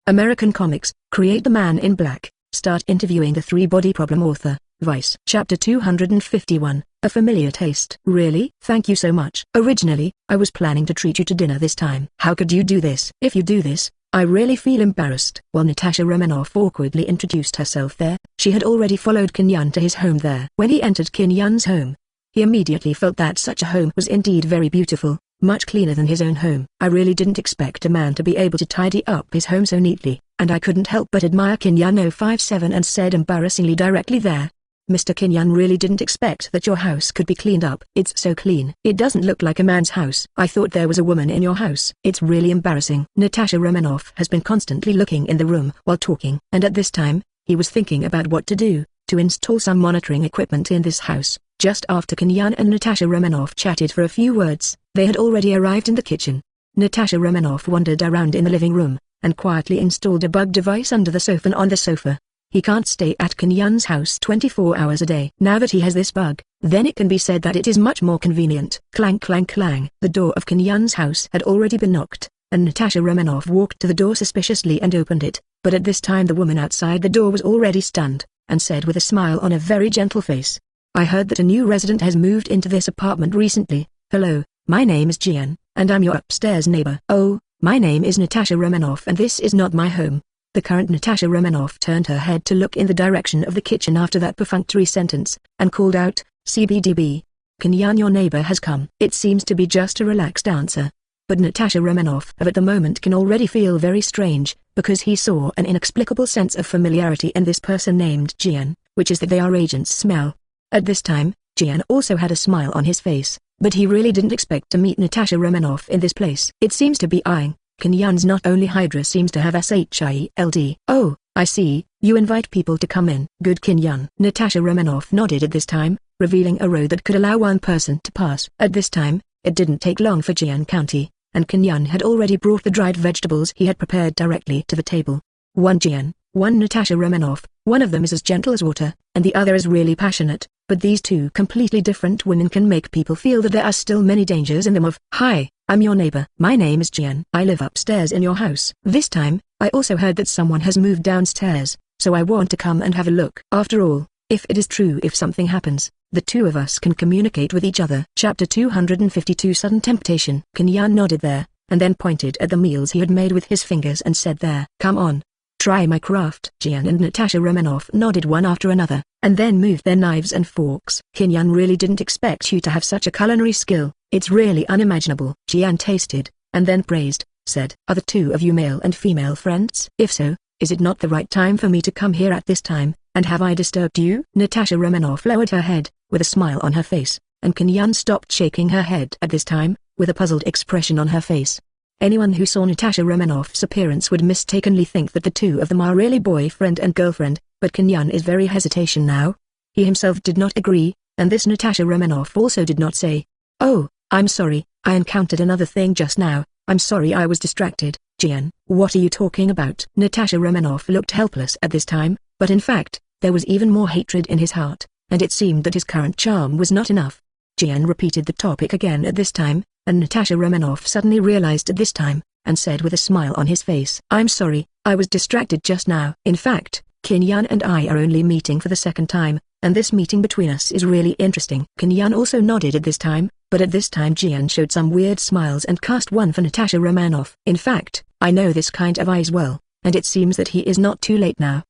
American Comics, create the Man in Black, start interviewing the 3-body problem author, Weiss. Chapter 251, A Familiar Taste. Really? Thank you so much. Originally, I was planning to treat you to dinner this time. How could you do this? If you do this, I really feel embarrassed. While Natasha Romanoff awkwardly introduced herself there, she had already followed Kinyan to his home there. When he entered Kinyan's home, he immediately felt that such a home was indeed very beautiful, much cleaner than his own home. I really didn't expect a man to be able to tidy up his home so neatly, and I couldn't help but admire Kinyan 057 and said embarrassingly directly there, Mr. Kinyan really didn't expect that your house could be cleaned up. It's so clean. It doesn't look like a man's house. I thought there was a woman in your house. It's really embarrassing. Natasha Romanoff has been constantly looking in the room while talking, and at this time, he was thinking about what to do, to install some monitoring equipment in this house. Just after Kinyan and Natasha Romanoff chatted for a few words, they had already arrived in the kitchen. Natasha Romanoff wandered around in the living room, and quietly installed a bug device under the sofa and on the sofa. He can't stay at Kinyan's house 24 hours a day. Now that he has this bug, then it can be said that it is much more convenient. Clang clang clang. The door of Kinyan's house had already been knocked, and Natasha Romanoff walked to the door suspiciously and opened it, but at this time the woman outside the door was already stunned, and said with a smile on a very gentle face, I heard that a new resident has moved into this apartment recently. Hello, my name is Jian, and I'm your upstairs neighbor. Oh, my name is Natasha Romanoff and this is not my home. The current Natasha Romanoff turned her head to look in the direction of the kitchen after that perfunctory sentence, and called out, CBDB. Kinyan, your neighbor has come. It seems to be just a relaxed answer. But Natasha Romanoff at the moment can already feel very strange, because he saw an inexplicable sense of familiarity in this person named Jian, which is that they are Agent S.H.I.E.L.D. At this time, Jian also had a smile on his face, but he really didn't expect to meet Natasha Romanoff in this place. It seems to be eyeing. Kinyan's not only Hydra seems to have S.H.I.E.L.D. Oh, I see, you invite people to come in. Good Kinyan. Natasha Romanoff nodded at this time, revealing a road that could allow one person to pass. At this time, it didn't take long for Jian County, and Kinyan had already brought the dried vegetables he had prepared directly to the table. One Jian, one Natasha Romanoff, one of them is as gentle as water, and the other is really passionate, but these two completely different women can make people feel that there are still many dangers in them of, Hi, I'm your neighbor. My name is Jian. I live upstairs in your house. This time, I also heard that someone has moved downstairs, so I want to come and have a look. After all, if it is true if something happens, the two of us can communicate with each other. Chapter 252 Sudden Temptation. Kinyan nodded there, and then pointed at the meals he had made with his fingers and said there, Come on. Try my craft. Jian and Natasha Romanoff nodded one after another, and then moved their knives and forks. Kinyan really didn't expect you to have such a culinary skill. It's really unimaginable. Jian tasted, and then praised, said, Are the two of you male and female friends? If so, is it not the right time for me to come here at this time, and have I disturbed you? Natasha Romanoff lowered her head, with a smile on her face, and Kinyan stopped shaking her head at this time, with a puzzled expression on her face. Anyone who saw Natasha Romanoff's appearance would mistakenly think that the two of them are really boyfriend and girlfriend, but Kinyan is very hesitation now. He himself did not agree, and this Natasha Romanoff also did not say, Oh, I'm sorry, I encountered another thing just now, I'm sorry I was distracted. Jian, what are you talking about? Natasha Romanoff looked helpless at this time, but in fact, there was even more hatred in his heart, and it seemed that his current charm was not enough. Jian repeated the topic again at this time, and Natasha Romanoff suddenly realized at this time, and said with a smile on his face, I'm sorry, I was distracted just now. In fact, Kinyan and I are only meeting for the second time, and this meeting between us is really interesting. Kinyan also nodded at this time, but at this time Jian showed some weird smiles and cast one for Natasha Romanoff. In fact, I know this kind of eyes well, and it seems that he is not too late now.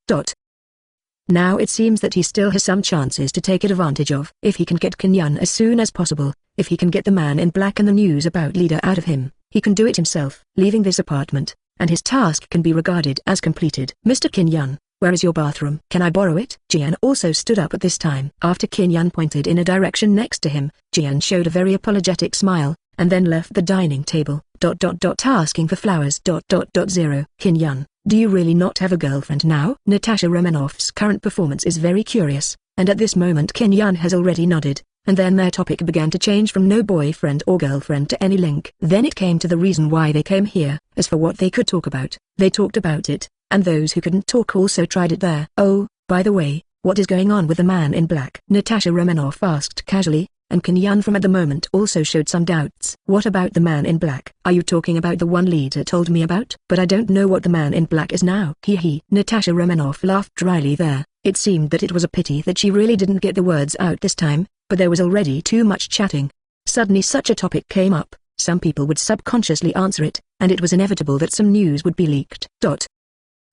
Now it seems that he still has some chances to take advantage of. If he can get Kinyan as soon as possible, if he can get the Man in Black and the news about leader out of him, he can do it himself, leaving this apartment, and his task can be regarded as completed. Mr. Kinyan, where is your bathroom? Can I borrow it? Jian also stood up at this time. After Kinyan pointed in a direction next to him, Jian showed a very apologetic smile, and then left the dining table, asking for flowers. 0. Kinyan, do you really not have a girlfriend now? Natasha Romanoff's current performance is very curious, and at this moment Kinyan has already nodded, and then their topic began to change from no boyfriend or girlfriend to any link. Then it came to the reason why they came here. As for what they could talk about, they talked about it, and those who couldn't talk also tried it there. Oh, by the way, what is going on with the Man in Black? Natasha Romanoff asked casually, and Kim Yun from at the moment also showed some doubts. What about the man in black? Are you talking about the one leader told me about? But I don't know what the man in black is now. Hee. Natasha Romanoff laughed dryly there. It seemed that it was a pity that she really didn't get the words out this time, but there was already too much chatting. Suddenly such a topic came up, some people would subconsciously answer it, and it was inevitable that some news would be leaked.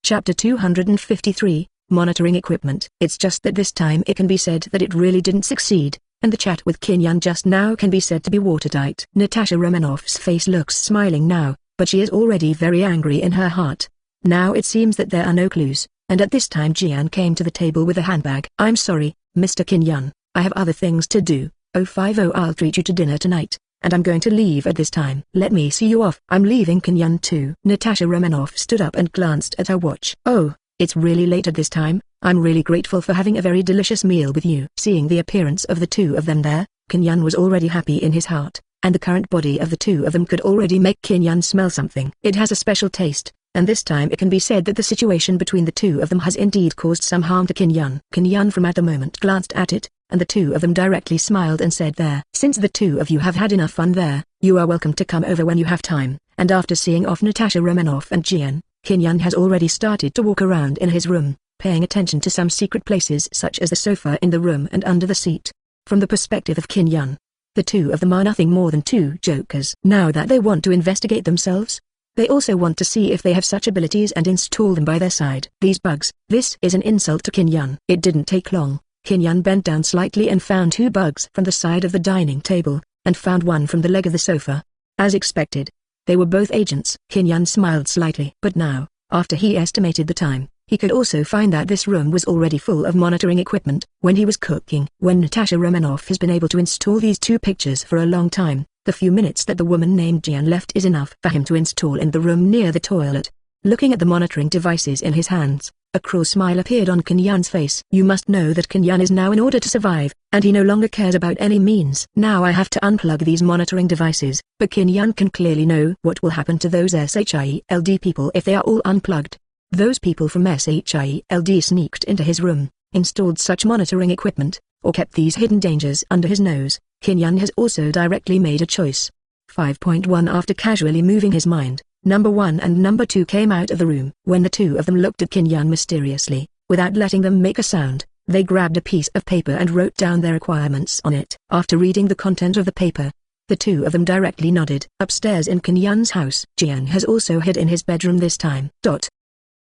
Chapter 253, Monitoring Equipment. It's just that this time it can be said that it really didn't succeed, and the chat with Kim Yun just now can be said to be watertight. Natasha Romanoff's face looks smiling now, but she is already very angry in her heart. Now it seems that there are no clues, and at this time Jian came to the table with a handbag. I'm sorry, Mr. Kim Yun, I have other things to do. 050 I'll treat you to dinner tonight, and I'm going to leave at this time. Let me see you off. I'm leaving Kim Yun too. Natasha Romanoff stood up and glanced at her watch. Oh, it's really late at this time. I'm really grateful for having a very delicious meal with you. Seeing the appearance of the two of them there, Kim Yun was already happy in his heart, and the current body of the two of them could already make Kim Yun smell something. It has a special taste, and this time it can be said that the situation between the two of them has indeed caused some harm to Kim Yun. Kim Yun from at the moment glanced at it, and the two of them directly smiled and said there. Since the two of you have had enough fun there, you are welcome to come over when you have time. And after seeing off Natasha Romanoff and Jian, Kim Yun has already started to walk around in his room, paying attention to some secret places such as the sofa in the room and under the seat. From the perspective of Kim Yun, the two of them are nothing more than two jokers. Now that they want to investigate themselves, they also want to see if they have such abilities and install them by their side. These bugs. This is an insult to Kim Yun. It didn't take long. Kim Yun bent down slightly and found two bugs from the side of the dining table, and found one from the leg of the sofa. As expected, they were both agents. Kim Yun smiled slightly. But now, after he estimated the time, he could also find that this room was already full of monitoring equipment. When he was cooking, when Natasha Romanoff has been able to install these two pictures for a long time, the few minutes that the woman named Jian left is enough for him to install in the room near the toilet. Looking at the monitoring devices in his hands, a cruel smile appeared on Kim Yun's face. You must know that Kim Yun is now in order to survive, and he no longer cares about any means. Now I have to unplug these monitoring devices, but Kim Yun can clearly know what will happen to those S.H.I.E.L.D people if they are all unplugged. Those people from S.H.I.E.L.D sneaked into his room, installed such monitoring equipment, or kept these hidden dangers under his nose. Kim Yun has also directly made a choice. 5.1 After casually moving his mind, Number 1 and Number 2 came out of the room. When the two of them looked at Kim Yun mysteriously, without letting them make a sound, they grabbed a piece of paper and wrote down their requirements on it. After reading the content of the paper, the two of them directly nodded. Upstairs in Kim Yun's house, Jian has also hid in his bedroom this time.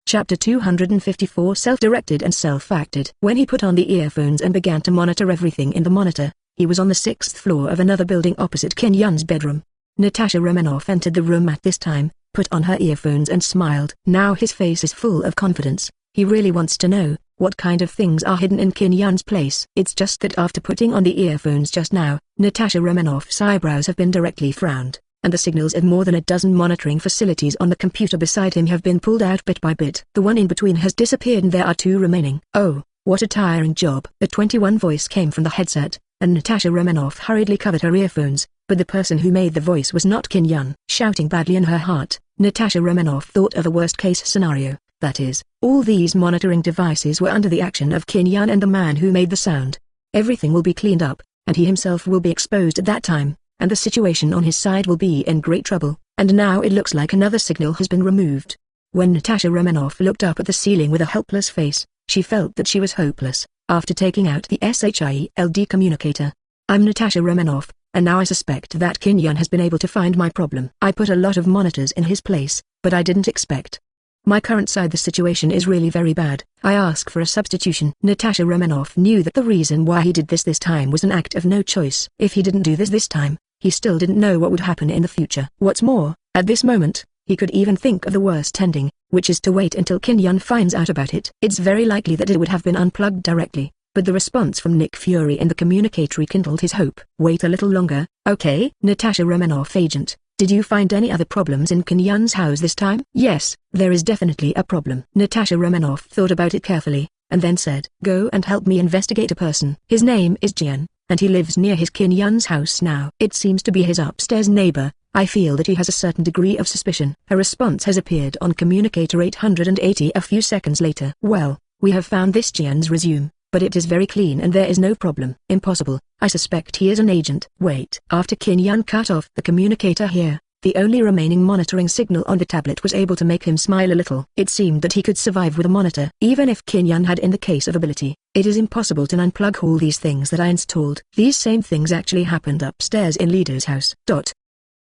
Chapter 254 Self-directed and self-acted. When he put on the earphones and began to monitor everything in the monitor, he was on the 6th floor of another building opposite Kim Yun's bedroom. Natasha Romanoff entered the room at this time, put on her earphones and smiled. Now his face is full of confidence. He really wants to know what kind of things are hidden in Kim Yun's place. It's just that after putting on the earphones just now, Natasha Romanoff's eyebrows have been directly frowned, and the signals of more than a dozen monitoring facilities on the computer beside him have been pulled out bit by bit. The one in between has disappeared and there are two remaining. Oh, what a tiring job. A 21 voice came from the headset, and Natasha Romanoff hurriedly covered her earphones, but the person who made the voice was not Kim Yun. Shouting badly in her heart, Natasha Romanoff thought of a worst-case scenario, that is, all these monitoring devices were under the action of Kim Yun and the man who made the sound. Everything will be cleaned up, and he himself will be exposed at that time, and the situation on his side will be in great trouble. And now it looks like another signal has been removed. When Natasha Romanoff looked up at the ceiling with a helpless face, she felt that she was hopeless. After taking out the S.H.I.E.L.D communicator, I'm Natasha Romanoff, and now I suspect that Kim Yun has been able to find my problem. I put a lot of monitors in his place, but I didn't expect my current side. The situation is really very bad. I ask for a substitution. Natasha Romanoff knew that the reason why he did this time was an act of no choice. If he didn't do this time, he still didn't know what would happen in the future. What's more, at this moment, he could even think of the worst ending, which is to wait until Kim Yun finds out about it. It's very likely that it would have been unplugged directly, but the response from Nick Fury in the communicator rekindled his hope. Wait a little longer, okay? Natasha Romanoff agent, did you find any other problems in Kim Yun's house this time? Yes, there is definitely a problem. Natasha Romanoff thought about it carefully, and then said, go and help me investigate a person. His name is Jian, and he lives near his Kim Yun's house now. It seems to be his upstairs neighbor. I feel that he has a certain degree of suspicion. A response has appeared on communicator 880 a few seconds later. Well, we have found this Jian's resume. but it is very clean and there is no problem. Impossible. I suspect he is an agent. Wait. After Qin Yan cut off the communicator here, the only remaining monitoring signal on the tablet was able to make him smile a little. It seemed that he could survive with a monitor. Even if Qin Yan had in the case of ability, it is impossible to unplug all these things that I installed. These same things actually happened upstairs in Leader's house.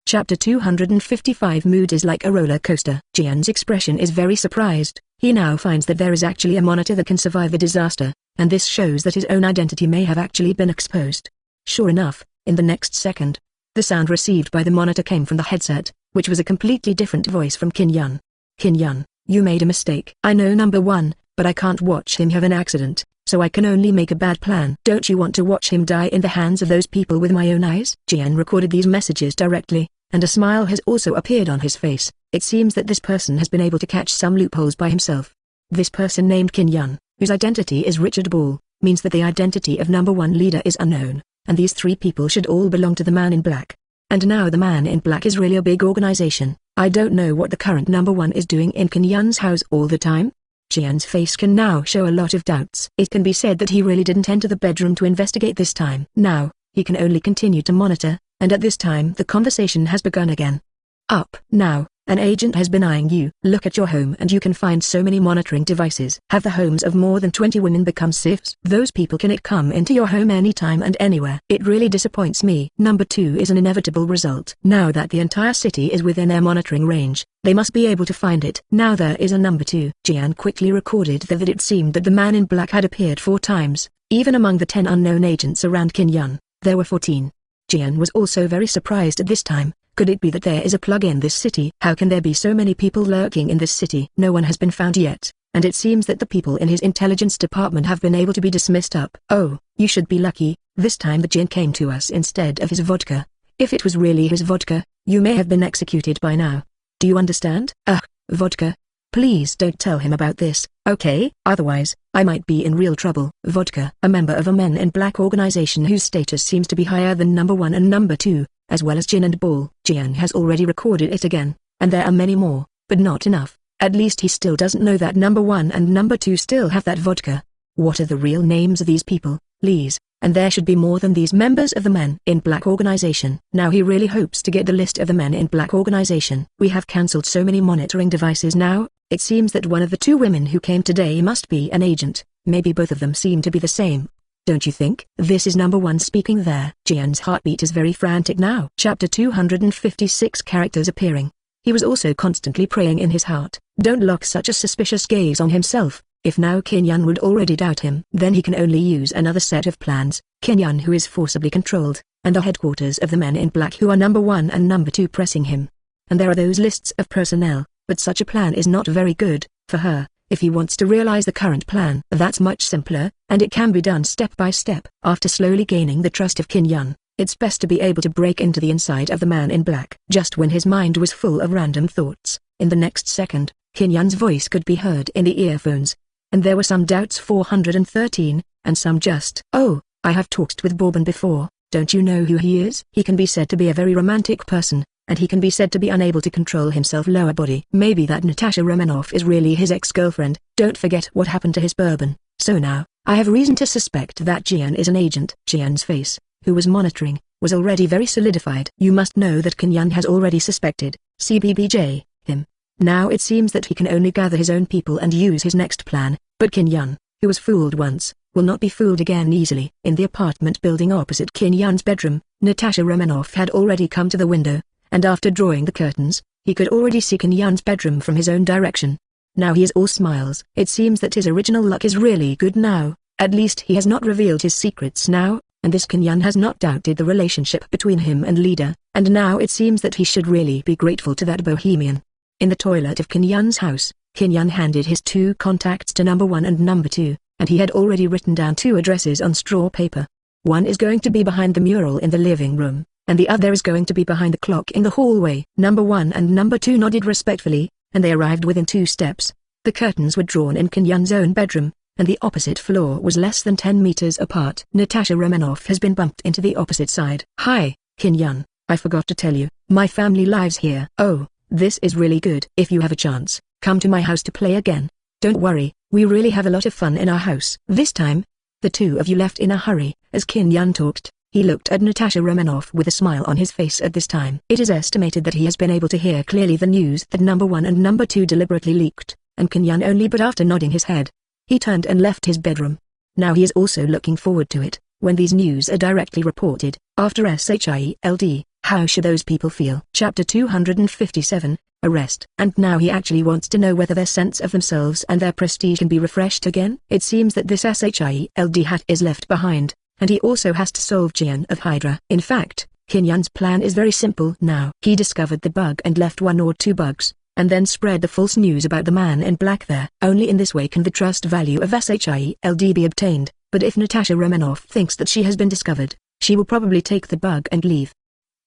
Chapter 255. Mood is like a roller coaster. Jian's expression is very surprised. He now finds that there is actually a monitor that can survive a disaster, and this shows that his own identity may have actually been exposed. Sure enough, in the next second, the sound received by the monitor came from the headset, which was a completely different voice from Qin Yan. Qin Yan, you made a mistake. I know number one, but I can't watch him have an accident, so I can only make a bad plan. Don't you want to watch him die in the hands of those people with my own eyes? Jian recorded these messages directly, and a smile has also appeared on his face. It seems that this person has been able to catch some loopholes by himself. This person named Qin Yan, whose identity is Richard Ball, means that the identity of number one leader is unknown, and these three people should all belong to the Man in Black. And now the Man in Black is really a big organization. I don't know what the current number one is doing in Qin Yan's house all the time. Jian's face can now show a lot of doubts. It can be said that he really didn't enter the bedroom to investigate this time. Now, he can only continue to monitor, and at this time the conversation has begun again. Up now. An agent has been eyeing you. Look at your home and you can find so many monitoring devices. Have the homes of more than 20 women become SIFs? Those people can come into your home anytime and anywhere. It really disappoints me. Number 2 is an inevitable result. Now that the entire city is within their monitoring range, they must be able to find it. Now there is a number 2. Jian quickly recorded that it seemed that the Man in Black had appeared 4 times. Even among the 10 unknown agents around Qin Yan, there were 14. Jian was also very surprised at this time. Could it be that there is a plug in this city? How can there be so many people lurking in this city? No one has been found yet, and it seems that the people in his intelligence department have been able to be dismissed up. Oh, you should be lucky, this time the gin came to us instead of his vodka. If it was really his vodka, you may have been executed by now. Do you understand? Ugh, vodka. Please don't tell him about this, okay? Otherwise, I might be in real trouble. Vodka. A member of a Men in Black organization whose status seems to be higher than number 1 and number 2. As well as Jin and Ball. Jian has already recorded it again, and there are many more, but not enough. At least he still doesn't know that number 1 and number 2 still have that vodka. What are the real names of these people, please? And there should be more than these members of the Men in Black organization. Now he really hopes to get the list of the Men in Black organization. We have cancelled so many monitoring devices now. It seems that one of the 2 women who came today must be an agent. Maybe both of them seem to be the same. Don't you think? This is number 1 speaking there. Jian's heartbeat is very frantic now. Chapter 256. Characters appearing. He was also constantly praying in his heart. Don't lock such a suspicious gaze on himself. If now Qin Yan would already doubt him, then he can only use another set of plans. Qin Yan who is forcibly controlled, and the headquarters of the Men in Black who are number 1 and number 2 pressing him. And there are those lists of personnel, but such a plan is not very good for her. If he wants to realize the current plan, that's much simpler, and it can be done step by step. After slowly gaining the trust of Qin Yan, it's best to be able to break into the inside of the Man in Black. Just when his mind was full of random thoughts, in the next second, Qin Yan's voice could be heard in the earphones. And there were some doubts 413, and some just, oh, I have talked with Bourbon before, don't you know who he is? He can be said to be a very romantic person, and he can be said to be unable to control himself lower body. Maybe that Natasha Romanoff is really his ex-girlfriend. Don't forget what happened to his Bourbon. So now, I have reason to suspect that Jian is an agent. Jian's face, who was monitoring, was already very solidified. You must know that Qin Yan has already suspected, CBBJ, him. Now it seems that he can only gather his own people and use his next plan, but Qin Yan, who was fooled once, will not be fooled again easily. In the apartment building opposite Qin Yan's bedroom, Natasha Romanoff had already come to the window, and after drawing the curtains, he could already see Qin Yan's bedroom from his own direction. Now he is all smiles. It seems that his original luck is really good now. At least he has not revealed his secrets now, and this Qin Yan has not doubted the relationship between him and Leader, and now it seems that he should really be grateful to that bohemian. In the toilet of Qin Yan's house, Qin Yan handed his 2 contacts to number 1 and number 2, and he had already written down 2 addresses on straw paper. One is going to be behind the mural in the living room, and the other is going to be behind the clock in the hallway. Number 1 and number 2 nodded respectfully, and they arrived within 2 steps. The curtains were drawn in Qin Yan's own bedroom, and the opposite floor was less than 10 meters apart. Natasha Romanoff has been bumped into the opposite side. Hi, Qin Yan, I forgot to tell you, my family lives here. Oh, this is really good. If you have a chance, come to my house to play again. Don't worry, we really have a lot of fun in our house. This time, The two of you left in a hurry." As Kim Yun talked, he looked at Natasha Romanoff with a smile on his face at this time. It is estimated that he has been able to hear clearly the news that number 1 and number 2 deliberately leaked, and Kim Yun only but after nodding his head. He turned and left his bedroom. Now he is also looking forward to it, when these news are directly reported, after S.H.I.E.L.D. How should those people feel? Chapter 257, Arrest. And now he actually wants to know whether their sense of themselves and their prestige can be refreshed again. It seems that this S.H.I.E.L.D. hat is left behind, and he also has to solve Jian of Hydra. In fact, Kim Yun's plan is very simple now. He discovered the bug and left 1 or 2 bugs, and then spread the false news about the man in black there. Only in this way can the trust value of S.H.I.E.L.D. be obtained, but if Natasha Romanoff thinks that she has been discovered, she will probably take the bug and leave.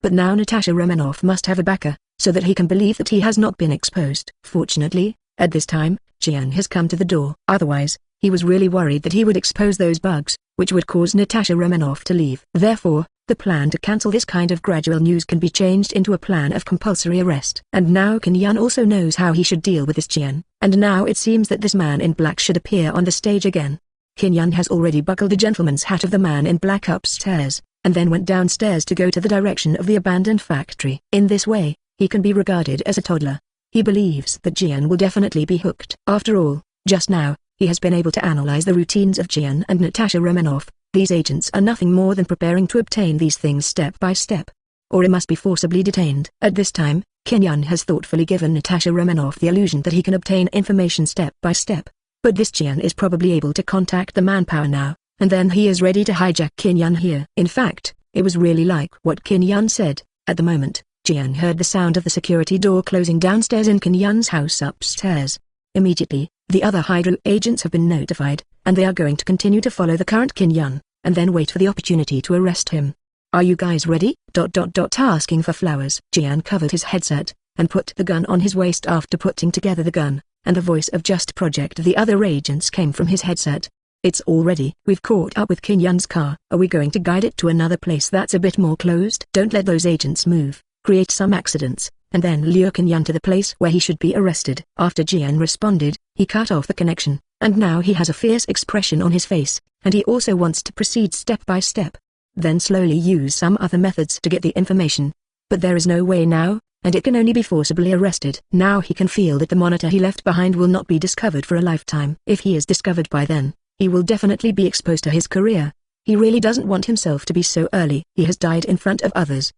But now Natasha Romanoff must have a backer, so that he can believe that he has not been exposed. Fortunately, at this time, Jian has come to the door. Otherwise, he was really worried that he would expose those bugs, which would cause Natasha Romanoff to leave. Therefore, the plan to cancel this kind of gradual news can be changed into a plan of compulsory arrest. And now Kim Yun also knows how he should deal with this Jian, and now it seems that this man in black should appear on the stage again. Kim Yun has already buckled the gentleman's hat of the man in black upstairs, and then went downstairs to go to the direction of the abandoned factory. In this way, he can be regarded as a toddler. He believes that Jian will definitely be hooked. After all, just now, he has been able to analyze the routines of Jian and Natasha Romanoff. These agents are nothing more than preparing to obtain these things step by step. Or it must be forcibly detained. At this time, Kim Yun has thoughtfully given Natasha Romanoff the illusion that he can obtain information step by step. But this Jian is probably able to contact the manpower now, and then he is ready to hijack Kim Yun here. In fact, it was really like what Kim Yun said. At the moment, Jian heard the sound of the security door closing downstairs in Kim Yun's house upstairs. Immediately, the other Hydra agents have been notified, and they are going to continue to follow the current Kim Yun, and then wait for the opportunity to arrest him. "Are you guys ready?" Asking for flowers. Jian covered his headset, and put the gun on his waist after putting together the gun, and the voice of Just Project the other agents came from his headset. "It's all ready. We've caught up with Kim Yun's car. Are we going to guide it to another place that's a bit more closed? Don't let those agents move, create some accidents, and then lure Kim Yun to the place where he should be arrested." After Jian responded, he cut off the connection, and now he has a fierce expression on his face, and he also wants to proceed step by step. Then slowly use some other methods to get the information. But there is no way now, and it can only be forcibly arrested. Now he can feel that the monitor he left behind will not be discovered for a lifetime. If he is discovered by then, he will definitely be exposed to his career. He really doesn't want himself to be so early. He has died in front of others.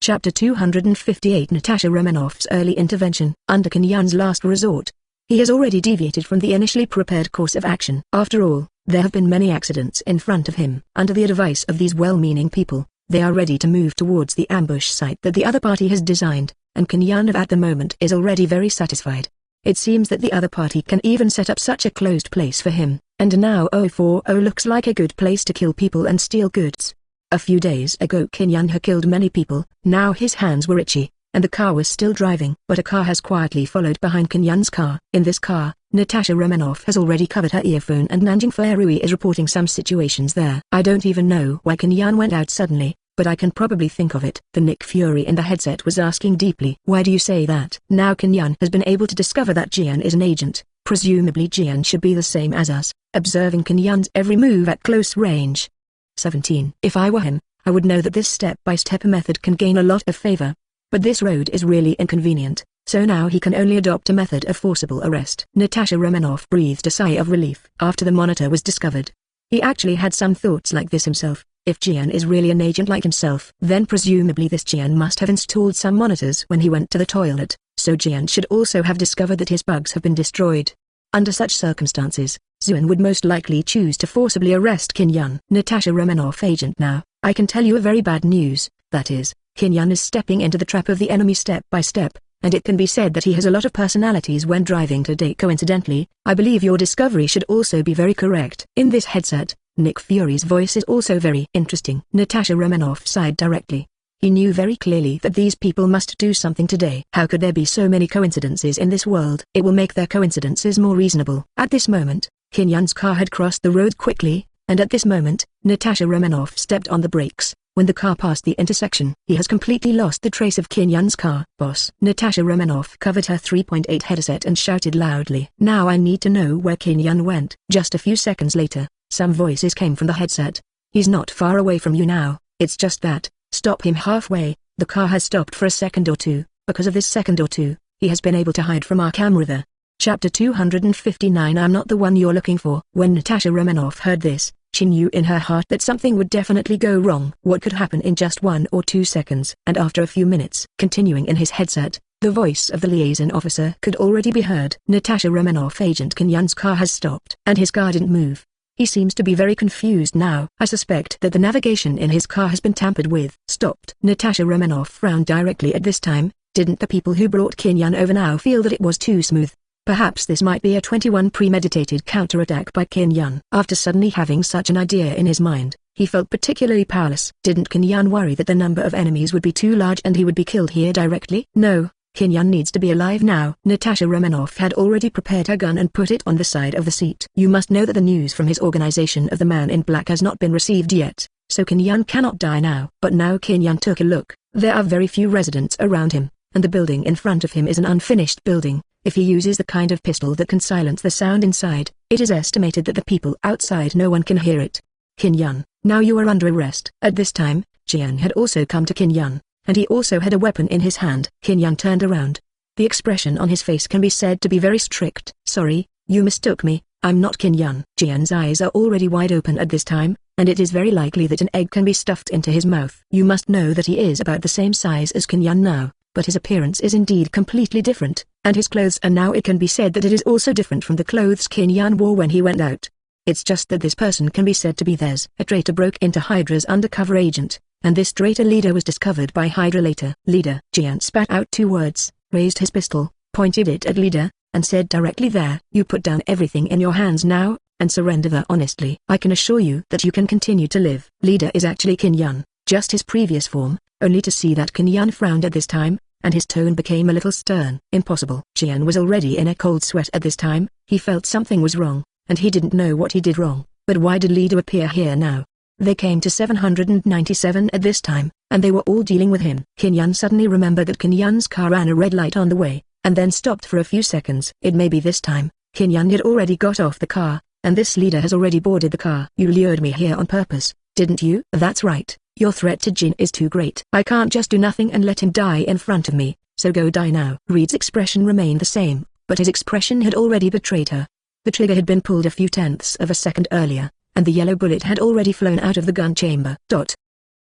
Chapter 258 Natasha Romanoff's early intervention. Under Kim Yun's last resort, he has already deviated from the initially prepared course of action. After all, there have been many accidents in front of him. Under the advice of these well-meaning people, they are ready to move towards the ambush site that the other party has designed, and Kim Yun at the moment is already very satisfied. It seems that the other party can even set up such a closed place for him, and now 040 looks like a good place to kill people and steal goods. A few days ago Kim Yun had killed many people. Now his hands were itchy, and the car was still driving. But a car has quietly followed behind Kim Yun's car. In this car, Natasha Romanoff has already covered her earphone, and Nanjing Furui is reporting some situations there. I don't even know why Kim Yun went out suddenly, but I can probably think of it. The Nick Fury in the headset was asking deeply. "Why do you say that?" Now Kim Yun has been able to discover that Jian is an agent. Presumably Jian should be the same as us, observing Kim Yun's every move at close range. 17. If I were him, I would know that this step-by-step method can gain a lot of favor. But this road is really inconvenient, so now he can only adopt a method of forcible arrest. Natasha Romanoff breathed a sigh of relief. After the monitor was discovered, he actually had some thoughts like this himself. If Jian is really an agent like himself, then presumably this Jian must have installed some monitors when he went to the toilet, so Jian should also have discovered that his bugs have been destroyed. Under such circumstances, Zuan would most likely choose to forcibly arrest Kim Yun. Natasha Romanoff agent now, I can tell you a very bad news, that is, Kim Yun is stepping into the trap of the enemy step by step, and it can be said that he has a lot of personalities when driving today. Coincidentally, I believe your discovery should also be very correct. In this headset, Nick Fury's voice is also very interesting. Natasha Romanoff sighed directly. He knew very clearly that these people must do something today. How could there be so many coincidences in this world? It will make their coincidences more reasonable. At this moment, Kim Yun's car had crossed the road quickly, and at this moment, Natasha Romanoff stepped on the brakes. When the car passed the intersection, he has completely lost the trace of Kim Yun's car. "Boss." Natasha Romanoff covered her 3.8 headset and shouted loudly. "Now I need to know where Kim Yun went." Just a few seconds later, Some voices came from the headset. He's not far away from you now, it's just that, stop him halfway. The car has stopped for a second or two. Because of this second or two, he has been able to hide from our camera there. Chapter 259. I'm not the one you're looking for. When Natasha Romanoff heard this, she knew in her heart that something would definitely go wrong. What could happen in just 1 or 2 seconds? And after a few minutes, continuing in his headset, the voice of the liaison officer could already be heard. Natasha Romanoff, Agent Kenyon's car has stopped. And his car didn't move. He seems to be very confused now. I suspect that the navigation in his car has been tampered with. Stopped. Natasha Romanoff frowned directly at this time. Didn't the people who brought Kenyon over now feel that it was too smooth? Perhaps this might be a 21 premeditated counterattack by Kenyon. After suddenly having such an idea in his mind, he felt particularly powerless. Didn't Kenyon worry that the number of enemies would be too large and he would be killed here directly? No, Kenyon needs to be alive now. Natasha Romanoff had already prepared her gun and put it on the side of the seat. You must know that the news from his organization of the Man in Black has not been received yet, so Kenyon cannot die now. But now Kenyon took a look. There are very few residents around him, and the building in front of him is an unfinished building. If he uses the kind of pistol that can silence the sound inside, it is estimated that the people outside no one can hear it. Kenyon, now you are under arrest. At this time, Jian had also come to Kenyon, and he also had a weapon in his hand. Kenyon turned around. The expression on his face can be said to be very strict. Sorry, you mistook me, I'm not Kenyon. Jian's eyes are already wide open at this time, and it is very likely that an egg can be stuffed into his mouth. You must know that he is about the same size as Kenyon now, but his appearance is indeed completely different, and his clothes are now it can be said that it is also different from the clothes Kenyon wore when he went out. It's just that this person can be said to be theirs. A traitor broke into Hydra's undercover agent, and this traitor leader was discovered by Hydra later. Leader. Jian spat out 2 words, raised his pistol, pointed it at Leader, and said directly there, you put down everything in your hands now, and surrender there honestly. I can assure you that you can continue to live. Leader is actually Kenyon, just his previous form, only to see that Kenyon frowned at this time, and his tone became a little stern. Impossible. Jian was already in a cold sweat at this time. He felt something was wrong, and he didn't know what he did wrong. But why did Leader appear here now? They came to 797 at this time, and they were all dealing with him. Kenyon suddenly remembered that Kenyon's car ran a red light on the way, and then stopped for a few seconds. It may be this time, Kenyon had already got off the car, and this leader has already boarded the car. You lured me here on purpose, didn't you? That's right. Your threat to Jin is too great. I can't just do nothing and let him die in front of me, so go die now. Reed's expression remained the same, but his expression had already betrayed her. The trigger had been pulled a few tenths of a second earlier, and the yellow bullet had already flown out of the gun chamber.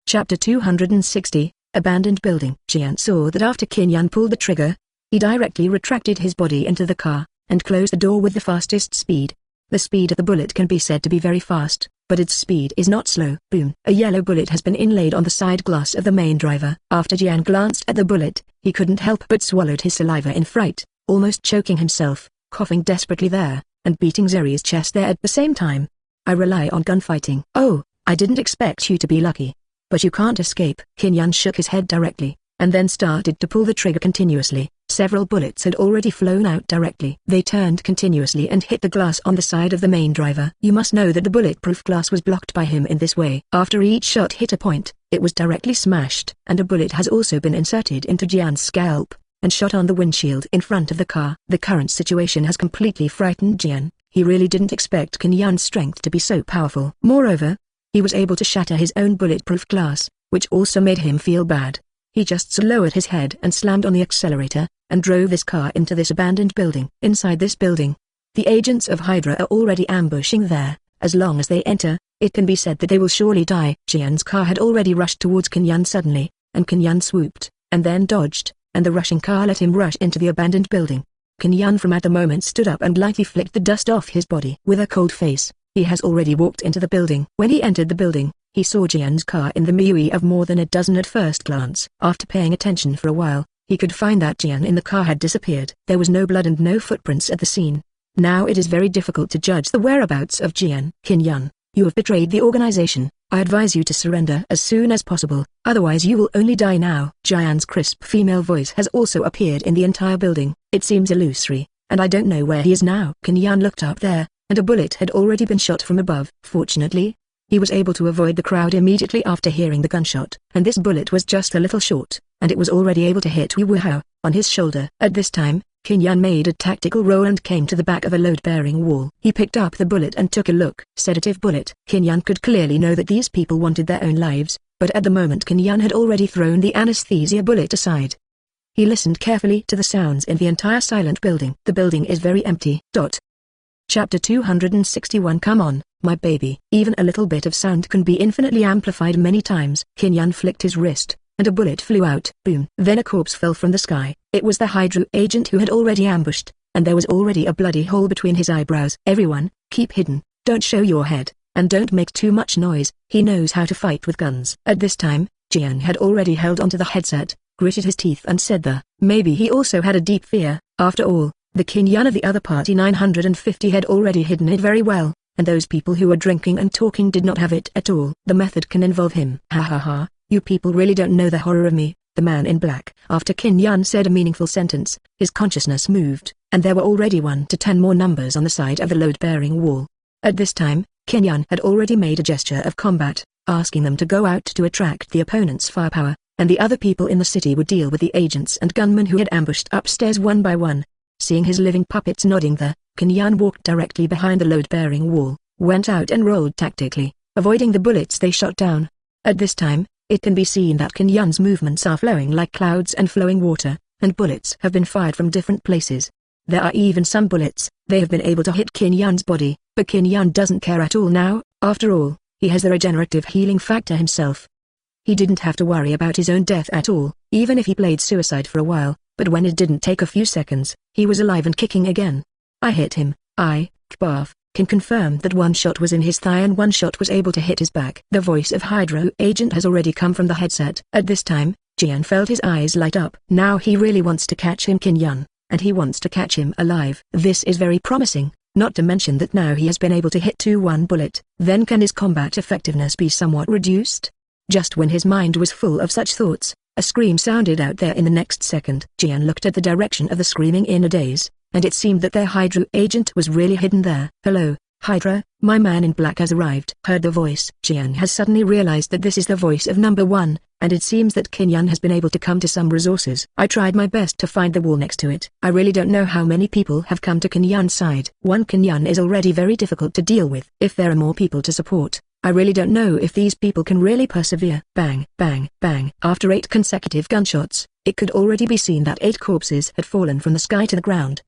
Chapter 260, Abandoned Building. Jian saw that after Kenyon pulled the trigger, he directly retracted his body into the car, and closed the door with the fastest speed. The speed of the bullet can be said to be very fast, but its speed is not slow. Boom. A yellow bullet has been inlaid on the side glass of the main driver. After Jian glanced at the bullet, he couldn't help but swallowed his saliva in fright, almost choking himself, coughing desperately there, and beating Zeri's chest there at the same time. I rely on gunfighting. Oh, I didn't expect you to be lucky. But you can't escape. Kenyon shook his head directly, and then started to pull the trigger continuously. Several bullets had already flown out directly. They turned continuously and hit the glass on the side of the main driver. You must know that the bulletproof glass was blocked by him in this way. After each shot hit a point, it was directly smashed. And a bullet has also been inserted into Jian's scalp, and shot on the windshield in front of the car. The current situation has completely frightened Jian. He really didn't expect Kenyon's strength to be so powerful. Moreover, he was able to shatter his own bulletproof glass, which also made him feel bad. He just lowered his head and slammed on the accelerator, and drove this car into this abandoned building. Inside this building, the agents of Hydra are already ambushing there. As long as they enter, it can be said that they will surely die. Jian's car had already rushed towards Kenyon suddenly, and Kenyon swooped, and then dodged, and the rushing car let him rush into the abandoned building. Kenyon from at the moment stood up and lightly flicked the dust off his body. With a cold face, he has already walked into the building. When he entered the building, he saw Jian's car in the MUI of more than a dozen at first glance. After paying attention for a while, he could find that Jian in the car had disappeared. There was no blood and no footprints at the scene. Now it is very difficult to judge the whereabouts of Jian. Kenyon, you have betrayed the organization. I advise you to surrender as soon as possible, otherwise you will only die now. Jian's crisp female voice has also appeared in the entire building. It seems illusory, and I don't know where he is now. Kenyon looked up there, and a bullet had already been shot from above. Fortunately, he was able to avoid the crowd immediately after hearing the gunshot, and this bullet was just a little short, and it was already able to hit Wu Hao on his shoulder. At this time, Kin Yun made a tactical roll and came to the back of a load-bearing wall. He picked up the bullet and took a look. Sedative bullet. Kin Yun could clearly know that these people wanted their own lives, but at the moment Kin Yun had already thrown the anesthesia bullet aside. He listened carefully to the sounds in the entire silent building. The building is very empty. Chapter 261. Come on, my baby. Even a little bit of sound can be infinitely amplified many times. Kin Yun flicked his wrist, and a bullet flew out. Boom. Then a corpse fell from the sky. It was the Hydra agent who had already ambushed, and there was already a bloody hole between his eyebrows. Everyone, keep hidden, don't show your head, and don't make too much noise. He knows how to fight with guns. At this time, Jian had already held onto the headset, gritted his teeth and said maybe he also had a deep fear. After all, the Kin Yun of the other party 950 had already hidden it very well, and those people who were drinking and talking did not have it at all. The method can involve him. Ha ha ha, you people really don't know the horror of me, the man in black. After Kin Yun said a meaningful sentence, his consciousness moved, and there were already 1 to 10 more numbers on the side of the load-bearing wall. At this time, Kin Yun had already made a gesture of combat, asking them to go out to attract the opponent's firepower, and the other people in the city would deal with the agents and gunmen who had ambushed upstairs one by one. Seeing his living puppets nodding there, Kin Yun walked directly behind the load-bearing wall, went out and rolled tactically, avoiding the bullets they shot down. At this time, it can be seen that Kin Yun's movements are flowing like clouds and flowing water, and bullets have been fired from different places. There are even some bullets, they have been able to hit Kin Yun's body, but Kin Yun doesn't care at all now. After all, he has the regenerative healing factor himself. He didn't have to worry about his own death at all, even if he played suicide for a while, but when it didn't take a few seconds, he was alive and kicking again. I hit him. Kbarf, can confirm that one shot was in his thigh and one shot was able to hit his back. The voice of Hydra agent has already come from the headset. At this time, Jian felt his eyes light up. Now he really wants to catch him, Kin Yun, and he wants to catch him alive. This is very promising, not to mention that now he has been able to hit 2-1 bullet. Then can his combat effectiveness be somewhat reduced? Just when his mind was full of such thoughts, a scream sounded out there in the next second. Jian looked at the direction of the screaming in a daze, and it seemed that their Hydra agent was really hidden there. Hello, Hydra, my man in black has arrived. Heard the voice. Jian has suddenly realized that this is the voice of number 1, and it seems that Kin Yun has been able to come to some resources. I tried my best to find the wall next to it. I really don't know how many people have come to Kin Yun's side. One Kin Yun is already very difficult to deal with. If there are more people to support, I really don't know if these people can really persevere. Bang, bang, bang. After 8 consecutive gunshots, it could already be seen that 8 corpses had fallen from the sky to the ground.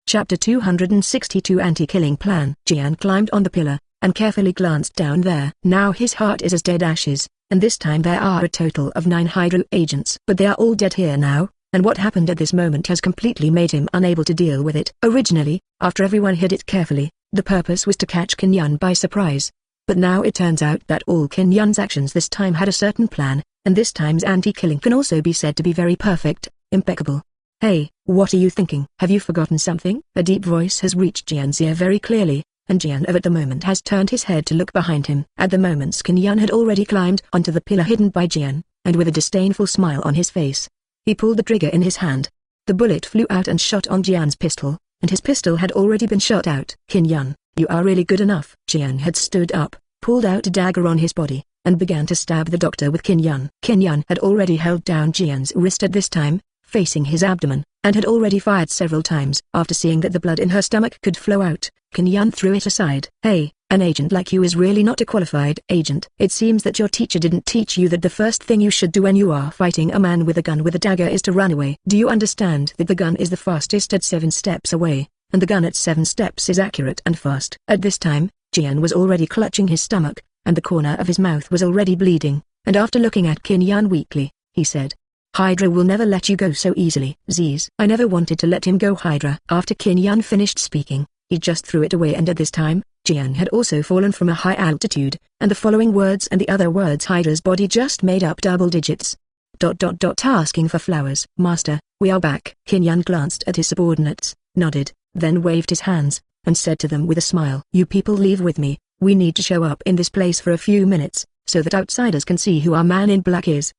Chapter 262 Anti-Killing Plan. Jian climbed on the pillar, and carefully glanced down there. Now his heart is as dead ashes, and this time there are a total of 9 Hydra agents. But they are all dead here now, and what happened at this moment has completely made him unable to deal with it. Originally, after everyone hid it carefully, the purpose was to catch Kin Yun by surprise. But now it turns out that all Kin Yun's actions this time had a certain plan, and this time's anti-killing can also be said to be very perfect, impeccable. Hey, what are you thinking? Have you forgotten something? A deep voice has reached Jian's ear very clearly, and Jian at the moment has turned his head to look behind him. At the moment Kin Yun had already climbed onto the pillar hidden by Jian, and with a disdainful smile on his face, he pulled the trigger in his hand. The bullet flew out and shot on Jian's pistol, and his pistol had already been shot out. Kin Yun, you are really good enough. Jian had stood up, pulled out a dagger on his body, and began to stab the doctor with Kin Yun. Kin Yun had already held down Jian's wrist at this time, facing his abdomen, and had already fired several times. After seeing that the blood in her stomach could flow out, Kin Yun threw it aside. Hey, an agent like you is really not a qualified agent. It seems that your teacher didn't teach you that the first thing you should do when you are fighting a man with a gun with a dagger is to run away. Do you understand that the gun is the fastest at 7 steps away, and the gun at 7 steps is accurate and fast? At this time, Jian was already clutching his stomach, and the corner of his mouth was already bleeding, and after looking at Kin Yun weakly, he said, Hydra will never let you go so easily. Z's. I never wanted to let him go, Hydra. After Kin Yun finished speaking, he just threw it away, and at this time, Jian had also fallen from a high altitude, and the following words and the other words Hydra's body just made up double digits. Asking for flowers. Master, we are back. Kin Yun glanced at his subordinates, nodded, then waved his hands, and said to them with a smile, You people leave with me, we need to show up in this place for a few minutes, so that outsiders can see who our man in black is.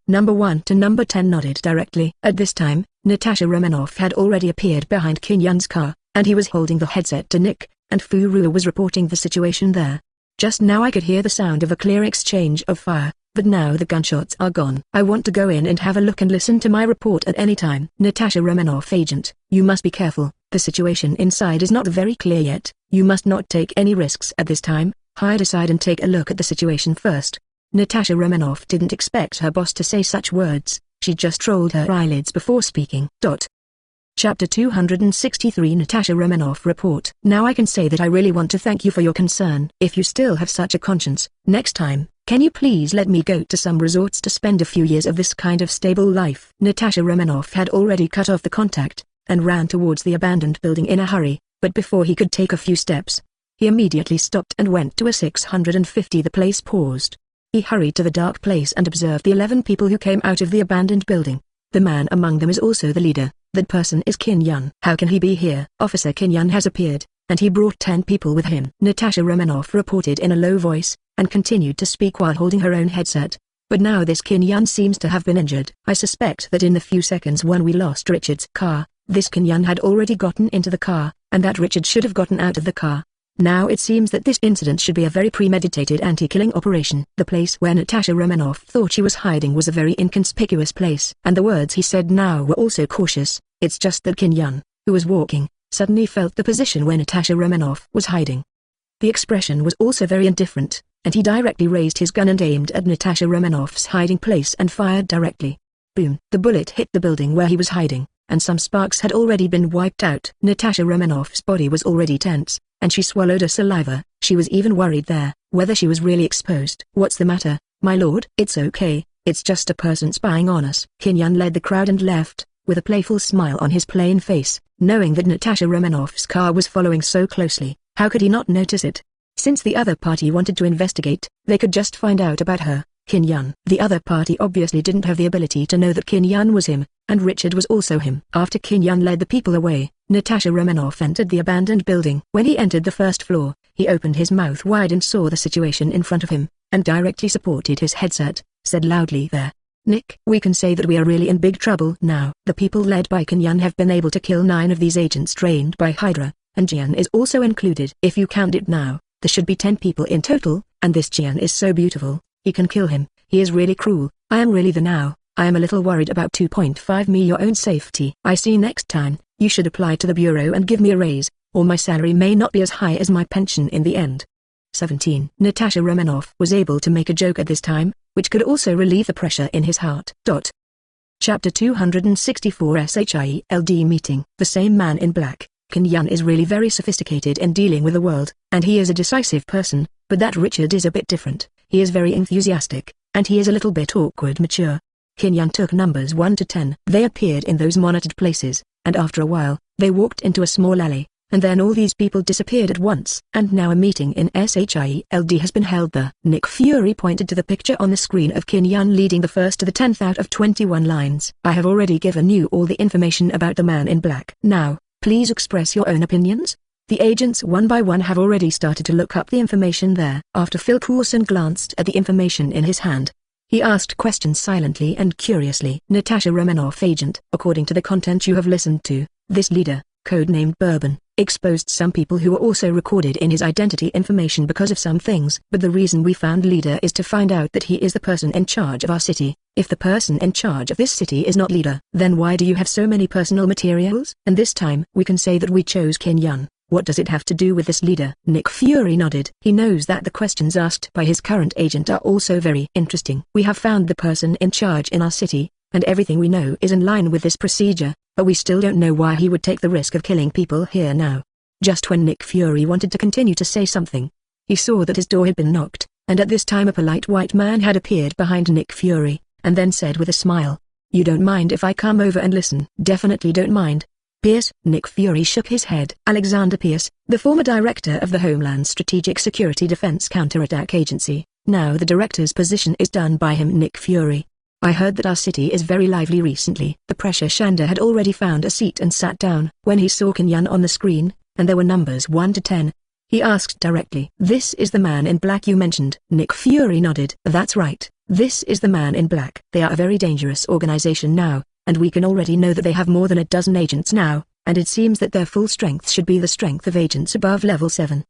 Number 1 to number 10 nodded directly. At this time, Natasha Romanoff had already appeared behind Kin Yun's car, and he was holding the headset to Nick, and Fu Ruo was reporting the situation there. Just now I could hear the sound of a clear exchange of fire, but now the gunshots are gone. I want to go in and have a look and listen to my report at any time. Natasha Romanoff, agent, you must be careful. The situation inside is not very clear yet. You must not take any risks at this time. Hide aside and take a look at the situation first. Natasha Romanoff didn't expect her boss to say such words. She just rolled her eyelids before speaking. Chapter 263 Natasha Romanoff Report. Now I can say that I really want to thank you for your concern. If you still have such a conscience, next time, can you please let me go to some resorts to spend a few years of this kind of stable life? Natasha Romanoff had already cut off the contact, and ran towards the abandoned building in a hurry, but before he could take a few steps, he immediately stopped and went to a 650. The place paused. He hurried to the dark place and observed the 11 people who came out of the abandoned building. The man among them is also the leader. That person is Kin Yun. How can he be here? Officer Kin Yun has appeared, and he brought 10 people with him. Natasha Romanoff reported in a low voice, and continued to speak while holding her own headset. But now this Kin Yun seems to have been injured. I suspect that in the few seconds when we lost Richard's car, this Kin Yun had already gotten into the car, and that Richard should have gotten out of the car. Now it seems that this incident should be a very premeditated anti-killing operation. The place where Natasha Romanoff thought she was hiding was a very inconspicuous place, and the words he said now were also cautious. It's just that Kin Yun, who was walking, suddenly felt the position where Natasha Romanoff was hiding. The expression was also very indifferent, and he directly raised his gun and aimed at Natasha Romanoff's hiding place and fired directly. Boom! The bullet hit the building where he was hiding, and some sparks had already been wiped out. Natasha Romanoff's body was already tense, and she swallowed her saliva. She was even worried there, whether she was really exposed. What's the matter, my lord? It's okay, it's just a person spying on us. Kin Yun led the crowd and left, with a playful smile on his plain face, knowing that Natasha Romanoff's car was following so closely. How could he not notice it? Since the other party wanted to investigate, they could just find out about her, Kin Yun. The other party obviously didn't have the ability to know that Kin Yun was him, and Richard was also him. After Kin Yun led the people away, Natasha Romanoff entered the abandoned building. When he entered the first floor, he opened his mouth wide and saw the situation in front of him, and directly supported his headset, said loudly there. Nick, we can say that we are really in big trouble now. The people led by Kin Yun have been able to kill 9 of these agents trained by Hydra, and Jian is also included. If you count it now, there should be 10 people in total, and this Jian is so beautiful, he can kill him. He is really cruel. I am really the now. I am a little worried about 2.5 me your own safety. I see next time, you should apply to the bureau and give me a raise, or my salary may not be as high as my pension in the end. 17. Natasha Romanoff was able to make a joke at this time, which could also relieve the pressure in his heart. Chapter 264 S.H.I.E.L.D. Meeting. The same man in black, Kin Yun, is really very sophisticated in dealing with the world, and he is a decisive person, but that Richard is a bit different. He is very enthusiastic, and he is a little bit awkward mature. Kin Yun took numbers 1 to 10. They appeared in those monitored places, and after a while, they walked into a small alley, and then all these people disappeared at once. And now a meeting in S.H.I.E.L.D. has been held there. Nick Fury pointed to the picture on the screen of Kin Yun leading the first to the 10th out of 21 lines. I have already given you all the information about the man in black. Now, please express your own opinions. The agents one by one have already started to look up the information there. After Phil Coulson glanced at the information in his hand, he asked questions silently and curiously. Natasha Romanoff, agent, according to the content you have listened to, this leader, codenamed Bourbon, exposed some people who were also recorded in his identity information because of some things. But the reason we found leader is to find out that he is the person in charge of our city. If the person in charge of this city is not leader, then why do you have so many personal materials? And this time, we can say that we chose Kin Yun. What does it have to do with this leader? Nick Fury nodded. He knows that the questions asked by his current agent are also very interesting. We have found the person in charge in our city, and everything we know is in line with this procedure, but we still don't know why he would take the risk of killing people here now. Just when Nick Fury wanted to continue to say something, he saw that his door had been knocked, and at this time a polite white man had appeared behind Nick Fury, and then said with a smile, "You don't mind if I come over and listen?" "Definitely don't mind. Pierce." Nick Fury shook his head. Alexander Pierce, the former director of the Homeland Strategic Security Defense Counterattack Agency, now the director's position is done by him. Nick Fury, I heard that our city is very lively recently. The pressure Shanda had already found a seat and sat down. When he saw Kin Yun on the screen, and there were numbers 1 to 10, he asked directly, "This is the man in black you mentioned?" Nick Fury nodded. "That's right, this is the man in black. They are a very dangerous organization now, and we can already know that they have more than a dozen agents now, and it seems that their full strength should be the strength of agents above level 7.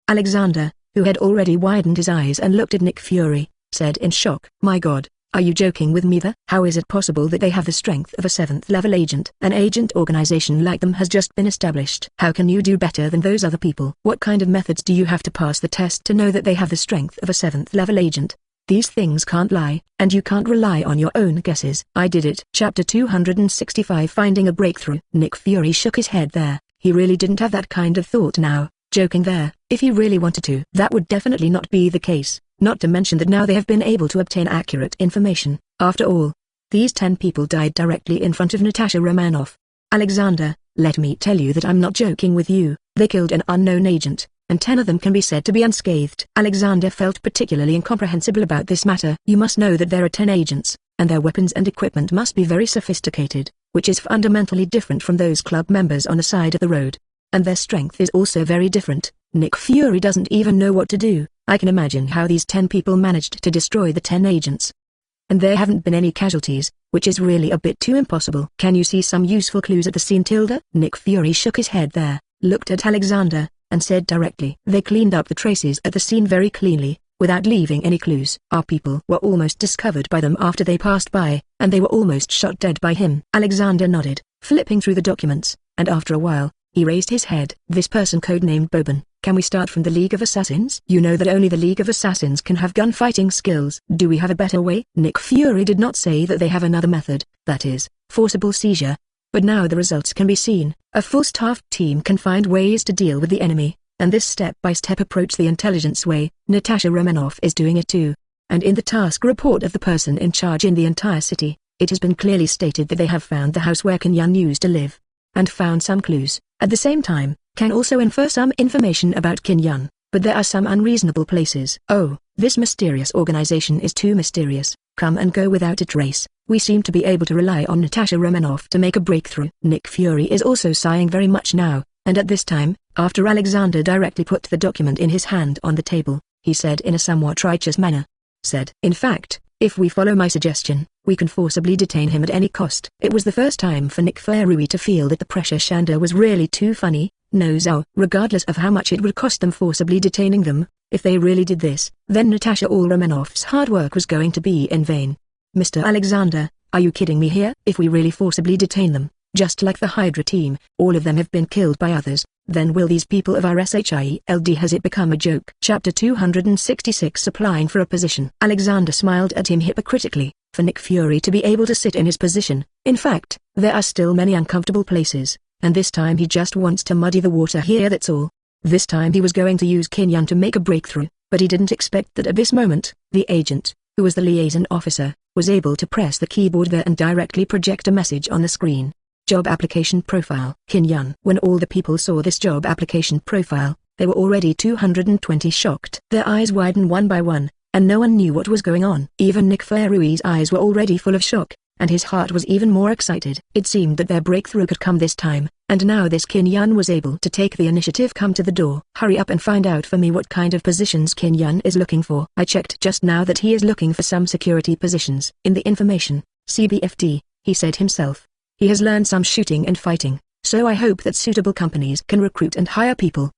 Alexander, who had already widened his eyes and looked at Nick Fury, said in shock. My god, are you joking with me? How is it possible that they have the strength of a 7th level agent? An agent organization like them has just been established. How can you do better than those other people? What kind of methods do you have to pass the test to know that they have the strength of a 7th level agent? These things can't lie, and you can't rely on your own guesses. I did it. Chapter 265 Finding a Breakthrough. Nick Fury shook his head there. He really didn't have that kind of thought now. Joking there, if he really wanted to. That would definitely not be the case, not to mention that now they have been able to obtain accurate information. After all, these 10 people died directly in front of Natasha Romanoff. Alexander, let me tell you that I'm not joking with you. They killed an unknown agent, and 10 of them can be said to be unscathed. Alexander felt particularly incomprehensible about this matter. You must know that there are 10 agents, and their weapons and equipment must be very sophisticated, which is fundamentally different from those club members on the side of the road. And their strength is also very different. Nick Fury doesn't even know what to do. I can imagine how these 10 people managed to destroy the 10 agents. And there haven't been any casualties, which is really a bit too impossible. Can you see some useful clues at the scene, Tilda? Nick Fury shook his head there, looked at Alexander, and said directly. They cleaned up the traces at the scene very cleanly, without leaving any clues. Our people were almost discovered by them after they passed by, and they were almost shot dead by him. Alexander nodded, flipping through the documents, and after a while, he raised his head. This person codenamed Boban. Can we start from the League of Assassins? You know that only the League of Assassins can have gunfighting skills. Do we have a better way? Nick Fury did not say that they have another method, that is, forcible seizure. But now the results can be seen. A full staff team can find ways to deal with the enemy, and this step-by-step approach, the intelligence way, Natasha Romanoff is doing it too. And in the task report of the person in charge in the entire city, it has been clearly stated that they have found the house where Kang used to live, and found some clues. At the same time, can also infer some information about Kang, but there are some unreasonable places. Oh, this mysterious organization is too mysterious. Come and go without a trace. We seem to be able to rely on Natasha Romanoff to make a breakthrough. Nick Fury is also sighing very much now, and at this time, after Alexander directly put the document in his hand on the table, he said in a somewhat righteous manner. In fact, if we follow my suggestion, we can forcibly detain him at any cost. It was the first time for Nick Fury to feel that the pressure Shanda was really too funny. Regardless of how much it would cost them forcibly detaining them, if they really did this, then Natasha Romanoff's hard work was going to be in vain. Mr. Alexander, are you kidding me here? If we really forcibly detain them, just like the Hydra team, all of them have been killed by others, then will these people of our S.H.I.E.L.D. has it become a joke? Chapter 266 Applying for a position. Alexander smiled at him hypocritically, for Nick Fury to be able to sit in his position. In fact, there are still many uncomfortable places, and this time he just wants to muddy the water here, that's all. This time he was going to use Kang to make a breakthrough, but he didn't expect that at this moment, the agent, who was the liaison officer, was able to press the keyboard there and directly project a message on the screen. Job application profile. Kang. When all the people saw this job application profile, they were already 220 shocked. Their eyes widened one by one, and no one knew what was going on. Even Nick Fury's eyes were already full of shock, and his heart was even more excited. It seemed that their breakthrough could come this time, and now this Kang was able to take the initiative. Come to the door. Hurry up and find out for me what kind of positions Kang is looking for. I checked just now that he is looking for some security positions. In the information, CBFD, he said himself. He has learned some shooting and fighting, so I hope that suitable companies can recruit and hire people.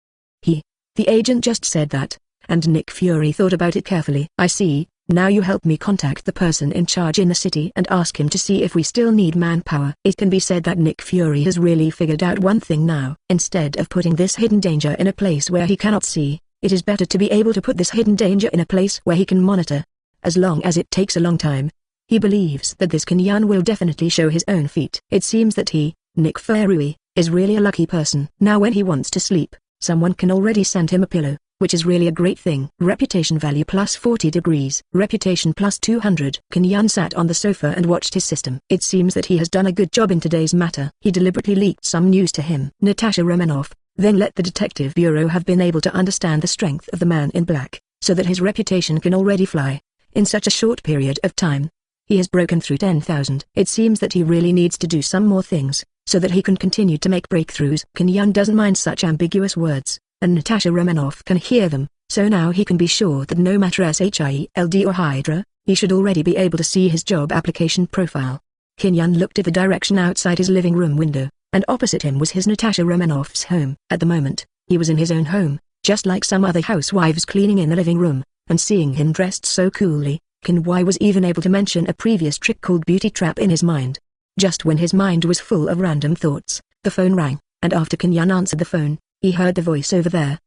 The agent just said that, and Nick Fury thought about it carefully. I see. Now you help me contact the person in charge in the city and ask him to see if we still need manpower. It can be said that Nick Fury has really figured out one thing now. Instead of putting this hidden danger in a place where he cannot see, it is better to be able to put this hidden danger in a place where he can monitor. As long as it takes a long time. He believes that this Kang will definitely show his own feet. It seems that he, Nick Fury, is really a lucky person. Now when he wants to sleep, someone can already send him a pillow, which is really a great thing. Reputation value plus 40 degrees. Reputation plus 200. Kang sat on the sofa and watched his system. It seems that he has done a good job in today's matter. He deliberately leaked some news to him. Natasha Romanoff, then let the detective bureau have been able to understand the strength of the man in black, so that his reputation can already fly, in such a short period of time. He has broken through 10,000. It seems that he really needs to do some more things, so that he can continue to make breakthroughs. Kang doesn't mind such ambiguous words, and Natasha Romanoff can hear them, so now he can be sure that no matter S.H.I.E.L.D. or Hydra, he should already be able to see his job application profile. Kang looked at the direction outside his living room window, and opposite him was his Natasha Romanoff's home. At the moment, he was in his own home, just like some other housewives cleaning in the living room, and seeing him dressed so coolly, Wei was even able to mention a previous trick called Beauty Trap in his mind. Just when his mind was full of random thoughts, the phone rang, and after Yan answered the phone, he heard the voice over there.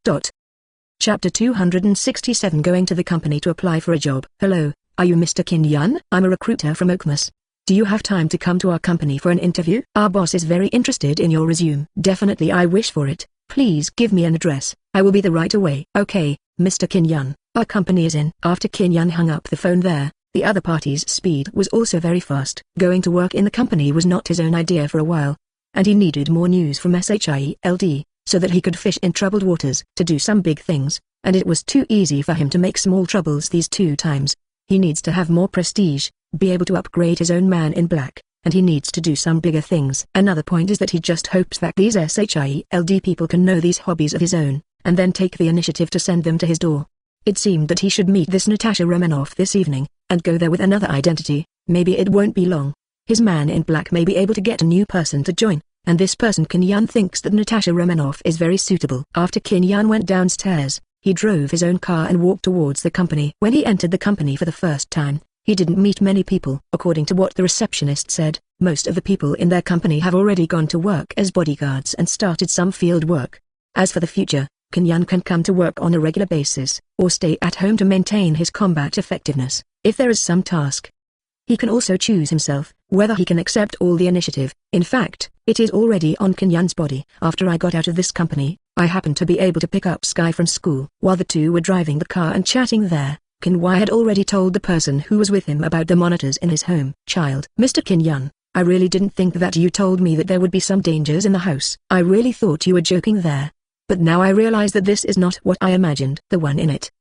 Chapter 267 Going to the company to apply for a job. Hello, are you Mr. Yan? I'm a recruiter from Oakmas. Do you have time to come to our company for an interview? Our boss is very interested in your resume. Definitely, I wish for it. Please give me an address. I will be there right away. Okay, Mr. Yan. Our company is in. After Yan hung up the phone there, the other party's speed was also very fast. Going to work in the company was not his own idea for a while, and he needed more news from S.H.I.E.L.D, so that he could fish in troubled waters to do some big things, and it was too easy for him to make small troubles these 2 times. He needs to have more prestige, be able to upgrade his own man in black, and he needs to do some bigger things. Another point is that he just hopes that these S.H.I.E.L.D people can know these hobbies of his own, and then take the initiative to send them to his door. It seemed that he should meet this Natasha Romanoff this evening, and go there with another identity. Maybe it won't be long. His man in black may be able to get a new person to join, and this person Yan thinks that Natasha Romanoff is very suitable. After Yan went downstairs, he drove his own car and walked towards the company. When he entered the company for the first time, he didn't meet many people. According to what the receptionist said, most of the people in their company have already gone to work as bodyguards and started some field work. As for the future, Yan can come to work on a regular basis, or stay at home to maintain his combat effectiveness. If there is some task, he can also choose himself, whether he can accept all the initiative. In fact, it is already on Yan's body. After I got out of this company, I happened to be able to pick up S.H.I.E.L.D from school. While the two were driving the car and chatting there, Wei had already told the person who was with him about the monitors in his home. Child. Mr. Yan, I really didn't think that you told me that there would be some dangers in the house. I really thought you were joking there. But now I realize that this is not what I imagined. The one in it.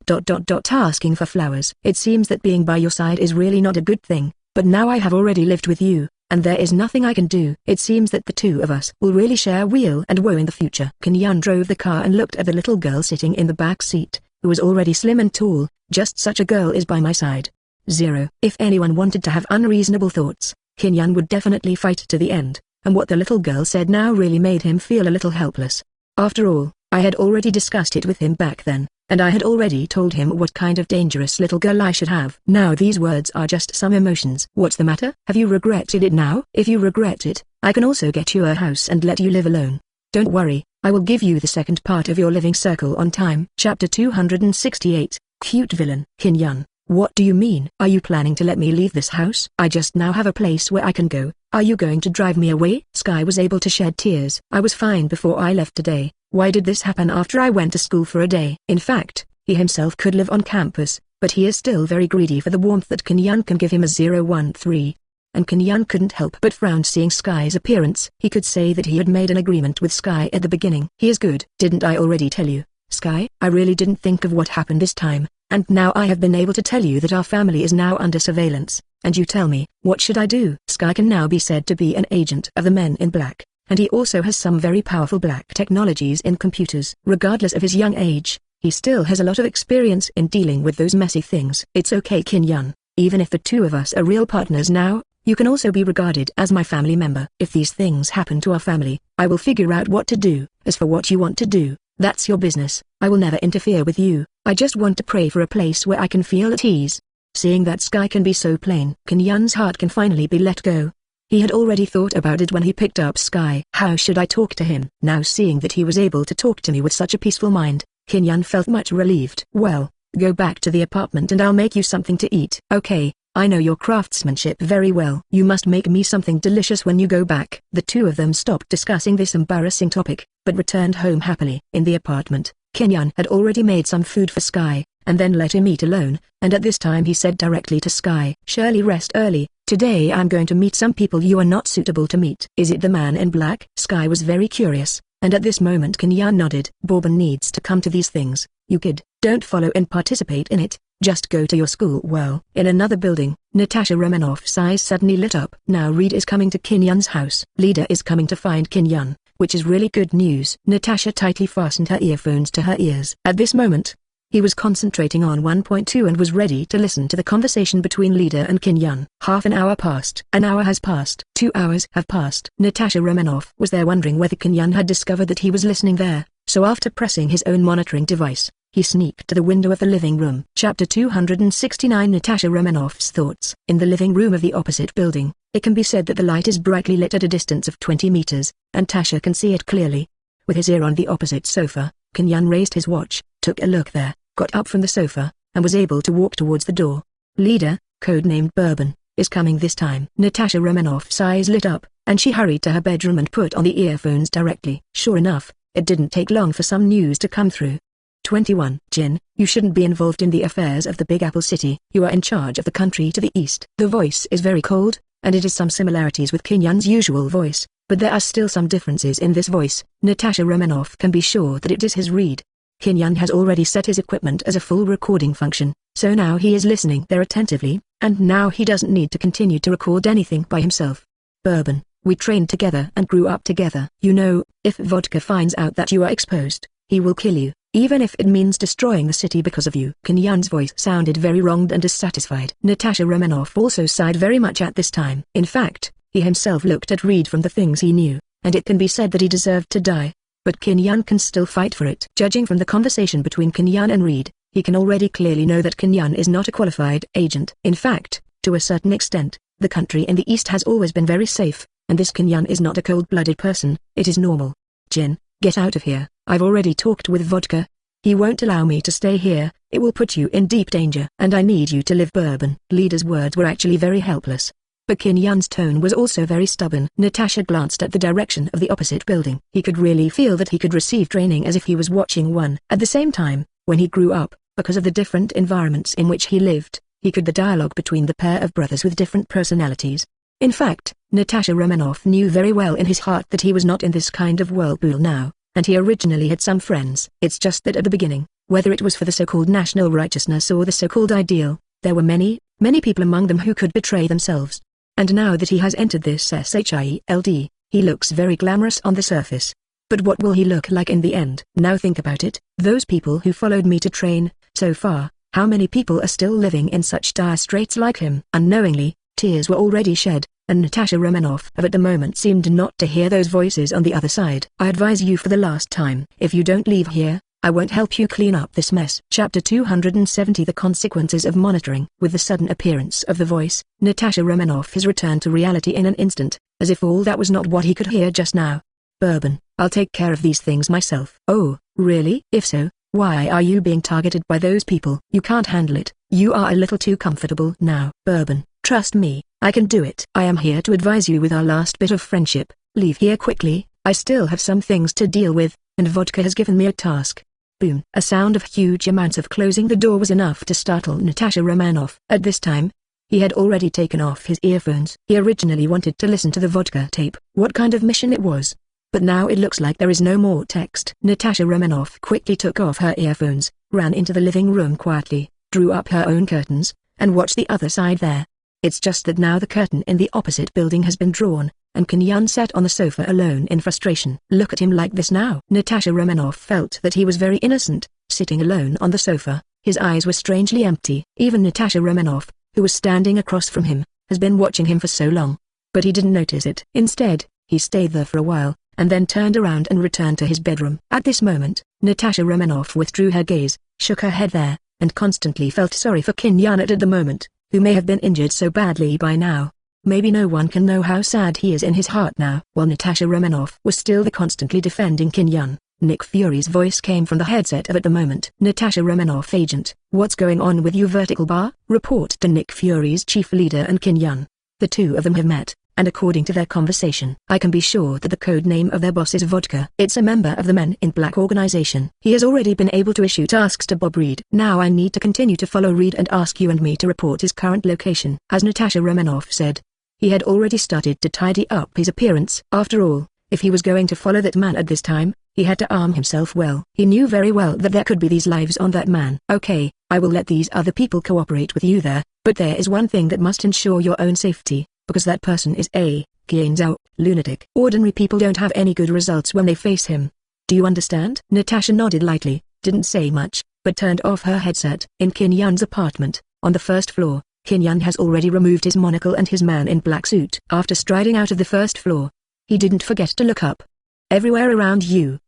Asking for flowers. It seems that being by your side is really not a good thing, but now I have already lived with you, and there is nothing I can do. It seems that the two of us will really share weal and woe in the future. Yan drove the car and looked at the little girl sitting in the back seat, who was already slim and tall. Just such a girl is by my side. 0. If anyone wanted to have unreasonable thoughts, Yan would definitely fight to the end, and what the little girl said now really made him feel a little helpless. After all, I had already discussed it with him back then, and I had already told him what kind of dangerous little girl I should have. Now these words are just some emotions. What's the matter? Have you regretted it now? If you regret it, I can also get you a house and let you live alone. Don't worry, I will give you the second part of your living circle on time. Chapter 268, Cute Villain. Yan, what do you mean? Are you planning to let me leave this house? I just now have a place where I can go. Are you going to drive me away? S.H.I.E.L.D was able to shed tears. I was fine before I left today. Why did this happen after I went to school for a day? In fact, he himself could live on campus, but he is still very greedy for the warmth that Yan can give him as 013. And Yan couldn't help but frown seeing S.H.I.E.L.D's appearance. He could say that he had made an agreement with S.H.I.E.L.D at the beginning. He is good. Didn't I already tell you, S.H.I.E.L.D? I really didn't think of what happened this time, and now I have been able to tell you that our family is now under surveillance, and you tell me, what should I do? S.H.I.E.L.D can now be said to be an agent of the Men in Black, and he also has some very powerful black technologies in computers. Regardless of his young age, he still has a lot of experience in dealing with those messy things. It's okay Yan, even if the two of us are real partners now, you can also be regarded as my family member. If these things happen to our family, I will figure out what to do. As for what you want to do, that's your business. I will never interfere with you. I just want to pray for a place where I can feel at ease. Seeing that S.H.I.E.L.D can be so plain, Yan's heart can finally be let go. He had already thought about it when he picked up S.H.I.E.L.D. How should I talk to him? Now seeing that he was able to talk to me with such a peaceful mind, Yan felt much relieved. Well, go back to the apartment and I'll make you something to eat. Okay, I know your craftsmanship very well. You must make me something delicious when you go back. The two of them stopped discussing this embarrassing topic, but returned home happily. In the apartment, Yan had already made some food for S.H.I.E.L.D, and then let him eat alone, and at this time he said directly to S.H.I.E.L.D, "Surely rest early. Today I'm going to meet some people you are not suitable to meet." "Is it the Man in Black?" S.H.I.E.L.D was very curious, and at this moment Yan nodded. "Bourbon needs to come to these things, you kid. Don't follow and participate in it, just go to your school." Well, in another building, Natasha Romanoff's eyes suddenly lit up. Now Reed is coming to Yan's house. Leader is coming to find Yan, which is really good news. Natasha tightly fastened her earphones to her ears. At this moment, he was concentrating on 1.2 and was ready to listen to the conversation between Leader and Yan. Half an hour passed. An hour has passed. 2 hours have passed. Natasha Romanoff was there wondering whether Yan had discovered that he was listening there, so after pressing his own monitoring device, He sneaked to the window of the living room. Chapter 269 Natasha Romanoff's thoughts. In the living room of the opposite building, it can be said that the light is brightly lit at a distance of 20 meters, and Tasha can see it clearly. With his ear on the opposite sofa, Kinyan raised his watch, took a look there, got up from the sofa, and was able to walk towards the door. Leader, codenamed Bourbon, is coming this time. Natasha Romanoff's eyes lit up, and she hurried to her bedroom and put on the earphones directly. Sure enough, it didn't take long for some news to come through. 21. Jin, you shouldn't be involved in the affairs of the Big Apple City. You are in charge of the country to the east. The voice is very cold, and it has some similarities with Kinyan's usual voice, but there are still some differences in this voice. Natasha Romanoff can be sure that it is his read. Kinyan has already set his equipment as a full recording function, so now he is listening there attentively, and now he doesn't need to continue to record anything by himself. Bourbon, we trained together and grew up together. You know, if Vodka finds out that you are exposed, he will kill you, even if it means destroying the city because of you. Kinyan's voice sounded very wronged and dissatisfied. Natasha Romanoff also sighed very much at this time. In fact, he himself looked at Reed from the things he knew, and it can be said that he deserved to die. But Kinyan can still fight for it. Judging from the conversation between Kinyan and Reed, he can already clearly know that Kinyan is not a qualified agent. In fact, to a certain extent, the country in the east has always been very safe, and this Kinyan is not a cold-blooded person. It is normal. Jin, get out of here. I've already talked with Vodka. He won't allow me to stay here. It will put you in deep danger. And I need you to live. Bourbon. Leader's words were actually very helpless. But Kinyan's tone was also very stubborn. Natasha glanced at the direction of the opposite building. He could really feel that he could receive training as if he was watching one. At the same time, when he grew up, because of the different environments in which he lived, he could the dialogue between the pair of brothers with different personalities. In fact, Natasha Romanoff knew very well in his heart that he was not in this kind of whirlpool now, and he originally had some friends. It's just that at the beginning, whether it was for the so-called national righteousness or the so-called ideal, there were many people among them who could betray themselves. And now that he has entered this S.H.I.E.L.D, he looks very glamorous on the surface. But what will he look like in the end? Now think about it, those people who followed me to train, so far, how many people are still living in such dire straits like him? Unknowingly, tears were already shed, and Natasha Romanoff at the moment seemed not to hear those voices on the other side. I advise you for the last time, if you don't leave here, I won't help you clean up this mess. Chapter 270 The Consequences of Monitoring. With the sudden appearance of the voice, Natasha Romanoff has returned to reality in an instant, as if all that was not what he could hear just now. Bourbon, I'll take care of these things myself. Oh, really? If so, why are you being targeted by those people? You can't handle it. You are a little too comfortable now. Bourbon, trust me, I can do it. I am here to advise you with our last bit of friendship. Leave here quickly, I still have some things to deal with, and Vodka has given me a task. Boom. A sound of huge amounts of closing the door was enough to startle Natasha Romanoff. At this time, he had already taken off his earphones. He originally wanted to listen to the Vodka tape, what kind of mission it was. But now it looks like there is no more text. Natasha Romanoff quickly took off her earphones, ran into the living room quietly, drew up her own curtains, and watched the other side there. It's just that now the curtain in the opposite building has been drawn, and Kinyan sat on the sofa alone in frustration. Look at him like this now. Natasha Romanoff felt that he was very innocent, sitting alone on the sofa. His eyes were strangely empty. Even Natasha Romanoff, who was standing across from him, has been watching him for so long. But he didn't notice it. Instead, he stayed there for a while, and then turned around and returned to his bedroom. At this moment, Natasha Romanoff withdrew her gaze, shook her head there, and constantly felt sorry for Kinyan at the moment, who may have been injured so badly by now. Maybe no one can know how sad he is in his heart now. While Natasha Romanoff was still constantly defending Kinyan, Nick Fury's voice came from the headset at the moment. Natasha Romanoff agent, what's going on with you? Vertical bar? Report to Nick Fury's chief leader and Kinyan. The two of them have met, and according to their conversation, I can be sure that the code name of their boss is Vodka. It's a member of the Men in Black organization. He has already been able to issue tasks to Bob Reed. Now I need to continue to follow Reed and ask you and me to report his current location. As Natasha Romanoff said, he had already started to tidy up his appearance. After all, if he was going to follow that man at this time, he had to arm himself well. He knew very well that there could be these lives on that man. Okay, I will let these other people cooperate with you there, but there is one thing that must ensure your own safety, because that person is a Qianzhao lunatic. Ordinary people don't have any good results when they face him. Do you understand? Natasha nodded lightly, didn't say much, but turned off her headset. In Kinyan's apartment, on the first floor, Kinyan has already removed his monocle and his man in black suit. After striding out of the first floor, he didn't forget to look up. Everywhere around you.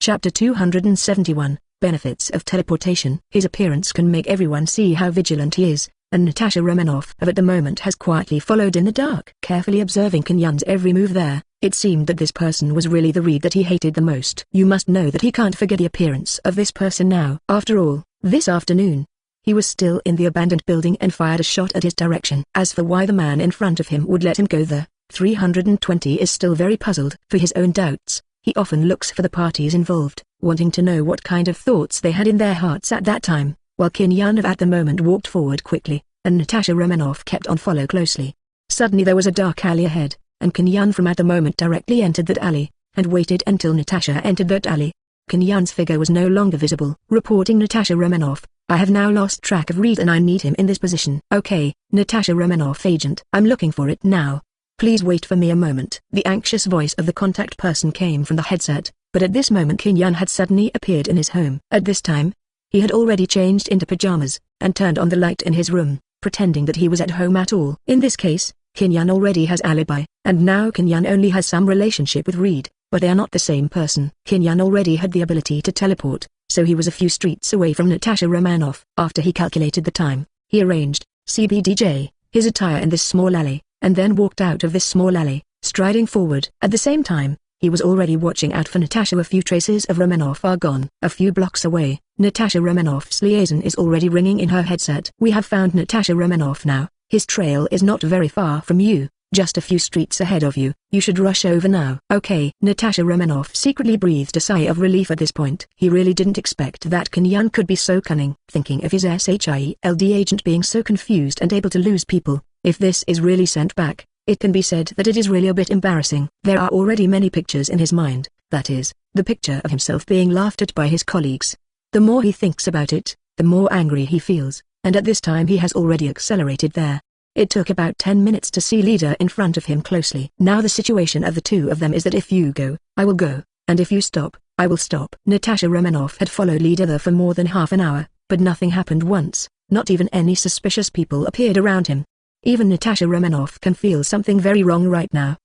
Chapter 271, Benefits of teleportation. His appearance can make everyone see how vigilant he is, and Natasha Romanoff at the moment has quietly followed in the dark. Carefully observing Kim Yun's every move there, it seemed that this person was really the Reed that he hated the most. You must know that he can't forget the appearance of this person now. After all, this afternoon, he was still in the abandoned building and fired a shot at his direction. As for why the man in front of him would let him go there, 320 is still very puzzled. For his own doubts, he often looks for the parties involved, wanting to know what kind of thoughts they had in their hearts at that time, while Kim Yun at the moment walked forward quickly, and Natasha Romanoff kept on follow closely. Suddenly there was a dark alley ahead, and Kim Yun from at the moment directly entered that alley, and waited until Natasha entered that alley. Kim Yun's figure was no longer visible. Reporting Natasha Romanoff, I have now lost track of Reed and I need him in this position. Okay, Natasha Romanoff agent. I'm looking for it now. Please wait for me a moment. The anxious voice of the contact person came from the headset, but at this moment Kim Yun had suddenly appeared in his home. At this time, he had already changed into pajamas, and turned on the light in his room, pretending that he was at home at all. In this case, Kim Yun already has alibi, and now Kim Yun only has some relationship with Reed, but they are not the same person. Kim Yun already had the ability to teleport, so he was a few streets away from Natasha Romanoff. After he calculated the time, he arranged, CBDJ, his attire in this small alley, and then walked out of this small alley, striding forward. At the same time, he was already watching out for Natasha. A few traces of Romanoff are gone. A few blocks away, Natasha Romanoff's liaison is already ringing in her headset. We have found Natasha Romanoff now. His trail is not very far from you, just a few streets ahead of you. You should rush over now. Okay. Natasha Romanoff secretly breathed a sigh of relief at this point. He really didn't expect that Kim Yun could be so cunning. Thinking of his S.H.I.E.L.D agent being so confused and able to lose people, if this is really sent back, it can be said that it is really a bit embarrassing. There are already many pictures in his mind, that is, the picture of himself being laughed at by his colleagues. The more he thinks about it, the more angry he feels, and at this time he has already accelerated there. It took about 10 minutes to see Leader in front of him closely. Now the situation of the two of them is that if you go, I will go, and if you stop, I will stop. Natasha Romanoff had followed Leader there for more than half an hour, but nothing happened once, not even any suspicious people appeared around him. Even Natasha Romanoff can feel something very wrong right now.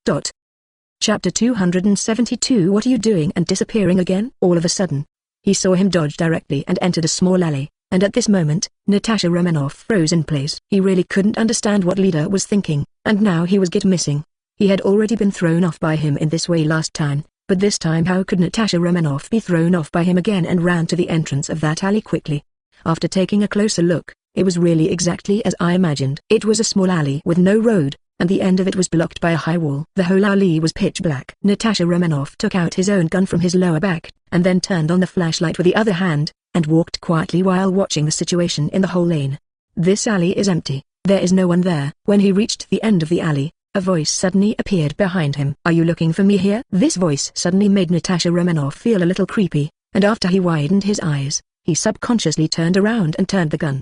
Chapter 272. What are you doing and disappearing again? All of a sudden, he saw him dodge directly and entered a small alley, and at this moment, Natasha Romanoff froze in place. He really couldn't understand what Leader was thinking, and now he was missing. He had already been thrown off by him in this way last time, but this time how could Natasha Romanoff be thrown off by him again? And ran to the entrance of that alley quickly. After taking a closer look, it was really exactly as I imagined. It was a small alley with no road, and the end of it was blocked by a high wall. The whole alley was pitch black. Natasha Romanoff took out his own gun from his lower back, and then turned on the flashlight with the other hand, and walked quietly while watching the situation in the whole lane. This alley is empty. There is no one there. When he reached the end of the alley, a voice suddenly appeared behind him. Are you looking for me here? This voice suddenly made Natasha Romanoff feel a little creepy, and after he widened his eyes, he subconsciously turned around and turned the gun.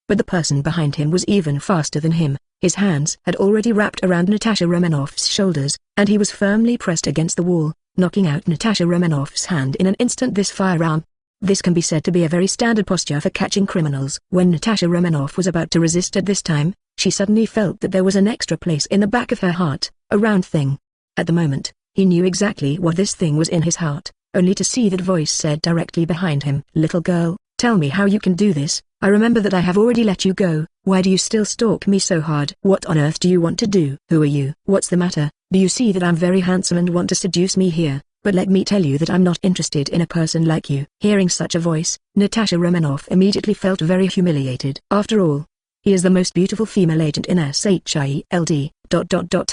But the person behind him was even faster than him. His hands had already wrapped around Natasha Romanoff's shoulders, and he was firmly pressed against the wall, knocking out Natasha Romanoff's hand in an instant. This firearm. This can be said to be a very standard posture for catching criminals. When Natasha Romanoff was about to resist at this time, she suddenly felt that there was an extra place in the back of her heart, a round thing. At the moment, he knew exactly what this thing was in his heart, only to see that voice said directly behind him. Little girl, tell me how you can do this. I remember that I have already let you go. Why do you still stalk me so hard? What on earth do you want to do? Who are you? What's the matter? Do you see that I'm very handsome and want to seduce me here? But let me tell you that I'm not interested in a person like you. Hearing such a voice, Natasha Romanoff immediately felt very humiliated. After all, he is the most beautiful female agent in S.H.I.E.L.D.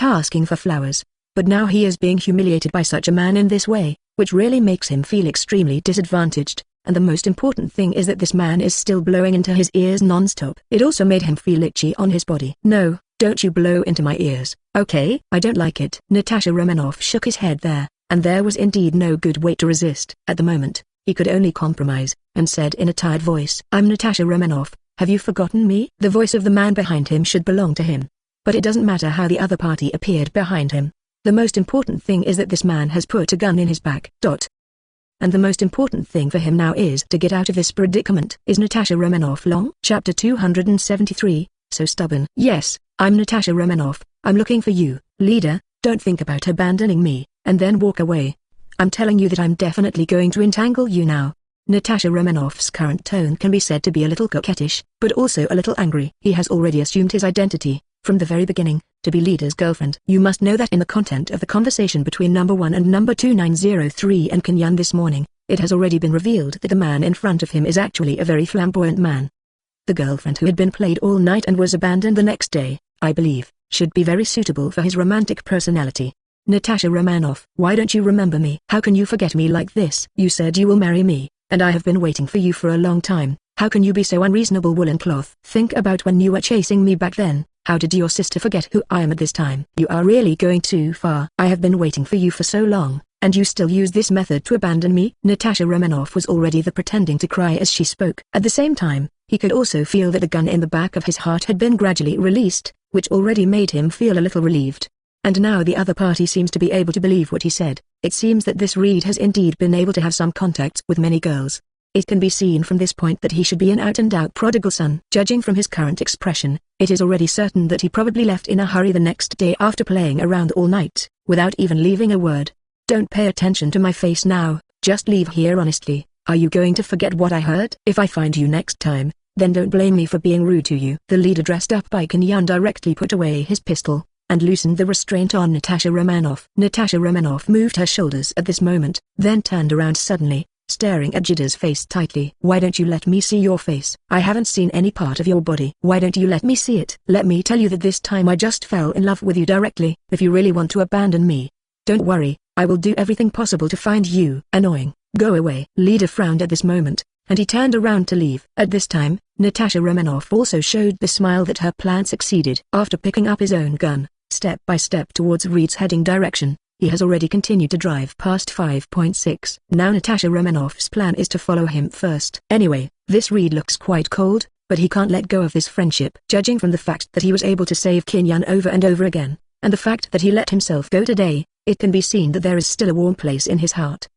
Asking for flowers. But now he is being humiliated by such a man in this way, which really makes him feel extremely disadvantaged. And the most important thing is that this man is still blowing into his ears non-stop. It also made him feel itchy on his body. No, don't you blow into my ears, okay? I don't like it. Natasha Romanoff shook his head there, and there was indeed no good way to resist. At the moment, he could only compromise, and said in a tired voice, I'm Natasha Romanoff, have you forgotten me? The voice of the man behind him should belong to him. But it doesn't matter how the other party appeared behind him. The most important thing is that this man has put a gun in his back. And the most important thing for him now is to get out of this predicament. Is Natasha Romanoff long? Chapter 273, so stubborn. Yes, I'm Natasha Romanoff, I'm looking for you. Leader, don't think about abandoning me, and then walk away. I'm telling you that I'm definitely going to entangle you now. Natasha Romanoff's current tone can be said to be a little coquettish, but also a little angry. He has already assumed his identity, from the very beginning, to be Leader's girlfriend. You must know that in the content of the conversation between number 1 and number 2903 and Kenyan this morning, it has already been revealed that the man in front of him is actually a very flamboyant man. The girlfriend who had been played all night and was abandoned the next day, I believe, should be very suitable for his romantic personality. Natasha Romanoff, why don't you remember me? How can you forget me like this? You said you will marry me, and I have been waiting for you for a long time. How can you be so unreasonable? Woolen cloth. Think about when you were chasing me back then. How did your sister forget who I am at this time? You are really going too far. I have been waiting for you for so long, and you still use this method to abandon me? Natasha Romanoff was already pretending to cry as she spoke. At the same time, he could also feel that the gun in the back of his heart had been gradually released, which already made him feel a little relieved. And now the other party seems to be able to believe what he said. It seems that this Reed has indeed been able to have some contacts with many girls. It can be seen from this point that he should be an out-and-out prodigal son. Judging from his current expression, it is already certain that he probably left in a hurry the next day after playing around all night, without even leaving a word. Don't pay attention to my face now, just leave here honestly. Are you going to forget what I heard? If I find you next time, then don't blame me for being rude to you. The leader dressed up by Kenyan directly put away his pistol, and loosened the restraint on Natasha Romanoff. Natasha Romanoff moved her shoulders at this moment, then turned around suddenly, staring at Jida's face tightly. Why don't you let me see your face? I haven't seen any part of your body. Why don't you let me see it? Let me tell you that this time I just fell in love with you directly. If you really want to abandon me, don't worry, I will do everything possible to find you. Annoying. Go away. Leader frowned at this moment, and he turned around to leave. At this time, Natasha Romanoff also showed the smile that her plan succeeded. After picking up his own gun, step by step towards Reed's heading direction, he has already continued to drive past 5.6. Now Natasha Romanoff's plan is to follow him first. Anyway, this Reed looks quite cold, but he can't let go of this friendship. Judging from the fact that he was able to save Kenyan over and over again, and the fact that he let himself go today, it can be seen that there is still a warm place in his heart.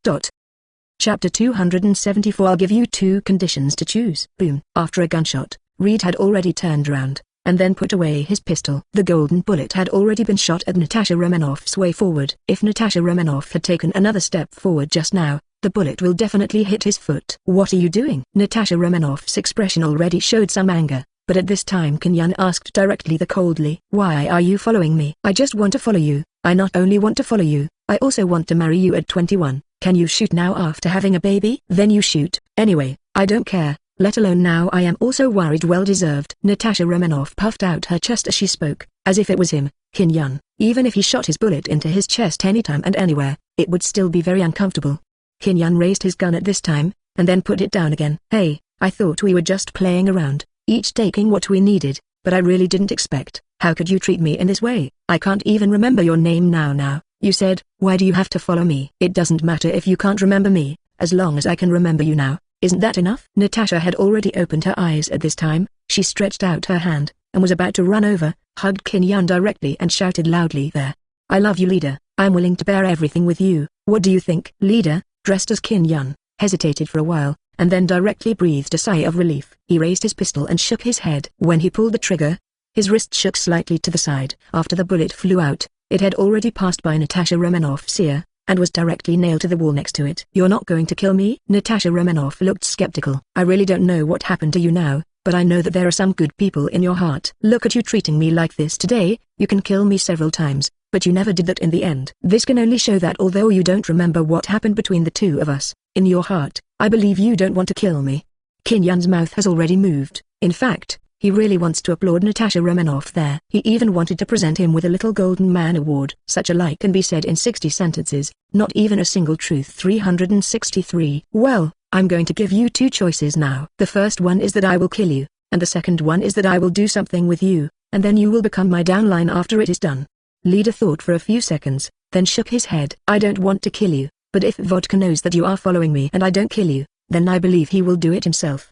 Chapter 274. I'll give you 2 conditions to choose. Boom. After a gunshot, Reed had already turned around, and then put away his pistol. The golden bullet had already been shot at Natasha Romanoff's way forward. If Natasha Romanoff had taken another step forward just now, the bullet will definitely hit his foot. What are you doing? Natasha Romanoff's expression already showed some anger, but at this time Kenyan asked directly coldly. Why are you following me? I just want to follow you. I not only want to follow you, I also want to marry you at 21. Can you shoot now after having a baby? Then you shoot. Anyway, I don't care, let alone now I am also worried. Well deserved. Natasha Romanoff puffed out her chest as she spoke, as if it was him, Kenyan. Even if he shot his bullet into his chest anytime and anywhere, it would still be very uncomfortable. Kenyan raised his gun at this time, and then put it down again. Hey, I thought we were just playing around, each taking what we needed, but I really didn't expect. How could you treat me in this way? I can't even remember your name now. You said, why do you have to follow me? It doesn't matter if you can't remember me, as long as I can remember you now. Isn't that enough? Natasha had already opened her eyes at this time. She stretched out her hand, and was about to run over, hugged Kenyan directly and shouted loudly there. I love you, Leader. I'm willing to bear everything with you. What do you think? Leader, dressed as Kenyan, hesitated for a while, and then directly breathed a sigh of relief. He raised his pistol and shook his head. When he pulled the trigger, his wrist shook slightly to the side. After the bullet flew out, it had already passed by Natasha Romanoff's ear, and was directly nailed to the wall next to it. You're not going to kill me? Natasha Romanoff looked skeptical. I really don't know what happened to you now, but I know that there are some good people in your heart. Look at you treating me like this today. You can kill me several times, but you never did that in the end. This can only show that although you don't remember what happened between the two of us, in your heart, I believe you don't want to kill me. Kenyan's mouth has already moved. In fact, he really wants to applaud Natasha Romanoff there. He even wanted to present him with a little Golden Man award. Such a lie can be said in 60 sentences, not even a single truth. 363. Well, I'm going to give you 2 choices now. The first one is that I will kill you, and the second one is that I will do something with you, and then you will become my downline after it is done. Leader thought for a few seconds, then shook his head. I don't want to kill you, but if Vodka knows that you are following me and I don't kill you, then I believe he will do it himself.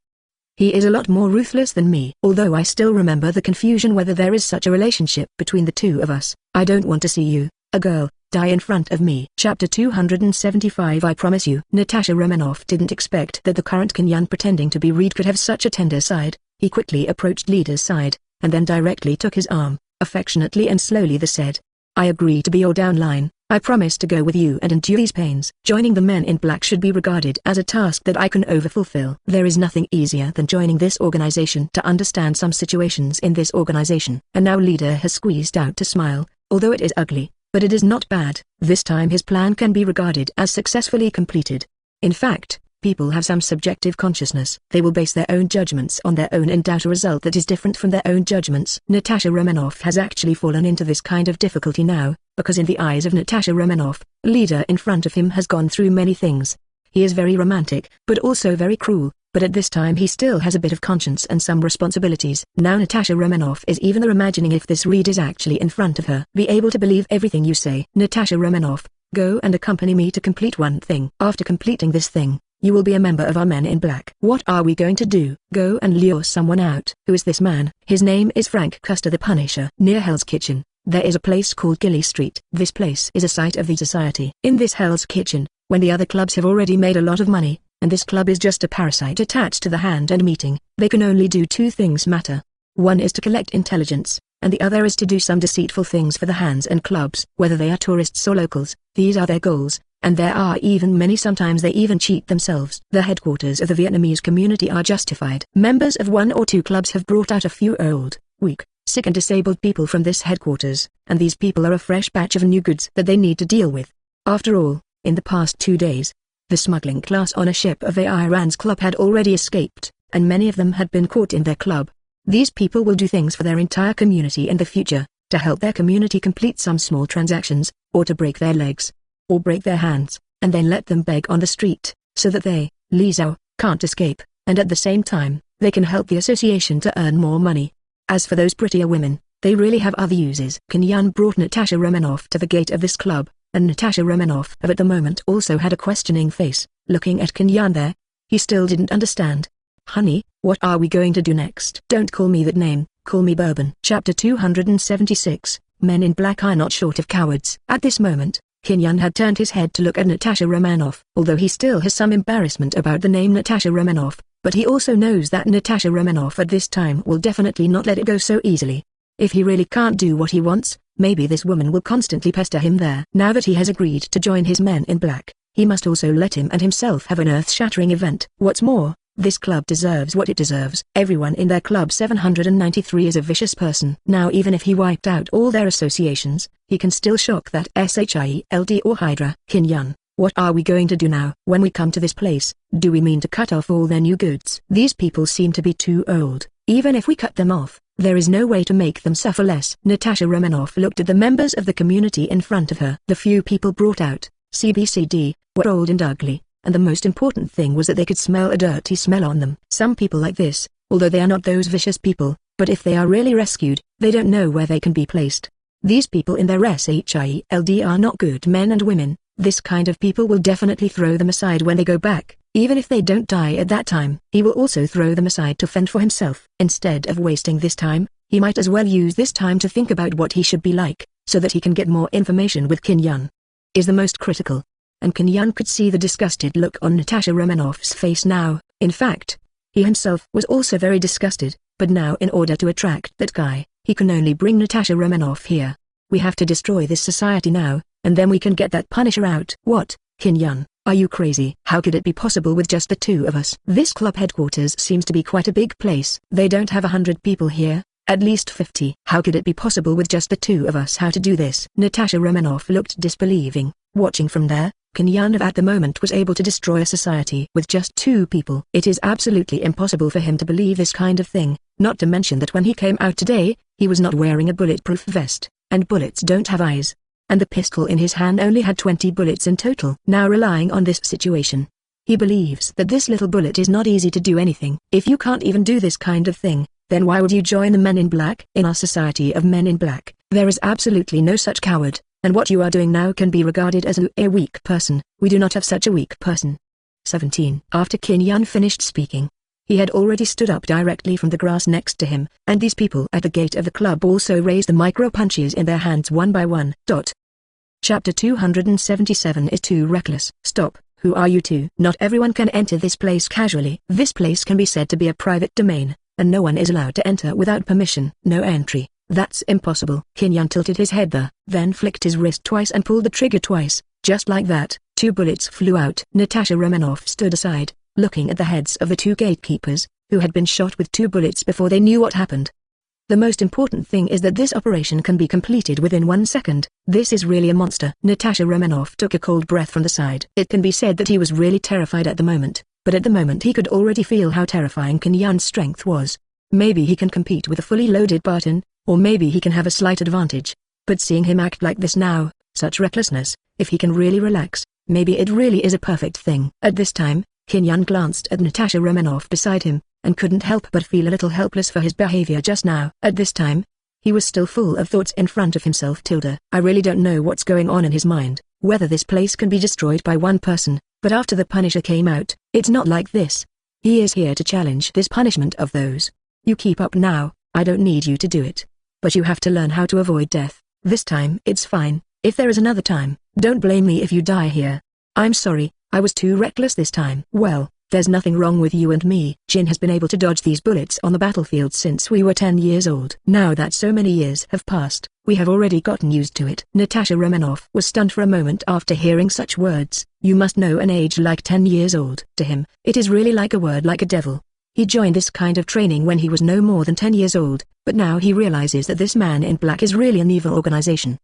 He is a lot more ruthless than me. Although I still remember the confusion whether there is such a relationship between the two of us. I don't want to see you, a girl, die in front of me. Chapter 275. I promise you. Natasha Romanoff didn't expect that the current Kenyan pretending to be Reed could have such a tender side. He quickly approached Leader's side, and then directly took his arm, affectionately and slowly said, I agree to be your downline. I promise to go with you and endure these pains. Joining the Men in Black should be regarded as a task that I can overfulfill. There is nothing easier than joining this organization. To understand some situations in this organization. And now leader has squeezed out a smile, although it is ugly, but it is not bad. This time his plan can be regarded as successfully completed. In fact, people have some subjective consciousness. They will base their own judgments on their own and doubt a result that is different from their own judgments. Natasha Romanoff has actually fallen into this kind of difficulty now, because in the eyes of Natasha Romanoff, leader in front of him has gone through many things. He is very romantic, but also very cruel, but at this time he still has a bit of conscience and some responsibilities. Now Natasha Romanoff is even imagining if this Reed is actually in front of her. Be able to believe everything you say. Natasha Romanoff, go and accompany me to complete one thing. After completing this thing, you will be a member of our Men in Black. What are we going to do? Go and lure someone out. Who is this man? His name is Frank Custer the Punisher. Near Hell's Kitchen, there is a place called Gilly Street. This place is a site of the society. In this Hell's Kitchen, when the other clubs have already made a lot of money, and this club is just a parasite attached to the hand and meeting, they can only do two things matter. One is to collect intelligence, and the other is to do some deceitful things for the hands and clubs. Whether they are tourists or locals, these are their goals. And there are even many sometimes they even cheat themselves. The headquarters of the Vietnamese community are justified. Members of one or two clubs have brought out a few old, weak, sick and disabled people from this headquarters, and these people are a fresh batch of new goods that they need to deal with. After all, in the past 2 days, the smuggling class on a ship of Iran's club had already escaped, and many of them had been caught in their club. These people will do things for their entire community in the future, to help their community complete some small transactions, or to break their legs, or break their hands, and then let them beg on the street, so that they, Li Zhao, can't escape, and at the same time, they can help the association to earn more money. As for those prettier women, they really have other uses. Kin Yun brought Natasha Romanoff to the gate of this club, and Natasha Romanoff at the moment also had a questioning face, looking at Kin Yun there. He still didn't understand. Honey, what are we going to do next? Don't call me that name, call me Bourbon. Chapter 276, Men in Black are not short of cowards. At this moment, Kin Yun had turned his head to look at Natasha Romanoff. Although he still has some embarrassment about the name Natasha Romanoff, but he also knows that Natasha Romanoff at this time will definitely not let it go so easily. If he really can't do what he wants, maybe this woman will constantly pester him there. Now that he has agreed to join his Men in Black, he must also let him and himself have an earth-shattering event. What's more, this club deserves what it deserves. Everyone in their club 793 is a vicious person. Now even if he wiped out all their associations, he can still shock that S.H.I.E.L.D or Hydra. Kin Yun, what are we going to do now? When we come to this place, do we mean to cut off all their new goods? These people seem to be too old. Even if we cut them off, there is no way to make them suffer less. Natasha Romanoff looked at the members of the community in front of her. The few people brought out, CBCD, were old and ugly. And the most important thing was that they could smell a dirty smell on them. Some people like this, although they are not those vicious people, but if they are really rescued, they don't know where they can be placed. These people in their S.H.I.E.L.D are not good men and women. This kind of people will definitely throw them aside when they go back, even if they don't die at that time. He will also throw them aside to fend for himself. Instead of wasting this time, he might as well use this time to think about what he should be like, so that he can get more information with Kin Yun. Is the most critical. And Kin Yun could see the disgusted look on Natasha Romanoff's face now. In fact, he himself was also very disgusted, but now in order to attract that guy, he can only bring Natasha Romanoff here. We have to destroy this society now, and then we can get that Punisher out. What, Kin Yun, are you crazy? How could it be possible with just the two of us? This club headquarters seems to be quite a big place. They don't have 100 people here, at least 50. How could it be possible with just the two of us? How to do this? Natasha Romanoff looked disbelieving, watching from there. Kin Yun at the moment was able to destroy a society with just 2 people. It is absolutely impossible for him to believe this kind of thing, not to mention that when he came out today, he was not wearing a bulletproof vest, and bullets don't have eyes. And the pistol in his hand only had 20 bullets in total. Now relying on this situation, he believes that this little bullet is not easy to do anything. If you can't even do this kind of thing, then why would you join the Men in Black? In our society of Men in Black, there is absolutely no such coward. And what you are doing now can be regarded as a weak person. We do not have such a weak person. 17. After Kin Yun finished speaking, he had already stood up directly from the grass next to him, and these people at the gate of the club also raised the micro-punches in their hands one by one. Chapter 277 is too reckless. Stop, who are you two? Not everyone can enter this place casually. This place can be said to be a private domain, and no one is allowed to enter without permission. No entry, That's impossible. Kinyan tilted his head then flicked his wrist twice and pulled the trigger twice. Just like that, 2 bullets flew out. Natasha Romanoff stood aside, looking at the heads of the 2 gatekeepers, who had been shot with 2 bullets before they knew what happened. The most important thing is that this operation can be completed within 1 second. This is really a monster. Natasha Romanoff took a cold breath from the side. It can be said that he was really terrified at the moment, but at the moment he could already feel how terrifying Kinyan's strength was. Maybe he can compete with a fully loaded Barton, or maybe he can have a slight advantage. But seeing him act like this now, such recklessness, if he can really relax, maybe it really is a perfect thing. At this time, Kinyan glanced at Natasha Romanoff beside him, and couldn't help but feel a little helpless for his behavior just now. At this time, he was still full of thoughts in front of himself. I really don't know what's going on in his mind, whether this place can be destroyed by one person, but after the Punisher came out, it's not like this. He is here to challenge this punishment of those. You keep up now, I don't need you to do it. But you have to learn how to avoid death. This time it's fine. If there is another time, don't blame me if you die here. I'm sorry, I was too reckless this time. Well, there's nothing wrong with you and me. Jin has been able to dodge these bullets on the battlefield since we were 10 years old. Now that so many years have passed, we have already gotten used to it. Natasha Romanoff was stunned for a moment after hearing such words. You must know an age like 10 years old. To him, it is really like a word like a devil. He joined this kind of training when he was no more than 10 years old, but now he realizes that this man in black is really an evil organization.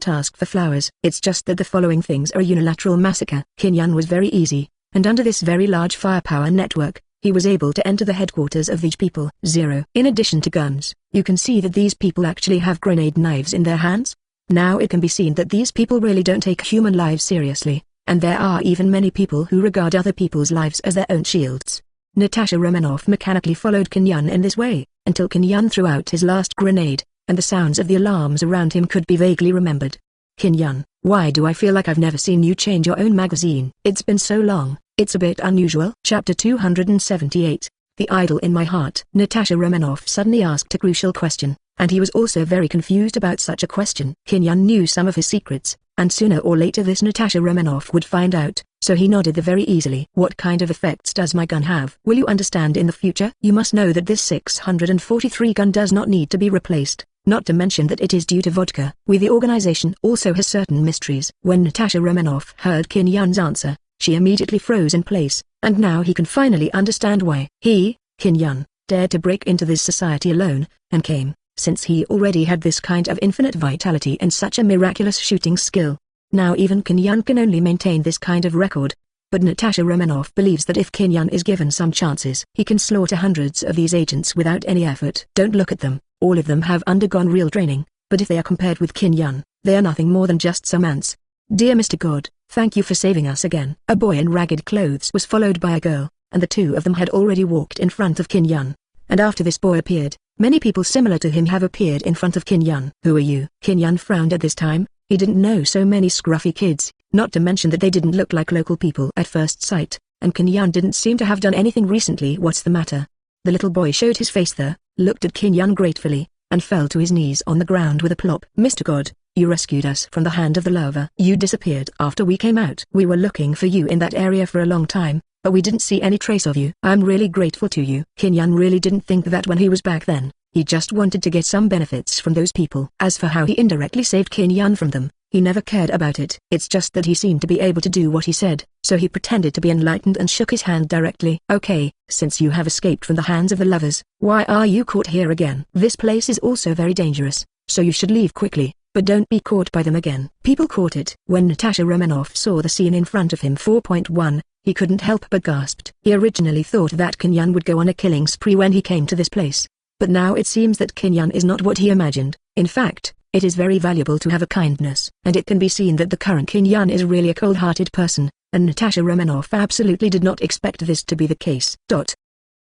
Ask for flowers. It's just that the following things are a unilateral massacre. Kinyan was very easy, and under this very large firepower network, he was able to enter the headquarters of these people. 0. In addition to guns, you can see that these people actually have grenade knives in their hands. Now it can be seen that these people really don't take human lives seriously, and there are even many people who regard other people's lives as their own shields. Natasha Romanoff mechanically followed Kinyan in this way, until Kinyan threw out his last grenade, and the sounds of the alarms around him could be vaguely remembered. Kinyan, why do I feel like I've never seen you change your own magazine? It's been so long, it's a bit unusual. Chapter 278, The Idol in My Heart. Natasha Romanoff suddenly asked a crucial question, and he was also very confused about such a question. Kinyan knew some of his secrets, and sooner or later this Natasha Romanoff would find out, so he nodded very easily. What kind of effects does my gun have? Will you understand in the future? You must know that this 643 gun does not need to be replaced, not to mention that it is due to vodka. The organization also has certain mysteries. When Natasha Romanoff heard Kinyan's answer, she immediately froze in place, and now he can finally understand why he, Kinyan, dared to break into this society alone, and came, since he already had this kind of infinite vitality and such a miraculous shooting skill. Now even Kinyan can only maintain this kind of record. But Natasha Romanoff believes that if Kinyan is given some chances, he can slaughter hundreds of these agents without any effort. Don't look at them, all of them have undergone real training, but if they are compared with Kinyan, they are nothing more than just some ants. Dear Mr. God, thank you for saving us again. A boy in ragged clothes was followed by a girl, and the two of them had already walked in front of Kinyan. And after this boy appeared, many people similar to him have appeared in front of Kinyan. Who are you? Kinyan frowned at this time. He didn't know so many scruffy kids, not to mention that they didn't look like local people at first sight, and Kinyan didn't seem to have done anything recently. What's the matter? The little boy showed his face there, looked at Kinyan gratefully, and fell to his knees on the ground with a plop. Mr. God, you rescued us from the hand of the lava. You disappeared after we came out. We were looking for you in that area for a long time, but we didn't see any trace of you. I'm really grateful to you. Kinyan really didn't think that when he was back then. He just wanted to get some benefits from those people. As for how he indirectly saved Kinyan from them, he never cared about it. It's just that he seemed to be able to do what he said, so he pretended to be enlightened and shook his hand directly. Okay, since you have escaped from the hands of the lovers, why are you caught here again? This place is also very dangerous, so you should leave quickly, but don't be caught by them again. People caught it. When Natasha Romanoff saw the scene in front of him 4.1, he couldn't help but gasped. He originally thought that Kinyan would go on a killing spree when he came to this place. But now it seems that Kinyan is not what he imagined. In fact, it is very valuable to have a kindness. And it can be seen that the current Kinyan is really a cold-hearted person, and Natasha Romanoff absolutely did not expect this to be the case.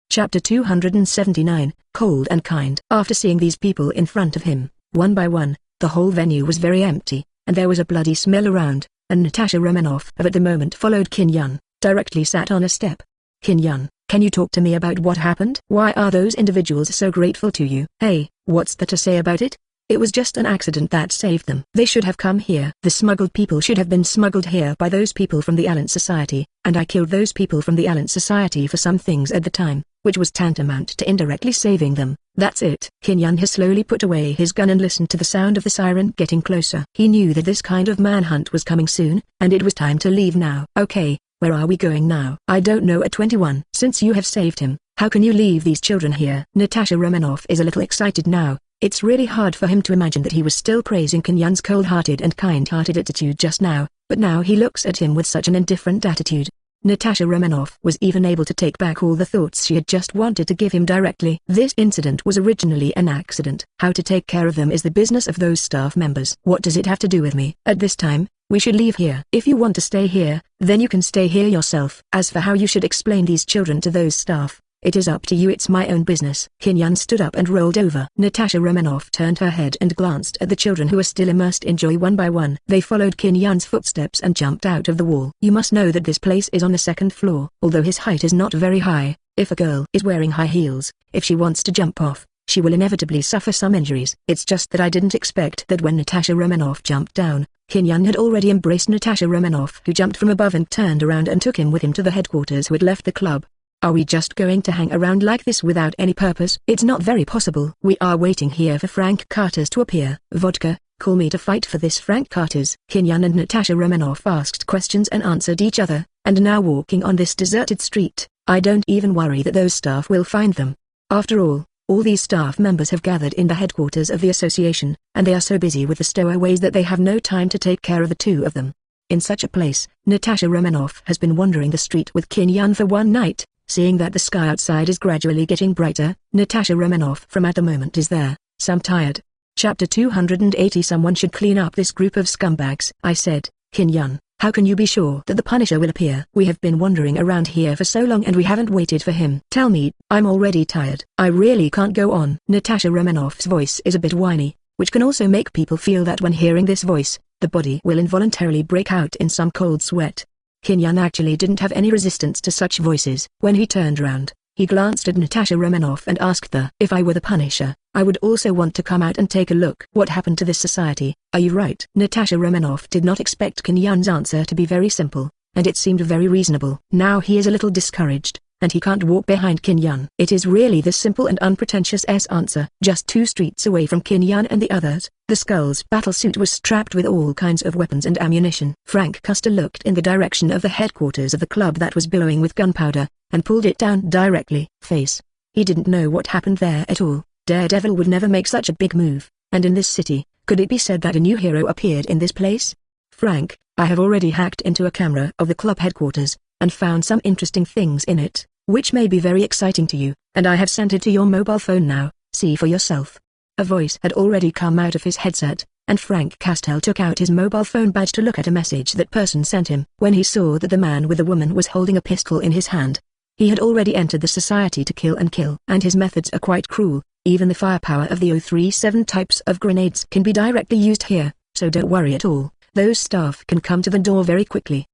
Chapter 279, Cold and Kind. After seeing these people in front of him, one by one, the whole venue was very empty, and there was a bloody smell around, and Natasha Romanoff at the moment followed Kinyan, directly sat on a step. Kinyan, can you talk to me about what happened? Why are those individuals so grateful to you? Hey, what's there to say about it? It was just an accident that saved them. They should have come here. The smuggled people should have been smuggled here by those people from the Alliance Society, and I killed those people from the Alliance Society for some things at the time, which was tantamount to indirectly saving them. That's it. Kinyan has slowly put away his gun and listened to the sound of the siren getting closer. He knew that this kind of manhunt was coming soon, and it was time to leave now. Okay, where are we going now? I don't know. At 21. Since you have saved him, how can you leave these children here? Natasha Romanoff is a little excited now. It's really hard for him to imagine that he was still praising Kinyan's cold-hearted and kind-hearted attitude just now, but now he looks at him with such an indifferent attitude. Natasha Romanoff was even able to take back all the thoughts she had just wanted to give him directly. This incident was originally an accident. How to take care of them is the business of those staff members. What does it have to do with me? At this time, we should leave here. If you want to stay here, then you can stay here yourself. As for how you should explain these children to those staff, it is up to you. It's my own business. Kinyan stood up and rolled over. Natasha Romanoff turned her head and glanced at the children who were still immersed in joy. One by one, they followed Kinyan's footsteps and jumped out of the wall. You must know that this place is on the second floor. Although his height is not very high, if a girl is wearing high heels, if she wants to jump off, she will inevitably suffer some injuries. It's just that I didn't expect that when Natasha Romanoff jumped down, Kinyan had already embraced Natasha Romanoff, who jumped from above and turned around and took him with him to the headquarters who had left the club. Are we just going to hang around like this without any purpose? It's not very possible. We are waiting here for Frank Carter's to appear. Vodka, call me to fight for this Frank Carter's. Kinyan and Natasha Romanoff asked questions and answered each other, and now walking on this deserted street, I don't even worry that those staff will find them. After all these staff members have gathered in the headquarters of the association, and they are so busy with the stowaways that they have no time to take care of the two of them. In such a place, Natasha Romanoff has been wandering the street with Kinyan for one night. Seeing that the sky outside is gradually getting brighter, Natasha Romanoff from at the moment is there, some tired. Chapter 280. Someone should clean up this group of scumbags. I said, Kinyan, how can you be sure that the Punisher will appear? We have been wandering around here for so long and we haven't waited for him. Tell me, I'm already tired. I really can't go on. Natasha Romanoff's voice is a bit whiny, which can also make people feel that when hearing this voice, the body will involuntarily break out in some cold sweat. Kinyan actually didn't have any resistance to such voices. When he turned round, he glanced at Natasha Romanoff and asked her, if I were the Punisher, I would also want to come out and take a look. What happened to this society? Are you right? Natasha Romanoff did not expect Kinyan's answer to be very simple, and it seemed very reasonable. Now he is a little discouraged, and he can't walk behind Kinyan. It is really the simple and unpretentious answer. Just 2 streets away from Kinyan and the others, the Skull's battlesuit was strapped with all kinds of weapons and ammunition. Frank Custer looked in the direction of the headquarters of the club that was billowing with gunpowder, and pulled it down directly. Face. He didn't know what happened there at all. Daredevil would never make such a big move, and in this city, could it be said that a new hero appeared in this place? Frank, I have already hacked into a camera of the club headquarters, and found some interesting things in it, which may be very exciting to you, and I have sent it to your mobile phone now, see for yourself. A voice had already come out of his headset, and Frank Castell took out his mobile phone badge to look at a message that person sent him. When he saw that the man with the woman was holding a pistol in his hand, he had already entered the society to kill, and his methods are quite cruel. Even the firepower of the 037 types of grenades can be directly used here, so don't worry at all. Those staff can come to the door very quickly.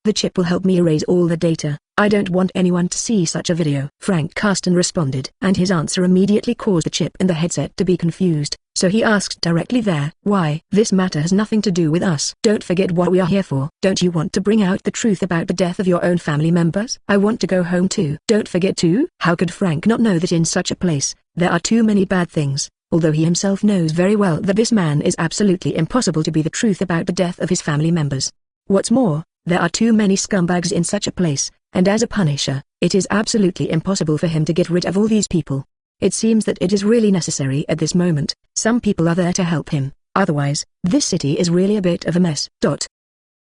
The chip will help me erase all the data. I don't want anyone to see such a video. Frank Carsten responded, and his answer immediately caused the chip in the headset to be confused, so he asked directly there, why? This matter has nothing to do with us. Don't forget what we are here for. Don't you want to bring out the truth about the death of your own family members? I want to go home too. Don't forget to. How could Frank not know that in such a place, there are too many bad things? Although he himself knows very well that this man is absolutely impossible to be the truth about the death of his family members. What's more, there are too many scumbags in such a place, and as a Punisher, it is absolutely impossible for him to get rid of all these people. It seems that it is really necessary at this moment. Some people are there to help him, otherwise, this city is really a bit of a mess.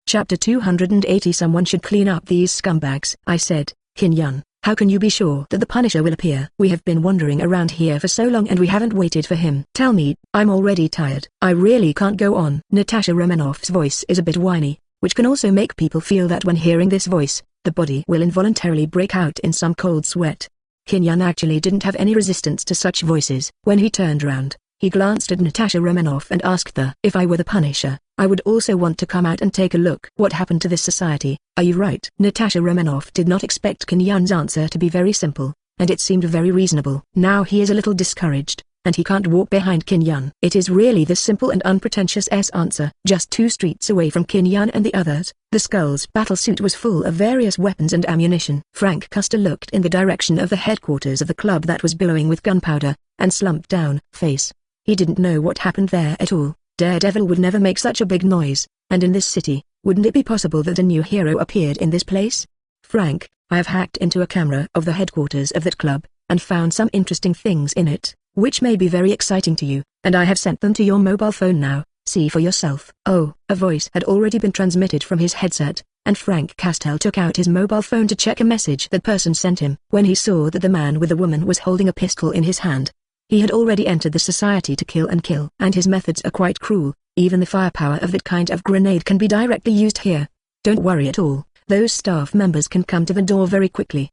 Chapter 280. Someone should clean up these scumbags. I said, Kinyan, how can you be sure that the Punisher will appear? We have been wandering around here for so long and we haven't waited for him. Tell me, I'm already tired. I really can't go on. Natasha Romanoff's voice is a bit whiny, which can also make people feel that when hearing this voice, the body will involuntarily break out in some cold sweat. Kinyan actually didn't have any resistance to such voices. When he turned round, he glanced at Natasha Romanoff and asked her, if I were the Punisher, I would also want to come out and take a look. What happened to this society? Are you right? Natasha Romanoff did not expect Kinyan's answer to be very simple, and it seemed very reasonable. Now he is a little discouraged, and he can't walk behind Qin Yun. It is really the simple and unpretentious answer. Just 2 streets away from Qin Yun and the others, the Skull's battlesuit was full of various weapons and ammunition. Frank Custer looked in the direction of the headquarters of the club that was billowing with gunpowder, and slumped down. Face. He didn't know what happened there at all. Daredevil would never make such a big noise, and in this city, wouldn't it be possible that a new hero appeared in this place? Frank, I have hacked into a camera of the headquarters of that club, and found some interesting things in it, which may be very exciting to you, and I have sent them to your mobile phone now. See for yourself. Oh, a voice had already been transmitted from his headset, and Frank Castell took out his mobile phone to check a message that person sent him. When he saw that the man with the woman was holding a pistol in his hand, he had already entered the Society to Kill and Kill, and his methods are quite cruel. Even the firepower of that kind of grenade can be directly used here. Don't worry at all, those staff members can come to the door very quickly.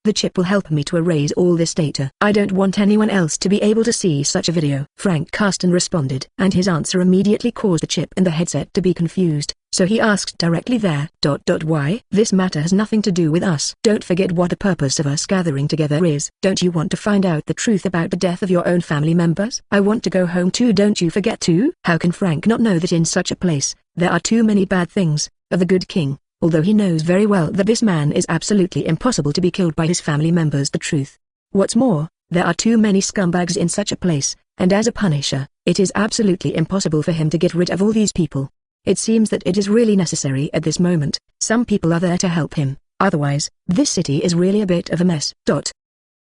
The chip will help me to erase all this data. I don't want anyone else to be able to see such a video. Frank Caston responded, and his answer immediately caused the chip in the headset to be confused, so he asked directly there. Why? This matter has nothing to do with us. Don't forget what the purpose of us gathering together is. Don't you want to find out the truth about the death of your own family members? I want to go home too, don't you forget to? How can Frank not know that in such a place, there are too many bad things, of the good king? Although he knows very well that this man is absolutely impossible to be killed by his family members. The truth. What's more, there are too many scumbags in such a place, and as a punisher, it is absolutely impossible for him to get rid of all these people. It seems that it is really necessary at this moment. Some people are there to help him, otherwise, this city is really a bit of a mess.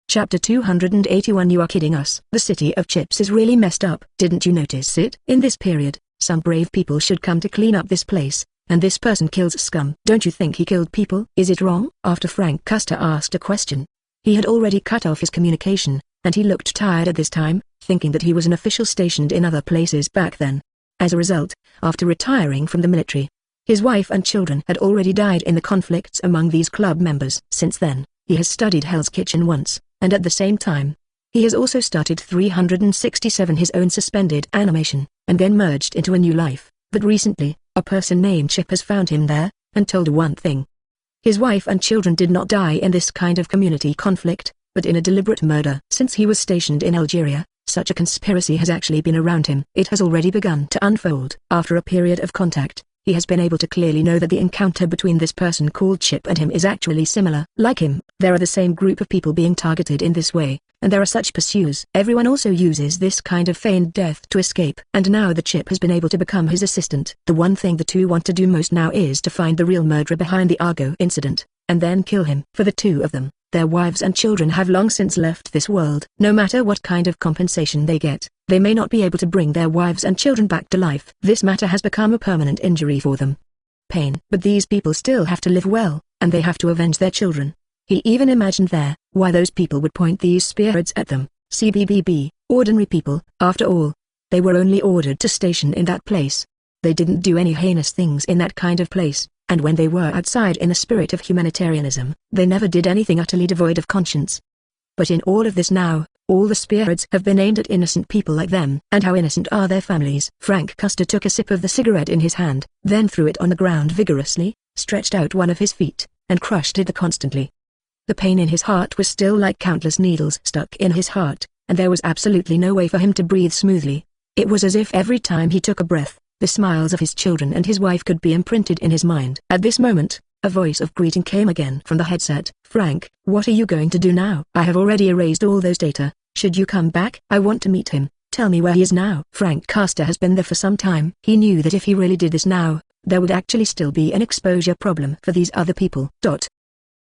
Chapter 281. You are kidding us. The city of Chips is really messed up. Didn't you notice it? In this period, some brave people should come to clean up this place. And this person kills scum. Don't you think he killed people? Is it wrong? After Frank Custer asked a question, he had already cut off his communication, and he looked tired at this time, thinking that he was an official stationed in other places back then. As a result, after retiring from the military, his wife and children had already died in the conflicts among these club members. Since then, he has studied Hell's Kitchen once, and at the same time, he has also started 367, his own suspended animation, and then merged into a new life. But recently, a person named Chip has found him there, and told one thing. His wife and children did not die in this kind of community conflict, but in a deliberate murder. Since he was stationed in Algeria, such a conspiracy has actually been around him. It has already begun to unfold. After a period of contact, he has been able to clearly know that the encounter between this person called Chip and him is actually similar. Like him, there are the same group of people being targeted in this way, and there are such pursues. Everyone also uses this kind of feigned death to escape. And now the Chip has been able to become his assistant. The one thing the two want to do most now is to find the real murderer behind the Argo incident, and then kill him. For the two of them, their wives and children have long since left this world. No matter what kind of compensation they get, they may not be able to bring their wives and children back to life. This matter has become a permanent injury for them. Pain. But these people still have to live well, and they have to avenge their children. He even imagined why those people would point these spearheads at them. CBBB, ordinary people. After all, they were only ordered to station in that place. They didn't do any heinous things in that kind of place, and when they were outside in the spirit of humanitarianism, they never did anything utterly devoid of conscience. But in all of this now, all the spearheads have been aimed at innocent people like them. And how innocent are their families? Frank Custer took a sip of the cigarette in his hand, then threw it on the ground vigorously, stretched out one of his feet, and crushed it constantly. The pain in his heart was still like countless needles stuck in his heart, and there was absolutely no way for him to breathe smoothly. It was as if every time he took a breath, the smiles of his children and his wife could be imprinted in his mind. At this moment, a voice of greeting came again from the headset. Frank, what are you going to do now? I have already erased all those data. Should you come back? I want to meet him. Tell me where he is now. Frank Custer has been there for some time. He knew that if he really did this now, there would actually still be an exposure problem for these other people.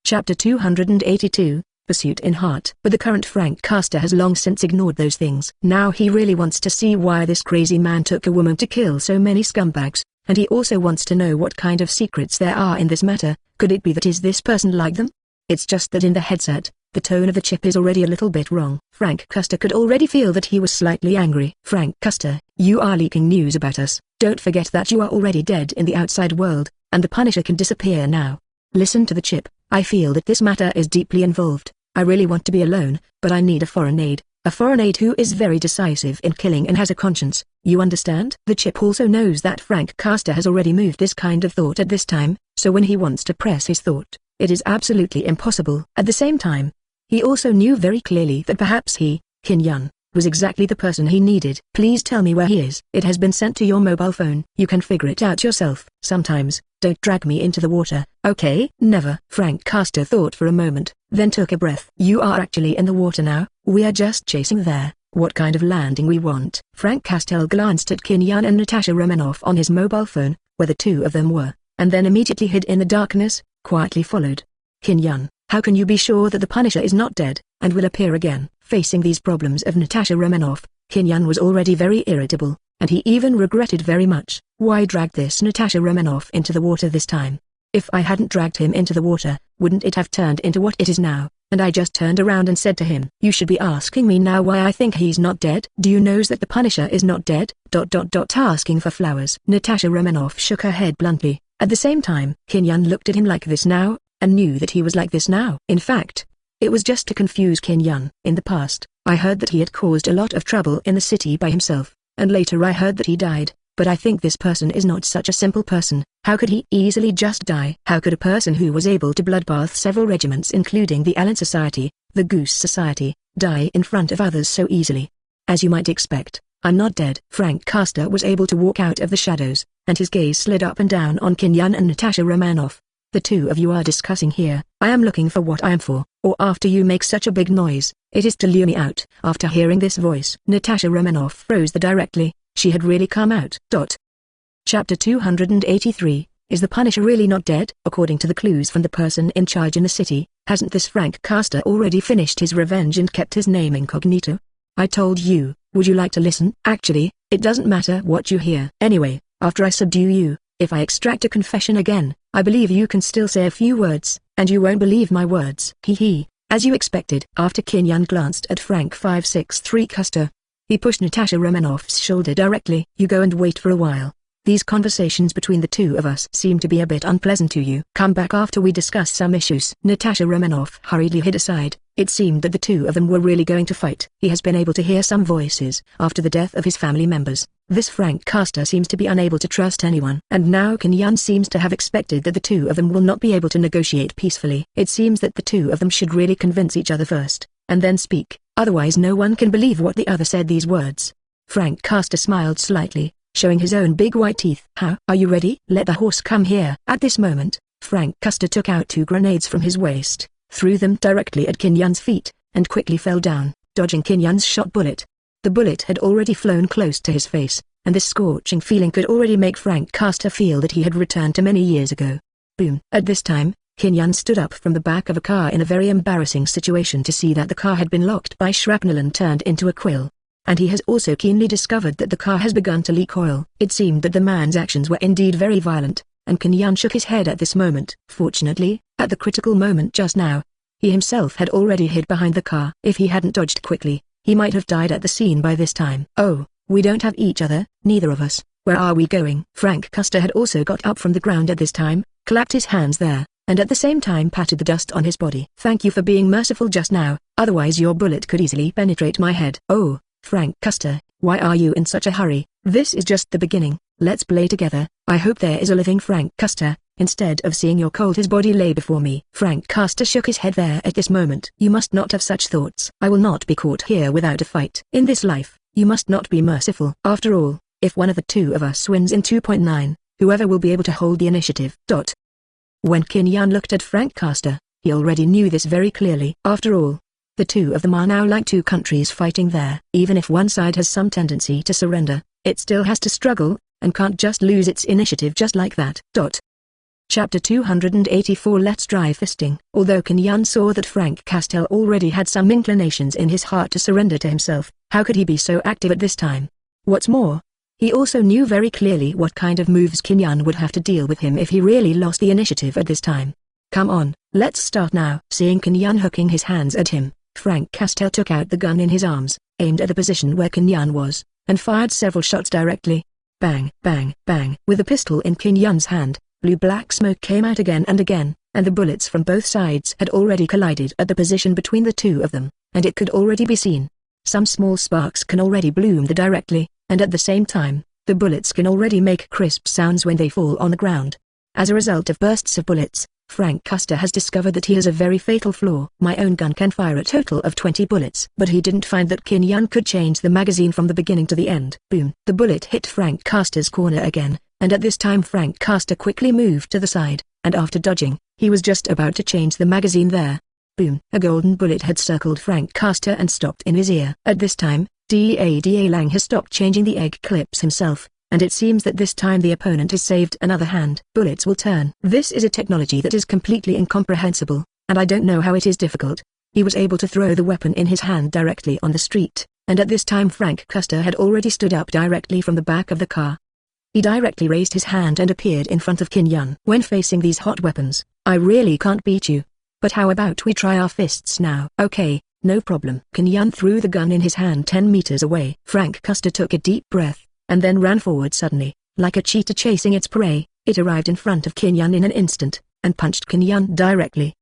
Chapter 282, Pursuit in Heart. But the current Frank Custer has long since ignored those things. Now he really wants to see why this crazy man took a woman to kill so many scumbags, and he also wants to know what kind of secrets there are in this matter. Could it be that is this person like them? It's just that in the headset, the tone of the chip is already a little bit wrong. Frank Custer could already feel that he was slightly angry. Frank Custer, you are leaking news about us. Don't forget that you are already dead in the outside world, and the Punisher can disappear now. Listen to the chip. I feel that this matter is deeply involved. I really want to be alone, but I need a foreign aid. A foreign aid who is very decisive in killing and has a conscience. You understand? The chip also knows that Frank Custer has already moved this kind of thought at this time, so when he wants to press his thought, it is absolutely impossible. At the same time, he also knew very clearly that perhaps he, Qin Yun, was exactly the person he needed. Please tell me where he is. It has been sent to your mobile phone. You can figure it out yourself. Sometimes, don't drag me into the water. Okay? Never. Frank Castor thought for a moment, then took a breath. You are actually in the water now. We are just chasing there. What kind of landing we want? Frank Castor glanced at Kinyan and Natasha Romanoff on his mobile phone, where the two of them were, and then immediately hid in the darkness, quietly followed. Kinyan, how can you be sure that the Punisher is not dead, and will appear again? Facing these problems of Natasha Romanoff, Kinyan was already very irritable, and he even regretted very much. Why drag this Natasha Romanoff into the water this time? If I hadn't dragged him into the water, wouldn't it have turned into what it is now? And I just turned around and said to him, you should be asking me now why I think he's not dead. Do you know that the Punisher is not dead? Asking for flowers. Natasha Romanoff shook her head bluntly. At the same time, Kinyan looked at him like this now, and knew that he was like this now. In fact, it was just to confuse Kinyan. In the past, I heard that he had caused a lot of trouble in the city by himself, and later I heard that he died. But I think this person is not such a simple person. How could he easily just die? How could a person who was able to bloodbath several regiments including the Allen Society, the Goose Society, die in front of others so easily? As you might expect, I'm not dead. Frank Castor was able to walk out of the shadows, and his gaze slid up and down on Kinyan and Natasha Romanoff. The two of you are discussing here. I am looking for what I am for, or after you make such a big noise, it is to lure me out. After hearing this voice, Natasha Romanoff froze directly. She had really come out. Chapter 283, Is the Punisher really not dead? According to the clues from the person in charge in the city, hasn't this Frank Castor already finished his revenge and kept his name incognito? I told you, would you like to listen? Actually, it doesn't matter what you hear. Anyway, after I subdue you, if I extract a confession again, I believe you can still say a few words, and you won't believe my words. Hee, as you expected. After Kinyan glanced at Frank 563 Castor, he pushed Natasha Romanoff's shoulder directly. You go and wait for a while. These conversations between the two of us seem to be a bit unpleasant to you. Come back after we discuss some issues. Natasha Romanoff hurriedly hid aside. It seemed that the two of them were really going to fight. He has been able to hear some voices after the death of his family members. This Frank Castor seems to be unable to trust anyone. And now Kinyan seems to have expected that the two of them will not be able to negotiate peacefully. It seems that the two of them should really convince each other first, and then speak. Otherwise no one can believe what the other said these words. Frank Castor smiled slightly, showing his own big white teeth. How? Are you ready? Let the horse come here. At this moment, Frank Castor took out 2 grenades from his waist, threw them directly at Kinyan's feet, and quickly fell down, dodging Kinyan's shot bullet. The bullet had already flown close to his face, and this scorching feeling could already make Frank Castor feel that he had returned to many years ago. Boom. At this time, Kinyan stood up from the back of a car in a very embarrassing situation to see that the car had been locked by shrapnel and turned into a quill. And he has also keenly discovered that the car has begun to leak oil. It seemed that the man's actions were indeed very violent, and Kinyan shook his head at this moment. Fortunately, at the critical moment just now, he himself had already hid behind the car. If he hadn't dodged quickly, he might have died at the scene by this time. Oh, we don't have each other, neither of us. Where are we going? Frank Castor had also got up from the ground at this time, clapped his hands there, and at the same time patted the dust on his body. Thank you for being merciful just now, otherwise your bullet could easily penetrate my head. Oh, Frank Castor, why are you in such a hurry? This is just the beginning. Let's play together. I hope there is a living Frank Castor, instead of seeing your cold his body lay before me. Frank Castor shook his head there at this moment. You must not have such thoughts. I will not be caught here without a fight. In this life, you must not be merciful. After all, if one of the two of us wins in 2.9, whoever will be able to hold the initiative. When Kinyan looked at Frank Castor, he already knew this very clearly. After all, the two of them are now like two countries fighting there. Even if one side has some tendency to surrender, it still has to struggle, and can't just lose its initiative just like that. Chapter 284 Let's Try Fisting. Although Kinyan saw that Frank Castor already had some inclinations in his heart to surrender to himself, how could he be so active at this time? What's more, he also knew very clearly what kind of moves Kinyan would have to deal with him if he really lost the initiative at this time. Come on, let's start now. Seeing Kinyan hooking his hands at him, Frank Castor took out the gun in his arms, aimed at the position where Kinyan was, and fired several shots directly. Bang, bang, bang. With the pistol in Kinyan's hand, blue-black smoke came out again, and the bullets from both sides had already collided at the position between the two of them, and it could already be seen. Some small sparks can already bloom there directly, and at the same time, the bullets can already make crisp sounds when they fall on the ground. As a result of bursts of bullets, Frank Custer has discovered that he has a very fatal flaw. My own gun can fire a total of 20 bullets. But he didn't find that Kin Yun could change the magazine from the beginning to the end. Boom. The bullet hit Frank Custer's corner again, and at this time Frank Custer quickly moved to the side, and after dodging, he was just about to change the magazine there. Boom. A golden bullet had circled Frank Custer and stopped in his ear. At this time, Da Lang has stopped changing the egg clips himself, and it seems that this time the opponent has saved another hand. Bullets will turn. This is a technology that is completely incomprehensible, and I don't know how it is difficult. He was able to throw the weapon in his hand directly on the street, and at this time Frank Custer had already stood up directly from the back of the car. He directly raised his hand and appeared in front of Kin Yun. When facing these hot weapons, I really can't beat you. But how about we try our fists now? Okay, no problem. Kin Yun threw the gun in his hand 10 meters away. Frank Custer took a deep breath, and then ran forward suddenly, like a cheetah chasing its prey. It arrived in front of Kin Yun in an instant, and punched Kin Yun directly.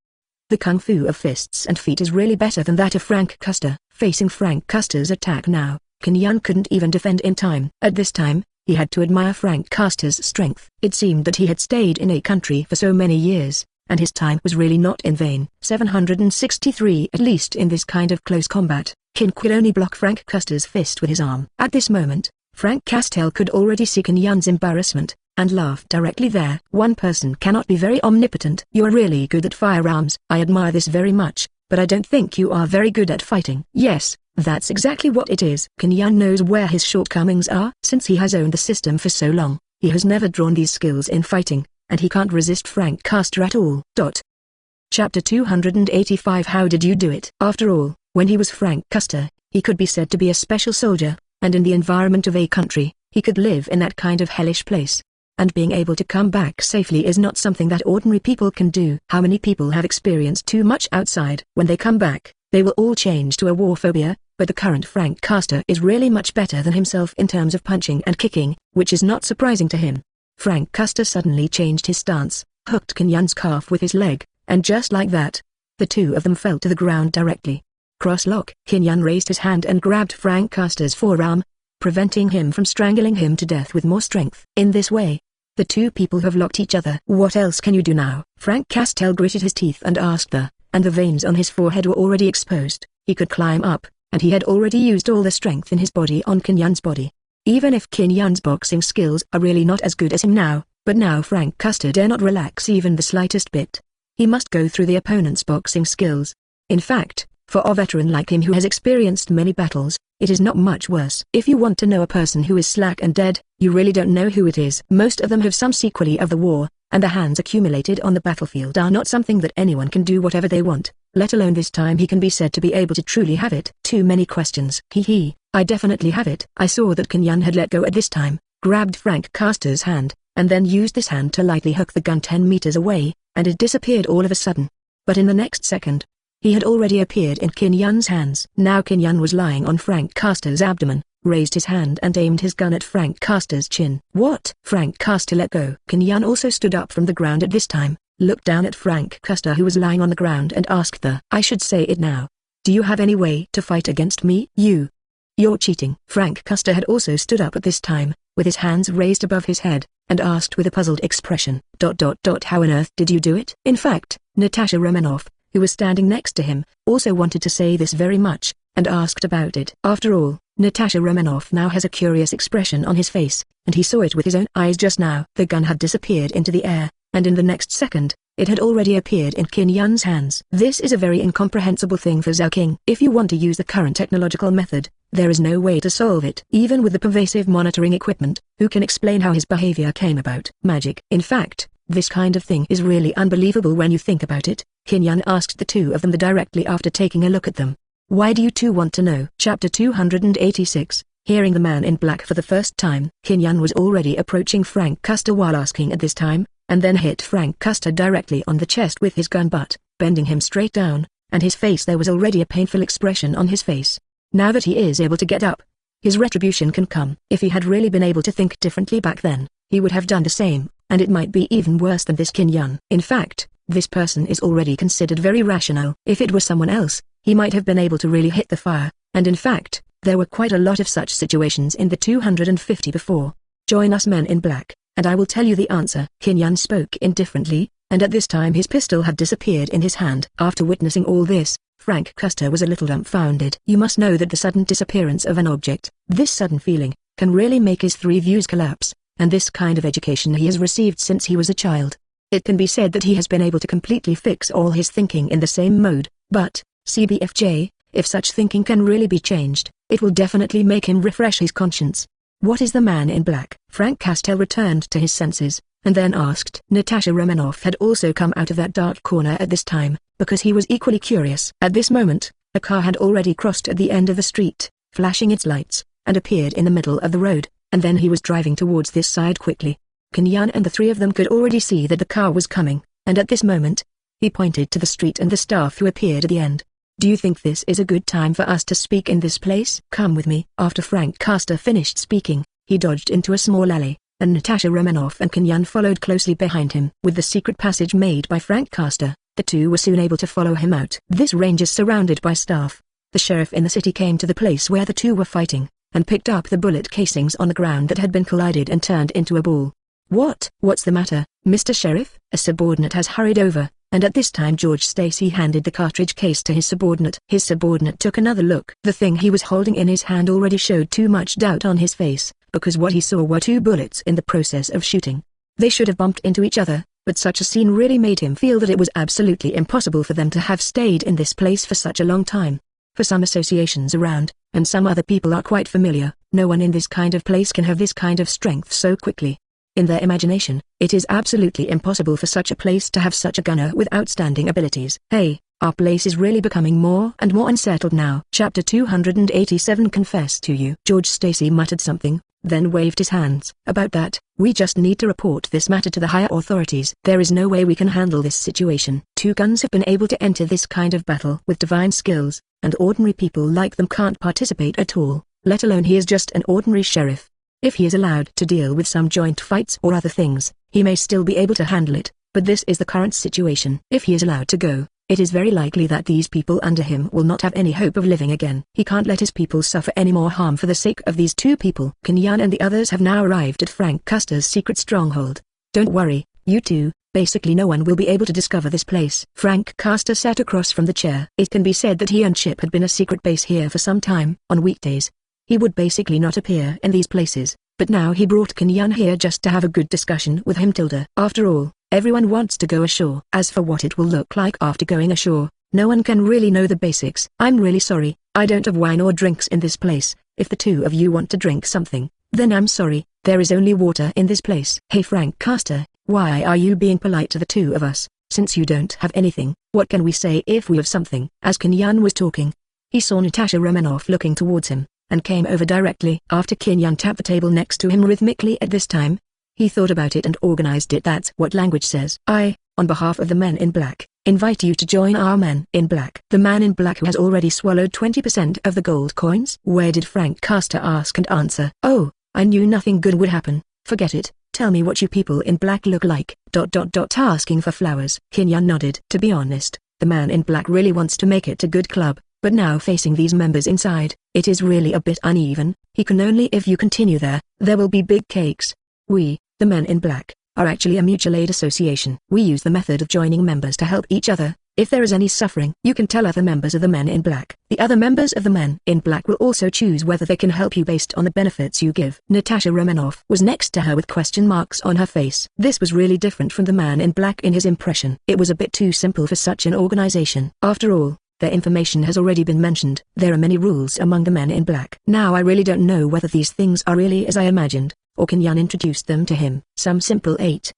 The kung fu of fists and feet is really better than that of Frank Custer. Facing Frank Custer's attack now, Kin Yun couldn't even defend in time. At this time, he had to admire Frank Custer's strength. It seemed that he had stayed in a country for so many years, and his time was really not in vain. 763 At least in this kind of close combat, Kin could only block Frank Custer's fist with his arm. At this moment, Frank Custer could already see Kin Yun's embarrassment, and laughed directly there. One person cannot be very omnipotent. You are really good at firearms. I admire this very much, but I don't think you are very good at fighting. Yes, that's exactly what it is. Kin Yun knows where his shortcomings are. Since he has owned the system for so long, he has never drawn these skills in fighting, and he can't resist Frank Custer at all. Chapter 285 How did you do it? After all, when he was Frank Custer, he could be said to be a special soldier, and in the environment of a country, he could live in that kind of hellish place. And being able to come back safely is not something that ordinary people can do. How many people have experienced too much outside? When they come back, they will all change to a war phobia, but the current Frank Custer is really much better than himself in terms of punching and kicking, which is not surprising to him. Frank Custer suddenly changed his stance, hooked Kin Yun's calf with his leg, and just like that, the two of them fell to the ground directly. Cross-lock. Kin Yun raised his hand and grabbed Frank Custer's forearm, preventing him from strangling him to death with more strength. In this way, the two people have locked each other. What else can you do now? Frank Custer gritted his teeth and asked and the veins on his forehead were already exposed. He could climb up, and he had already used all the strength in his body on Kin Yun's body. Even if Kin Yun's boxing skills are really not as good as him now, but now Frank Custer dare not relax even the slightest bit. He must go through the opponent's boxing skills. In fact, for a veteran like him who has experienced many battles, it is not much worse. If you want to know a person who is slack and dead, you really don't know who it is. Most of them have some sequelae of the war, and the hands accumulated on the battlefield are not something that anyone can do whatever they want, let alone this time he can be said to be able to truly have it. Too many questions. I definitely have it. I saw that Kin Yun had let go at this time, grabbed Frank Custer's hand, and then used this hand to lightly hook the gun 10 meters away, and it disappeared all of a sudden. But in the next second, he had already appeared in Kin Yun's hands. Now Kin Yun was lying on Frank Custer's abdomen, raised his hand and aimed his gun at Frank Custer's chin. What? Frank Custer let go. Kin Yun also stood up from the ground at this time, looked down at Frank Custer who was lying on the ground and asked I should say it now. Do you have any way to fight against me? You're cheating. Frank Custer had also stood up at this time, with his hands raised above his head, and asked with a puzzled expression. How on earth did you do it? In fact, Natasha Romanoff, who was standing next to him, also wanted to say this very much, and asked about it. After all, Natasha Romanoff now has a curious expression on his face, and he saw it with his own eyes just now. The gun had disappeared into the air, and in the next second, it had already appeared in Kin Yun's hands. This is a very incomprehensible thing for Zhao King. If you want to use the current technological method, there is no way to solve it. Even with the pervasive monitoring equipment, who can explain how his behavior came about? Magic. In fact, this kind of thing is really unbelievable when you think about it. Kin Yun asked the two of them directly after taking a look at them. Why do you two want to know? Chapter 286. Hearing the man in black for the first time. Kin Yun was already approaching Frank Custer while asking at this time, and then hit Frank Custer directly on the chest with his gun butt, bending him straight down, and his face there was already a painful expression on his face. Now that he is able to get up, his retribution can come. If he had really been able to think differently back then, he would have done the same, and it might be even worse than this Kin Yun. In fact, this person is already considered very rational. If it was someone else, he might have been able to really hit the fire, and in fact, there were quite a lot of such situations in the 250 before. Join us men in black, and I will tell you the answer. Kin Yun spoke indifferently, and at this time his pistol had disappeared in his hand. After witnessing all this, Frank Custer was a little dumbfounded. You must know that the sudden disappearance of an object, this sudden feeling, can really make his three views collapse, and this kind of education he has received since he was a child. It can be said that he has been able to completely fix all his thinking in the same mode, but, CBFJ, if such thinking can really be changed, it will definitely make him refresh his conscience. What is the man in black? Frank Castell returned to his senses, and then asked. Natasha Romanoff had also come out of that dark corner at this time, because he was equally curious. At this moment, a car had already crossed at the end of the street, flashing its lights, and appeared in the middle of the road, and then he was driving towards this side quickly. Kenyan and the three of them could already see that the car was coming, and at this moment, he pointed to the street and the staff who appeared at the end. Do you think this is a good time for us to speak in this place? Come with me. After Frank Custer finished speaking, he dodged into a small alley, and Natasha Romanoff and Kenyan followed closely behind him. With the secret passage made by Frank Custer, the two were soon able to follow him out. This range is surrounded by staff. The sheriff in the city came to the place where the two were fighting, and picked up the bullet casings on the ground that had been collided and turned into a ball. What's the matter, Mr. Sheriff? A subordinate has hurried over, and at this time George Stacy handed the cartridge case to his subordinate. His subordinate took another look. The thing he was holding in his hand already showed too much doubt on his face, because what he saw were two bullets in the process of shooting. They should have bumped into each other, but such a scene really made him feel that it was absolutely impossible for them to have stayed in this place for such a long time. For some associations around, and some other people are quite familiar, no one in this kind of place can have this kind of strength so quickly. In their imagination, it is absolutely impossible for such a place to have such a gunner with outstanding abilities. Hey, our place is really becoming more and more unsettled now. Chapter 287 Confess to You. George Stacy muttered something, then waved his hands. About that, we just need to report this matter to the higher authorities. There is no way we can handle this situation. Two guns have been able to enter this kind of battle with divine skills, and ordinary people like them can't participate at all, let alone he is just an ordinary sheriff. If he is allowed to deal with some joint fights or other things, he may still be able to handle it, but this is the current situation. If he is allowed to go, it is very likely that these people under him will not have any hope of living again. He can't let his people suffer any more harm for the sake of these two people. Kenyan and the others have now arrived at Frank Custer's secret stronghold. Don't worry, you two, basically no one will be able to discover this place. Frank Custer sat across from the chair. It can be said that he and Chip had been a secret base here for some time. On weekdays, he would basically not appear in these places, but now he brought Kenyan here just to have a good discussion with him. After all, everyone wants to go ashore. As for what it will look like after going ashore, no one can really know the basics. I'm really sorry, I don't have wine or drinks in this place. If the two of you want to drink something, then I'm sorry, there is only water in this place. Hey Frank Custer, why are you being polite to the two of us? Since you don't have anything, what can we say if we have something? As Kenyan was talking, he saw Natasha Romanoff looking towards him, and came over directly. After Kenyan tapped the table next to him rhythmically at this time, he thought about it and organized it. That's what language says. I, on behalf of the men in black, invite you to join our men in black. The man in black who has already swallowed 20% of the gold coins. Where did Frank Custer ask and answer? Oh, I knew nothing good would happen. Forget it. Tell me what you people in black look like. Asking for flowers. Kenyan nodded. To be honest, the man in black really wants to make it a good club. But now facing these members inside, it is really a bit uneven. He can only if you continue there will be big cakes. We, the men in black, are actually a mutual aid association. We use the method of joining members to help each other. If there is any suffering, you can tell other members of the men in black. The other members of the men in black will also choose whether they can help you based on the benefits you give. Natasha Romanoff was next to her with question marks on her face. This was really different from the man in black in his impression. It was a bit too simple for such an organization. After all, their information has already been mentioned. There are many rules among the men in black. Now I really don't know whether these things are really as I imagined, or Kenyan introduced them to him. Some simple 8.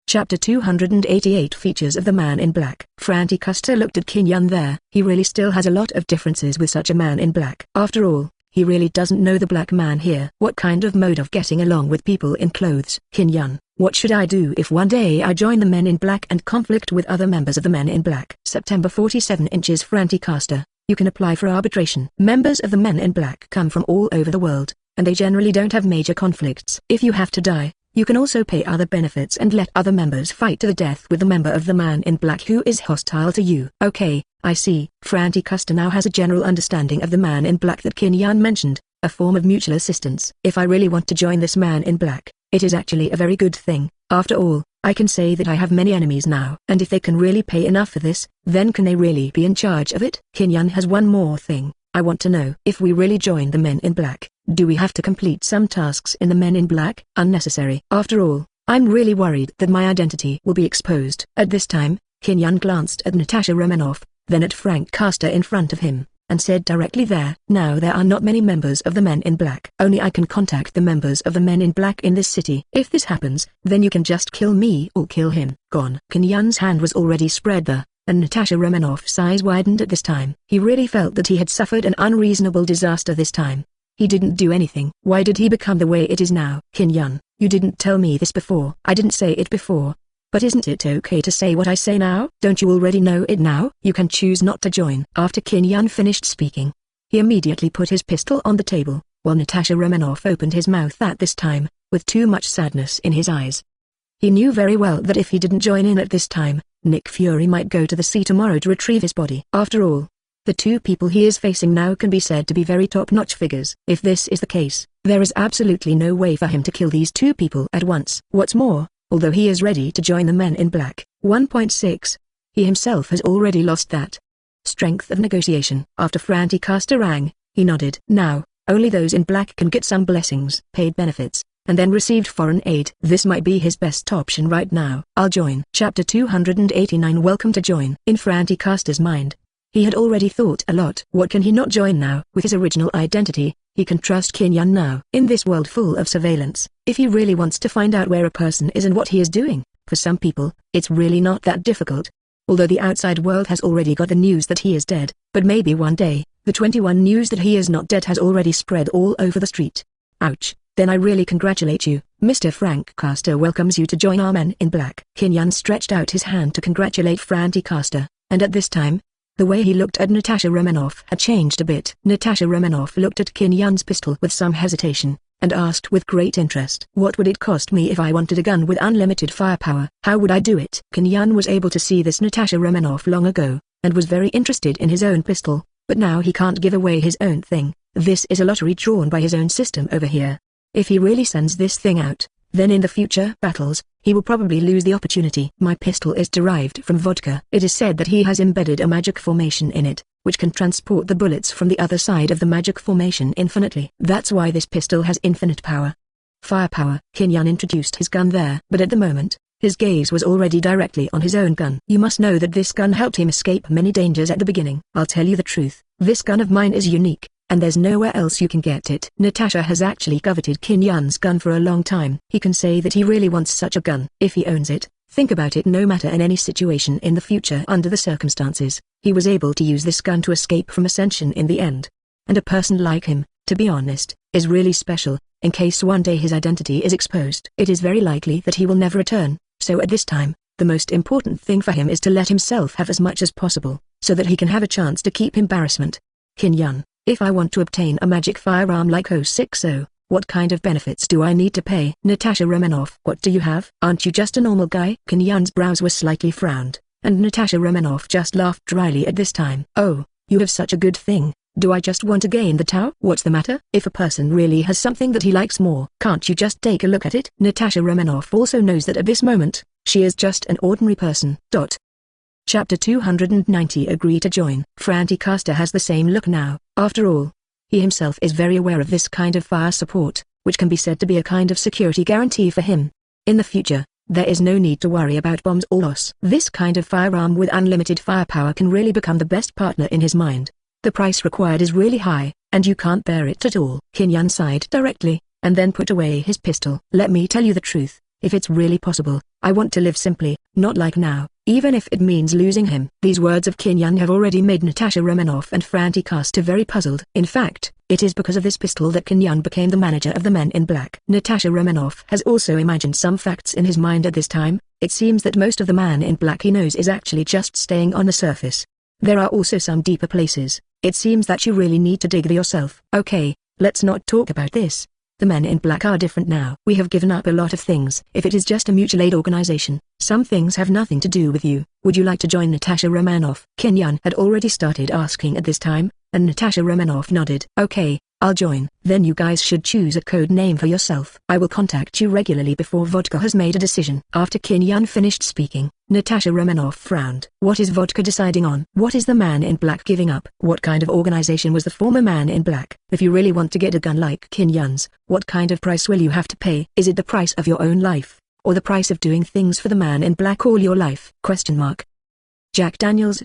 Chapter 288 Features of the Man in Black. Frank Custer looked at Kenyan there. He really still has a lot of differences with such a man in black. After all, he really doesn't know the black man here. What kind of mode of getting along with people in clothes? Kenyan, what should I do if one day I join the men in black and conflict with other members of the men in black? September 47 inches. Frank Custer, you can apply for arbitration. Members of the men in black come from all over the world, and they generally don't have major conflicts. If you have to die, you can also pay other benefits and let other members fight to the death with the member of the man in black who is hostile to you. Okay, I see. Frank Custer now has a general understanding of the man in black that Kenyan mentioned, a form of mutual assistance. If I really want to join this man in black, it is actually a very good thing. After all, I can say that I have many enemies now. And if they can really pay enough for this, then can they really be in charge of it? Kinyan has one more thing. I want to know. If we really join the Men in Black, do we have to complete some tasks in the Men in Black? Unnecessary. After all, I'm really worried that my identity will be exposed. At this time, Kinyan glanced at Natasha Romanoff, then at Frank Castor in front of him, and said directly there are not many members of the Men in Black. Only I can contact the members of the Men in Black in this city. If this happens, then you can just kill me or kill him. Gone. Kinyan's hand was already spread there, and Natasha Romanoff's eyes widened at this time. He really felt that he had suffered an unreasonable disaster this time. He didn't do anything. Why did he become the way it is now? Kinyan, you didn't tell me this before. I didn't say it before. But isn't it okay to say what I say now? Don't you already know it now? You can choose not to join. After Kinyan finished speaking, he immediately put his pistol on the table, while Natasha Romanoff opened his mouth at this time, with too much sadness in his eyes. He knew very well that if he didn't join in at this time, Nick Fury might go to the sea tomorrow to retrieve his body. After all, the two people he is facing now can be said to be very top-notch figures. If this is the case, there is absolutely no way for him to kill these two people at once. What's more, although he is ready to join the Men in Black, 1.6, he himself has already lost that strength of negotiation. After Frank Castor rang, he nodded. Now, only those in black can get some blessings, paid benefits, and then received foreign aid. This might be his best option right now. I'll join. Chapter 289. Welcome to join. In Frank Castor's mind, he had already thought a lot. What can he not join now? With his original identity, he can trust Kinyan now. In this world full of surveillance, if he really wants to find out where a person is and what he is doing, for some people, it's really not that difficult. Although the outside world has already got the news that he is dead, but maybe one day, the 21 news that he is not dead has already spread all over the street. Ouch. Then I really congratulate you. Mr. Frank Castor welcomes you to join our Men in Black. Kinyan stretched out his hand to congratulate Frank Castor, and at this time, the way he looked at Natasha Romanoff had changed a bit. Natasha Romanoff looked at Kinyan's pistol with some hesitation, and asked with great interest. What would it cost me if I wanted a gun with unlimited firepower? How would I do it? Kinyan was able to see this Natasha Romanoff long ago, and was very interested in his own pistol, but now he can't give away his own thing. This is a lottery drawn by his own system over here. If he really sends this thing out, then in the future battles, he will probably lose the opportunity. My pistol is derived from vodka. It is said that he has embedded a magic formation in it, which can transport the bullets from the other side of the magic formation infinitely. That's why this pistol has infinite power. Firepower. Kinyan introduced his gun there, but at the moment, his gaze was already directly on his own gun. You must know that this gun helped him escape many dangers at the beginning. I'll tell you the truth, this gun of mine is unique, and there's nowhere else you can get it. Natasha has actually coveted Kinyan's gun for a long time. He can say that he really wants such a gun. If he owns it, think about it, no matter in any situation in the future under the circumstances, he was able to use this gun to escape from Ascension in the end. And a person like him, to be honest, is really special, in case one day his identity is exposed. It is very likely that he will never return, so at this time, the most important thing for him is to let himself have as much as possible, so that he can have a chance to keep embarrassment. Kinyan, if I want to obtain a magic firearm like 060, what kind of benefits do I need to pay? Natasha Romanoff, what do you have? Aren't you just a normal guy? Kinyan's brows were slightly frowned, and Natasha Romanoff just laughed dryly at this time. Oh, you have such a good thing. Do I just want to gain the Tao? What's the matter? If a person really has something that he likes more, can't you just take a look at it? Natasha Romanoff also knows that at this moment, she is just an ordinary person. Chapter 290. Agree to join. Frank Castor has the same look now. After all, he himself is very aware of this kind of fire support, which can be said to be a kind of security guarantee for him. In the future, there is no need to worry about bombs or loss. This kind of firearm with unlimited firepower can really become the best partner in his mind. The price required is really high, and you can't bear it at all. Kinyan sighed directly, and then put away his pistol. Let me tell you the truth, if it's really possible, I want to live simply, not like now, even if it means losing him. These words of Kinyan have already made Natasha Romanoff and Frank Castor very puzzled. In fact, it is because of this pistol that Kinyan became the manager of the Men in Black. Natasha Romanoff has also imagined some facts in his mind at this time. It seems that most of the Man in Black he knows is actually just staying on the surface. There are also some deeper places. It seems that you really need to dig there yourself. Okay, let's not talk about this. The Men in Black are different now. We have given up a lot of things. If it is just a mutual aid organization, some things have nothing to do with you. Would you like to join Natasha Romanoff? Kinyan had already started asking at this time, and Natasha Romanoff nodded. Okay, I'll join. Then you guys should choose a code name for yourself. I will contact you regularly before Vodka has made a decision. After Kim Yun finished speaking, Natasha Romanoff frowned. What is Vodka deciding on? What is the man in black giving up? What kind of organization was the former man in black? If you really want to get a gun like Kim Yun's, what kind of price will you have to pay? Is it the price of your own life, or the price of doing things for the man in black all your life? Jack Daniels.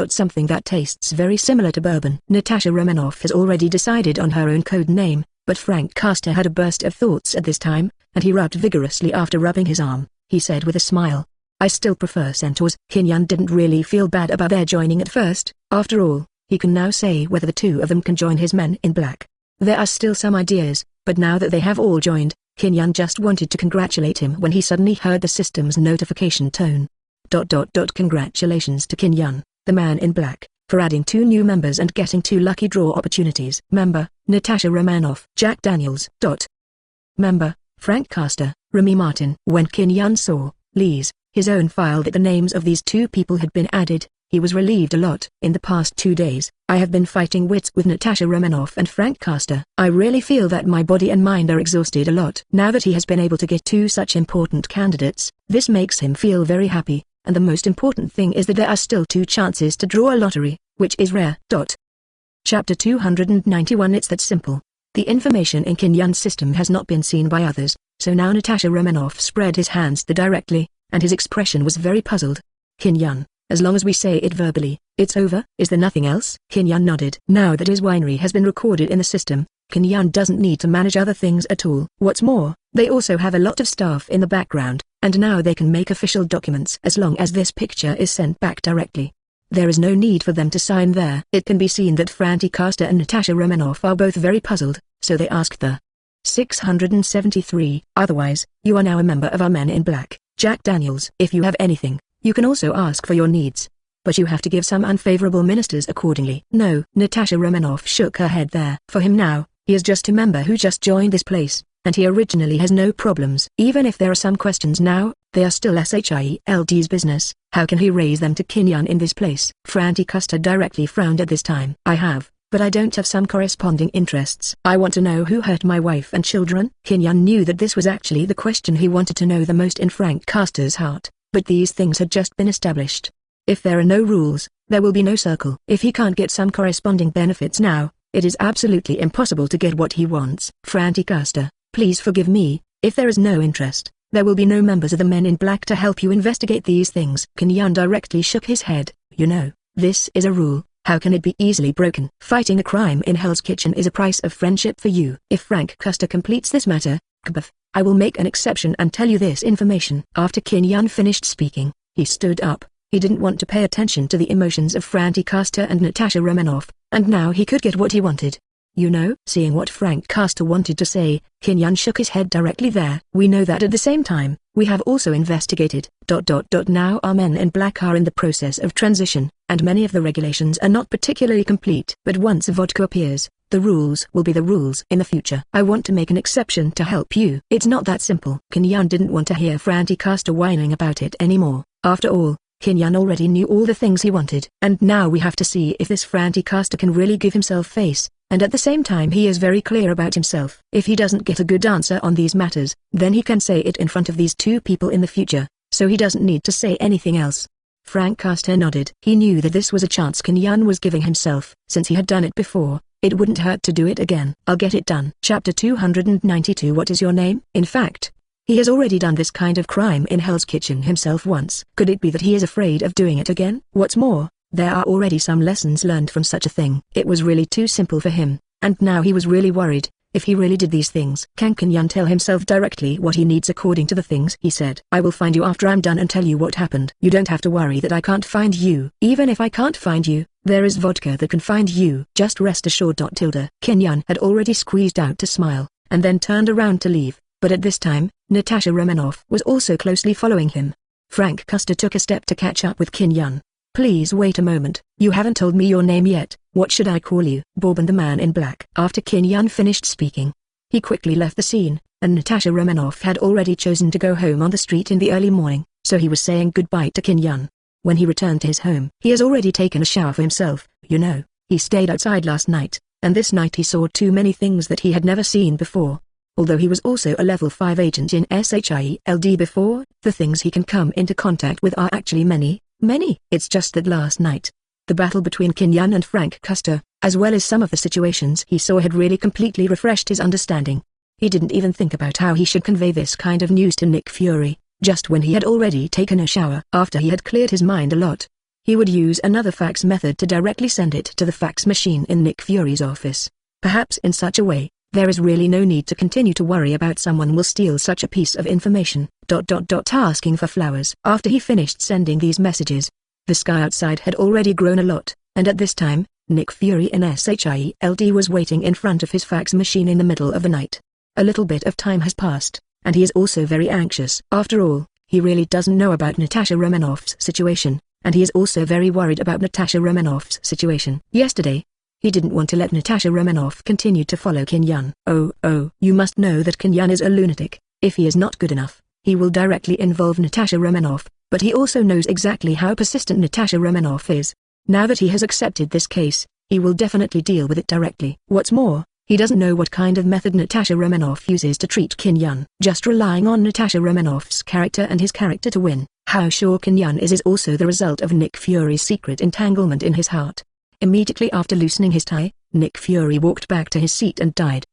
Something that tastes very similar to bourbon. Natasha Romanoff has already decided on her own code name, but Frank Castor had a burst of thoughts at this time, and he rubbed vigorously after rubbing his arm. He said with a smile, I still prefer centaurs. Kim Yun didn't really feel bad about their joining at first. After all, he can now say whether the two of them can join his men in black. There are still some ideas, but now that they have all joined, Kim Yun just wanted to congratulate him when he suddenly heard the system's notification tone. Congratulations to Kim Yun, the man in black, for adding 2 new members and getting 2 lucky draw opportunities. Member, Natasha Romanoff. Jack Daniels. Member, Frank Castor, Remy Martin. When Kim Yun saw, his own file that the names of these 2 people had been added, he was relieved a lot. In the past 2 days, I have been fighting wits with Natasha Romanoff and Frank Castor. I really feel that my body and mind are exhausted a lot. Now that he has been able to get 2 such important candidates, this makes him feel very happy. And the most important thing is that there are still 2 chances to draw a lottery, which is rare. Chapter 291. It's that simple. The information in Kim Yun's system has not been seen by others, so now Natasha Romanoff spread his hands directly, and his expression was very puzzled. Kim Yun, as long as we say it verbally, it's over. Is there nothing else? Kim Yun nodded. Now that his winery has been recorded in the system, Kim Yun doesn't need to manage other things at all. What's more, they also have a lot of staff in the background, and now they can make official documents as long as this picture is sent back directly. There is no need for them to sign there. It can be seen that Frank Castor and Natasha Romanoff are both very puzzled, so they asked the 673. Otherwise, you are now a member of our Men in Black. Jack Daniels. If you have anything, you can also ask for your needs. But you have to give some unfavorable ministers accordingly. No. Natasha Romanoff shook her head there. For him now, he is just a member who just joined this place, and he originally has no problems. Even if there are some questions now, they are still S.H.I.E.L.D's business. How can he raise them to Kim Yun in this place? Frank Castor directly frowned at this time. I have, but I don't have some corresponding interests. I want to know who hurt my wife and children. Kim Yun knew that this was actually the question he wanted to know the most in Frank Castor's heart, but these things had just been established. If there are no rules, there will be no circle. If he can't get some corresponding benefits now, it is absolutely impossible to get what he wants. Frank Castor, please forgive me, if there is no interest, there will be no members of the Men in Black to help you investigate these things. Kim Yun directly shook his head. You know, this is a rule, how can it be easily broken? Fighting a crime in Hell's Kitchen is a price of friendship for you. If Frank Castor completes this matter, I will make an exception and tell you this information. After Kim Yun finished speaking, he stood up. He didn't want to pay attention to the emotions of Frank Castor and Natasha Romanoff, and now he could get what he wanted. You know, seeing what Frank Castor wanted to say, Kim Yun shook his head directly there. We know that at the same time, we have also investigated. Now our Men in Black are in the process of transition, and many of the regulations are not particularly complete. But once a vodka appears, the rules will be the rules in the future. I want to make an exception to help you. It's not that simple. Kim Yun didn't want to hear Frank Castor whining about it anymore. After all, Kim Yun already knew all the things he wanted. And now we have to see if this Frank Castor can really give himself face, and at the same time he is very clear about himself. If he doesn't get a good answer on these matters, then he can say it in front of these 2 people in the future, so he doesn't need to say anything else. Frank Castor nodded. He knew that this was a chance Kim Yun was giving himself. Since he had done it before, it wouldn't hurt to do it again. I'll get it done. Chapter 292. What is your name? In fact, he has already done this kind of crime in Hell's Kitchen himself once. Could it be that he is afraid of doing it again? What's more, there are already some lessons learned from such a thing. It was really too simple for him, and now he was really worried. If he really did these things, can Kim Yun tell himself directly what he needs according to the things he said? I will find you after I'm done and tell you what happened. You don't have to worry that I can't find you. Even if I can't find you, there is vodka that can find you. Just rest assured. Kim Yun had already squeezed out a smile, and then turned around to leave, but at this time, Natasha Romanoff was also closely following him. Frank Castor took a step to catch up with Kim Yun. Please wait a moment, you haven't told me your name yet. What should I call you? Bourbon the Man in Black. After Kim Yun finished speaking, he quickly left the scene, and Natasha Romanoff had already chosen to go home on the street in the early morning, so he was saying goodbye to Kim Yun. When he returned to his home, he has already taken a shower for himself. You know, he stayed outside last night, and this night he saw too many things that he had never seen before. Although he was also a level 5 agent in S.H.I.E.L.D. before, the things he can come into contact with are actually many. It's just that last night, the battle between Kinyan and Frank Custer, as well as some of the situations he saw, had really completely refreshed his understanding. He didn't even think about how he should convey this kind of news to Nick Fury, just when he had already taken a shower. After he had cleared his mind a lot, he would use another fax method to directly send it to the fax machine in Nick Fury's office. Perhaps in such a way, there is really no need to continue to worry about someone will steal such a piece of information. Asking for flowers. After he finished sending these messages, the sky outside had already grown a lot, and at this time, Nick Fury in S.H.I.E.L.D. was waiting in front of his fax machine in the middle of the night. A little bit of time has passed, and he is also very anxious. After all, he really doesn't know about Natasha Romanoff's situation, and he is also very worried about Natasha Romanoff's situation. Yesterday, he didn't want to let Natasha Romanoff continue to follow Kinyan. Oh, you must know that Kinyan is a lunatic. If he is not good enough, he will directly involve Natasha Romanoff, but he also knows exactly how persistent Natasha Romanoff is. Now that he has accepted this case, he will definitely deal with it directly. What's more, he doesn't know what kind of method Natasha Romanoff uses to treat Kinyan. Just relying on Natasha Romanoff's character and his character to win. How sure Kinyan is also the result of Nick Fury's secret entanglement in his heart. Immediately after loosening his tie, Nick Fury walked back to his seat and died.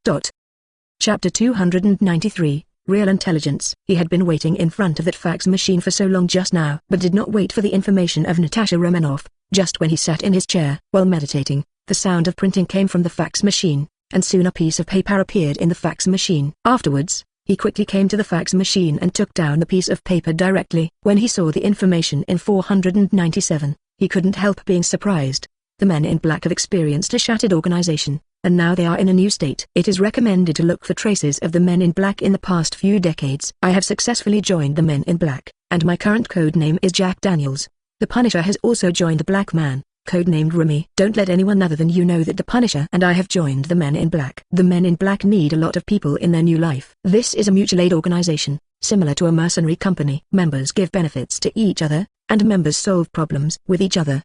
Chapter 293, Real Intelligence. He had been waiting in front of that fax machine for so long just now, but did not wait for the information of Natasha Romanoff. Just when he sat in his chair, while meditating, the sound of printing came from the fax machine, and soon a piece of paper appeared in the fax machine. Afterwards, he quickly came to the fax machine and took down the piece of paper directly. When he saw the information in 497, he couldn't help being surprised. The men in black have experienced a shattered organization, and now they are in a new state. It is recommended to look for traces of the men in black in the past few decades. I have successfully joined the men in black, and my current code name is Jack Daniels. The Punisher has also joined the Black Man, codenamed Remy. Don't let anyone other than you know that the Punisher and I have joined the men in black. The men in black need a lot of people in their new life. This is a mutual aid organization, similar to a mercenary company. Members give benefits to each other, and members solve problems with each other.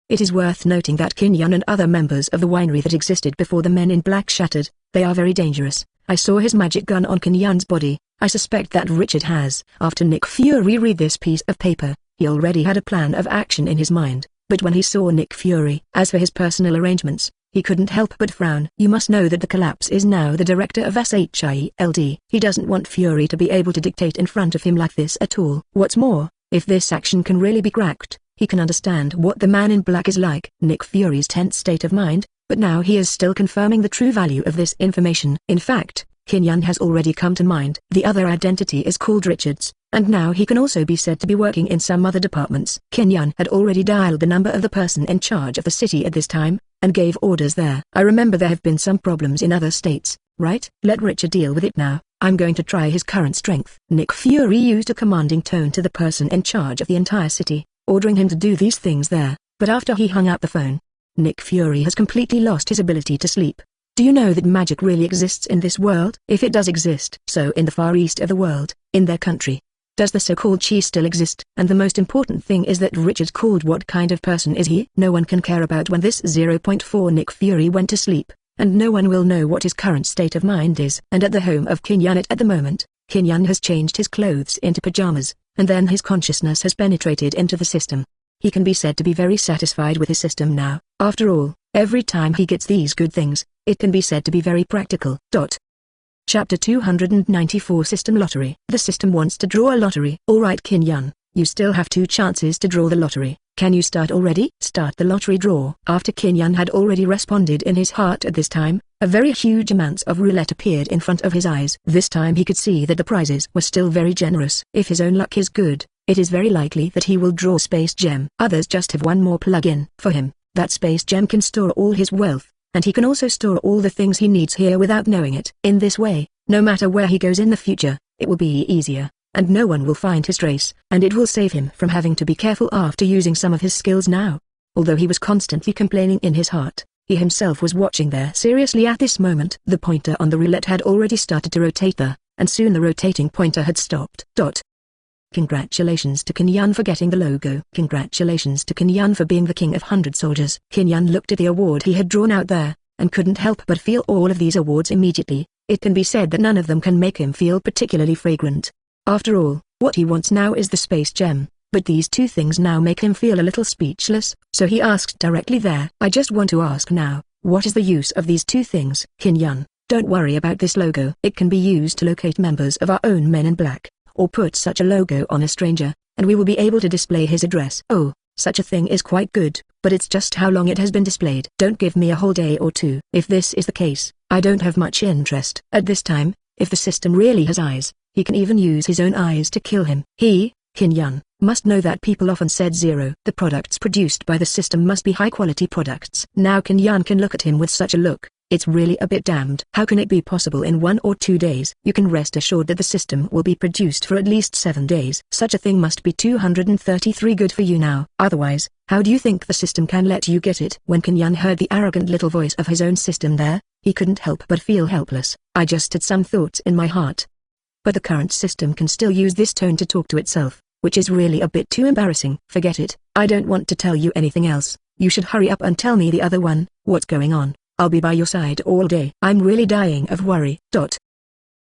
It is worth noting that Kinyan and other members of the winery that existed before the men in black shattered, they are very dangerous. I saw his magic gun on Kinyan's body. I suspect that Richard has. After Nick Fury read this piece of paper, he already had a plan of action in his mind, but when he saw Nick Fury, as for his personal arrangements, he couldn't help but frown. You must know that the Collapse is now the director of S.H.I.E.L.D. He doesn't want Fury to be able to dictate in front of him like this at all. What's more, if this action can really be cracked, he can understand what the man in black is like. Nick Fury's tense state of mind, but now he is still confirming the true value of this information. In fact, Kinyan has already come to mind. The other identity is called Richards, and now he can also be said to be working in some other departments. Kinyan had already dialed the number of the person in charge of the city at this time, and gave orders there. I remember there have been some problems in other states, right? Let Richard deal with it now. I'm going to try his current strength. Nick Fury used a commanding tone to the person in charge of the entire city, ordering him to do these things there, but after he hung up the phone, Nick Fury has completely lost his ability to sleep. Do you know that magic really exists in this world? If it does exist, so in the far east of the world, in their country, does the so-called Chi still exist? And the most important thing is that Richard called what kind of person is he? No one can care about when this 0.4 Nick Fury went to sleep, and no one will know what his current state of mind is. And at the home of Kinyan at the moment, Kinyan has changed his clothes into pajamas, and then his consciousness has penetrated into the system. He can be said to be very satisfied with his system now. After all, every time he gets these good things, it can be said to be very practical. Chapter 294 System Lottery. The system wants to draw a lottery. Alright Kinyan, you still have 2 chances to draw the lottery. Can you start already? Start the lottery draw. After Kinyan had already responded in his heart at this time, a very huge amount of roulette appeared in front of his eyes. This time he could see that the prizes were still very generous. If his own luck is good, it is very likely that he will draw Space Gem. Others just have one more plug-in. For him, that Space Gem can store all his wealth, and he can also store all the things he needs here without knowing it. In this way, no matter where he goes in the future, it will be easier, and no one will find his trace, and it will save him from having to be careful after using some of his skills now. Although he was constantly complaining in his heart, he himself was watching there seriously at this moment. The pointer on the roulette had already started to rotate there, and soon the rotating pointer had stopped. Congratulations to Kinyan for getting the logo. Congratulations to Kinyan for being the king of 100 soldiers. Kinyan looked at the award he had drawn out there, and couldn't help but feel all of these awards immediately. It can be said that none of them can make him feel particularly fragrant. After all, what he wants now is the space gem, but these two things now make him feel a little speechless, so he asked directly there. I just want to ask now, what is the use of these two things? Kin-yun, don't worry about this logo. It can be used to locate members of our own Men in Black, or put such a logo on a stranger, and we will be able to display his address. Oh, such a thing is quite good, but it's just how long it has been displayed. Don't give me a whole day or two. If this is the case, I don't have much interest. At this time, if the system really has eyes, he can even use his own eyes to kill him. He, Kin-yun, must know that people often said zero. The products produced by the system must be high-quality products. Now Kin-yun can look at him with such a look. It's really a bit damned. How can it be possible in 1 or 2 days? You can rest assured that the system will be produced for at least 7 days. Such a thing must be 233 good for you now. Otherwise, how do you think the system can let you get it? When Kin-yun heard the arrogant little voice of his own system there, he couldn't help but feel helpless. I just had some thoughts in my heart. But the current system can still use this tone to talk to itself, which is really a bit too embarrassing. Forget it. I don't want to tell you anything else. You should hurry up and tell me the other one. What's going on? I'll be by your side all day. I'm really dying of worry.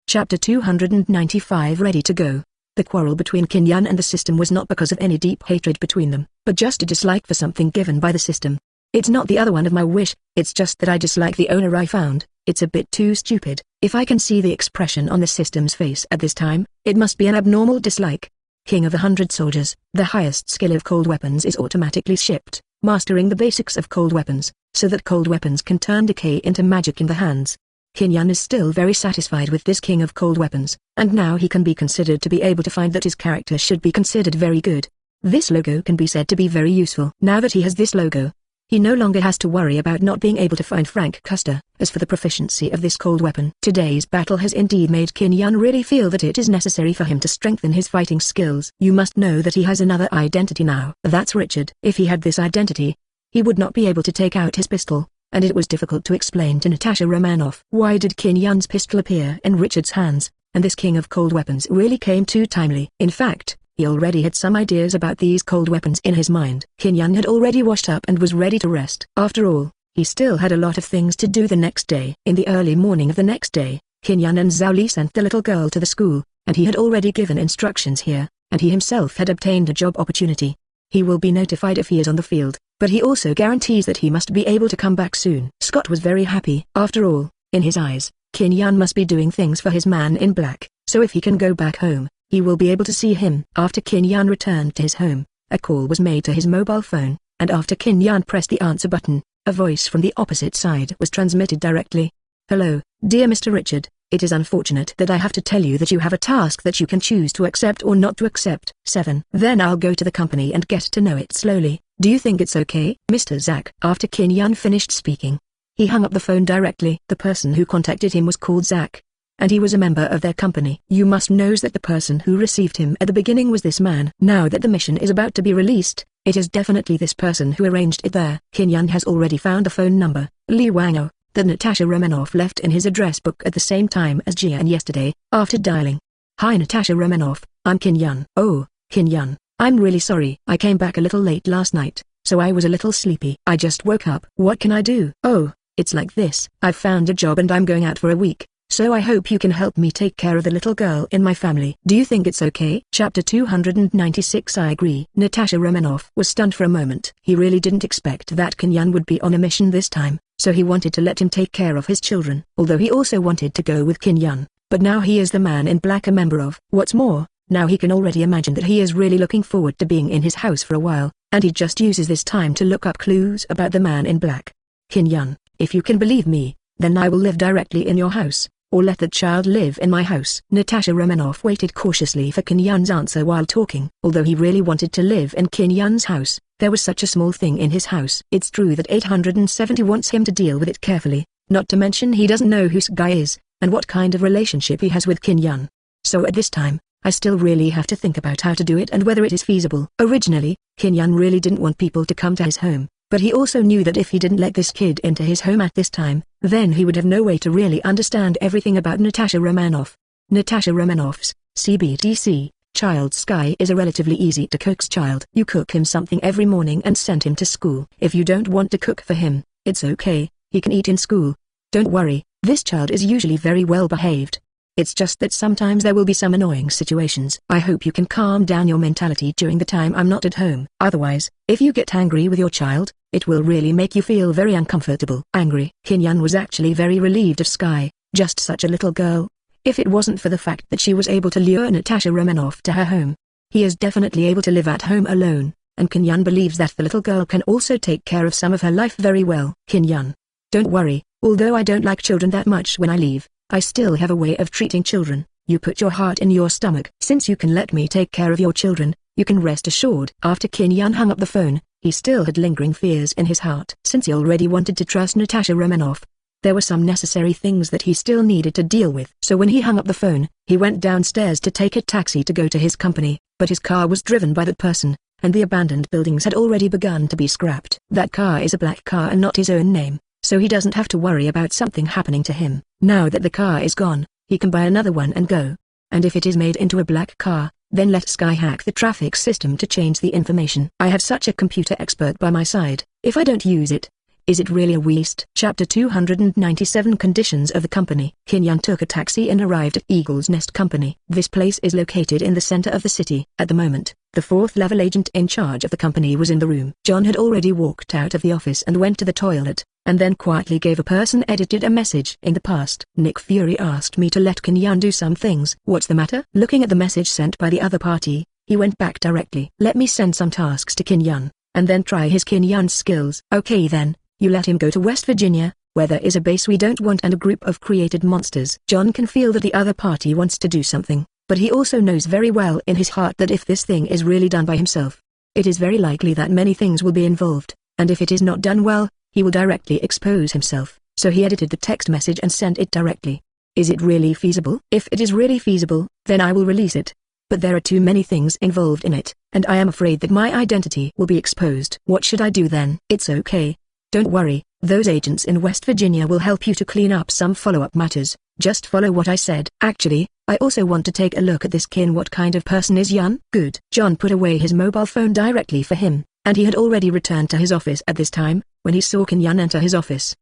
Chapter 295 Ready to go. The quarrel between Kin-yun and the system was not because of any deep hatred between them, but just a dislike for something given by the system. It's not the other one of my wish, it's just that I dislike the owner I found. It's a bit too stupid. If I can see the expression on the system's face at this time, it must be an abnormal dislike. King of 100 soldiers, the highest skill of cold weapons is automatically shipped, mastering the basics of cold weapons, so that cold weapons can turn decay into magic in the hands. Kin-yun is still very satisfied with this king of cold weapons, and now he can be considered to be able to find that his character should be considered very good. This logo can be said to be very useful. Now that he has this logo, he no longer has to worry about not being able to find Frank Custer. As for the proficiency of this cold weapon, today's battle has indeed made Kin-yun really feel that it is necessary for him to strengthen his fighting skills. You must know that he has another identity now. That's Richard. If he had this identity, he would not be able to take out his pistol, and it was difficult to explain to Natasha Romanoff. Why did Kin-yun's pistol appear in Richard's hands, and this king of cold weapons really came too timely. In fact, he already had some ideas about these cold weapons in his mind. Kin-yun had already washed up and was ready to rest. After all, he still had a lot of things to do the next day. In the early morning of the next day, Kin-yun and Zhao Li sent the little girl to the school, and he had already given instructions here, and he himself had obtained a job opportunity. He will be notified if he is on the field, but he also guarantees that he must be able to come back soon. Scott was very happy. After all, in his eyes, Kin-yun must be doing things for his man in black, so if he can go back home, he will be able to see him. After Kin-yun returned to his home, a call was made to his mobile phone, and after Kin-yun pressed the answer button, a voice from the opposite side was transmitted directly. Hello, dear Mr. Richard, it is unfortunate that I have to tell you that you have a task that you can choose to accept or not to accept. 7. Then I'll go to the company and get to know it slowly. Do you think it's okay? Mr. Zach. After Kin-yun finished speaking, he hung up the phone directly. The person who contacted him was called Zach, and he was a member of their company. You must know that the person who received him at the beginning was this man. Now that the mission is about to be released, it is definitely this person who arranged it there. Kin-yun has already found the phone number, Li Wang-o, that Natasha Romanoff left in his address book at the same time as Jian yesterday. After dialing, "Hi Natasha Romanoff, I'm Kin-yun." "Oh, Kin-yun, I'm really sorry. I came back a little late last night, so I was a little sleepy. I just woke up." "What can I do?" "Oh, it's like this. I've found a job and I'm going out for a week, so I hope you can help me take care of the little girl in my family. Do you think it's okay?" Chapter 296 I agree. Natasha Romanoff was stunned for a moment. He really didn't expect that Kin-yun would be on a mission this time, so he wanted to let him take care of his children. Although he also wanted to go with Kin-yun, but now he is the man in black a member of. What's more, now he can already imagine that he is really looking forward to being in his house for a while, and he just uses this time to look up clues about the man in black. "Kin-yun, if you can believe me, then I will live directly in your house, or let the child live in my house." Natasha Romanoff waited cautiously for Kin-yun's answer while talking. Although he really wanted to live in Kin-yun's house, there was such a small thing in his house. It's true that 870 wants him to deal with it carefully, not to mention he doesn't know who this guy is, and what kind of relationship he has with Kin-yun. So at this time, I still really have to think about how to do it and whether it is feasible. Originally, Kin-yun really didn't want people to come to his home, but he also knew that if he didn't let this kid into his home at this time, then he would have no way to really understand everything about Natasha Romanoff. Natasha Romanoff's CBDC child's Sky is a relatively easy to cook's child. You cook him something every morning and send him to school. If you don't want to cook for him, it's okay, He can eat in school. Don't worry, this child is usually very well behaved. It's just that sometimes there will be some annoying situations. I hope you can calm down your mentality during the time I'm not at home. Otherwise, if you get angry with your child, it will really make you feel very uncomfortable. Angry. Kinyan was actually very relieved of Sky, just such a little girl. If it wasn't for the fact that she was able to lure Natasha Romanoff to her home. He is definitely able to live at home alone, and Kinyan believes that the little girl can also take care of some of her life very well. Kinyan. Don't worry, although I don't like children that much when I leave, I still have a way of treating children. You put your heart in your stomach. Since you can let me take care of your children, you can rest assured. After Kinyan hung up the phone, he still had lingering fears in his heart. Since he already wanted to trust Natasha Romanoff, there were some necessary things that he still needed to deal with. So when he hung up the phone, he went downstairs to take a taxi to go to his company, but his car was driven by that person, and the abandoned buildings had already begun to be scrapped. That car is a black car and not his own name, so he doesn't have to worry about something happening to him. Now that the car is gone, he can buy another one and go. And if it is made into a black car, then let Sky hack the traffic system to change the information. I have such a computer expert by my side. If I don't use it, is it really a waste? Chapter 297 Conditions of the Company. Kinyan took a taxi and arrived at Eagle's Nest Company. This place is located in the center of the city. At the moment, the fourth-level agent in charge of the company was in the room. John had already walked out of the office and went to the toilet, and then quietly gave a person edited a message. In the past, Nick Fury asked me to let Kinyan do some things. What's the matter? Looking at the message sent by the other party, he went back directly. Let me send some tasks to Kinyan, and then try his Kinyan's skills. Okay then. You let him go to West Virginia, where there is a base we don't want and a group of created monsters. John can feel that the other party wants to do something, but he also knows very well in his heart that if this thing is really done by himself, it is very likely that many things will be involved, and if it is not done well, he will directly expose himself. So he edited the text message and sent it directly. Is it really feasible? If it is really feasible, then I will release it. But there are too many things involved in it, and I am afraid that my identity will be exposed. What should I do then? It's okay. Don't worry, those agents in West Virginia will help you to clean up some follow-up matters. Just follow what I said. Actually, I also want to take a look at this Kin. What kind of person is Yun? Good. John put away his mobile phone directly for him, and he had already returned to his office at this time, when he saw Kin Yun enter his office.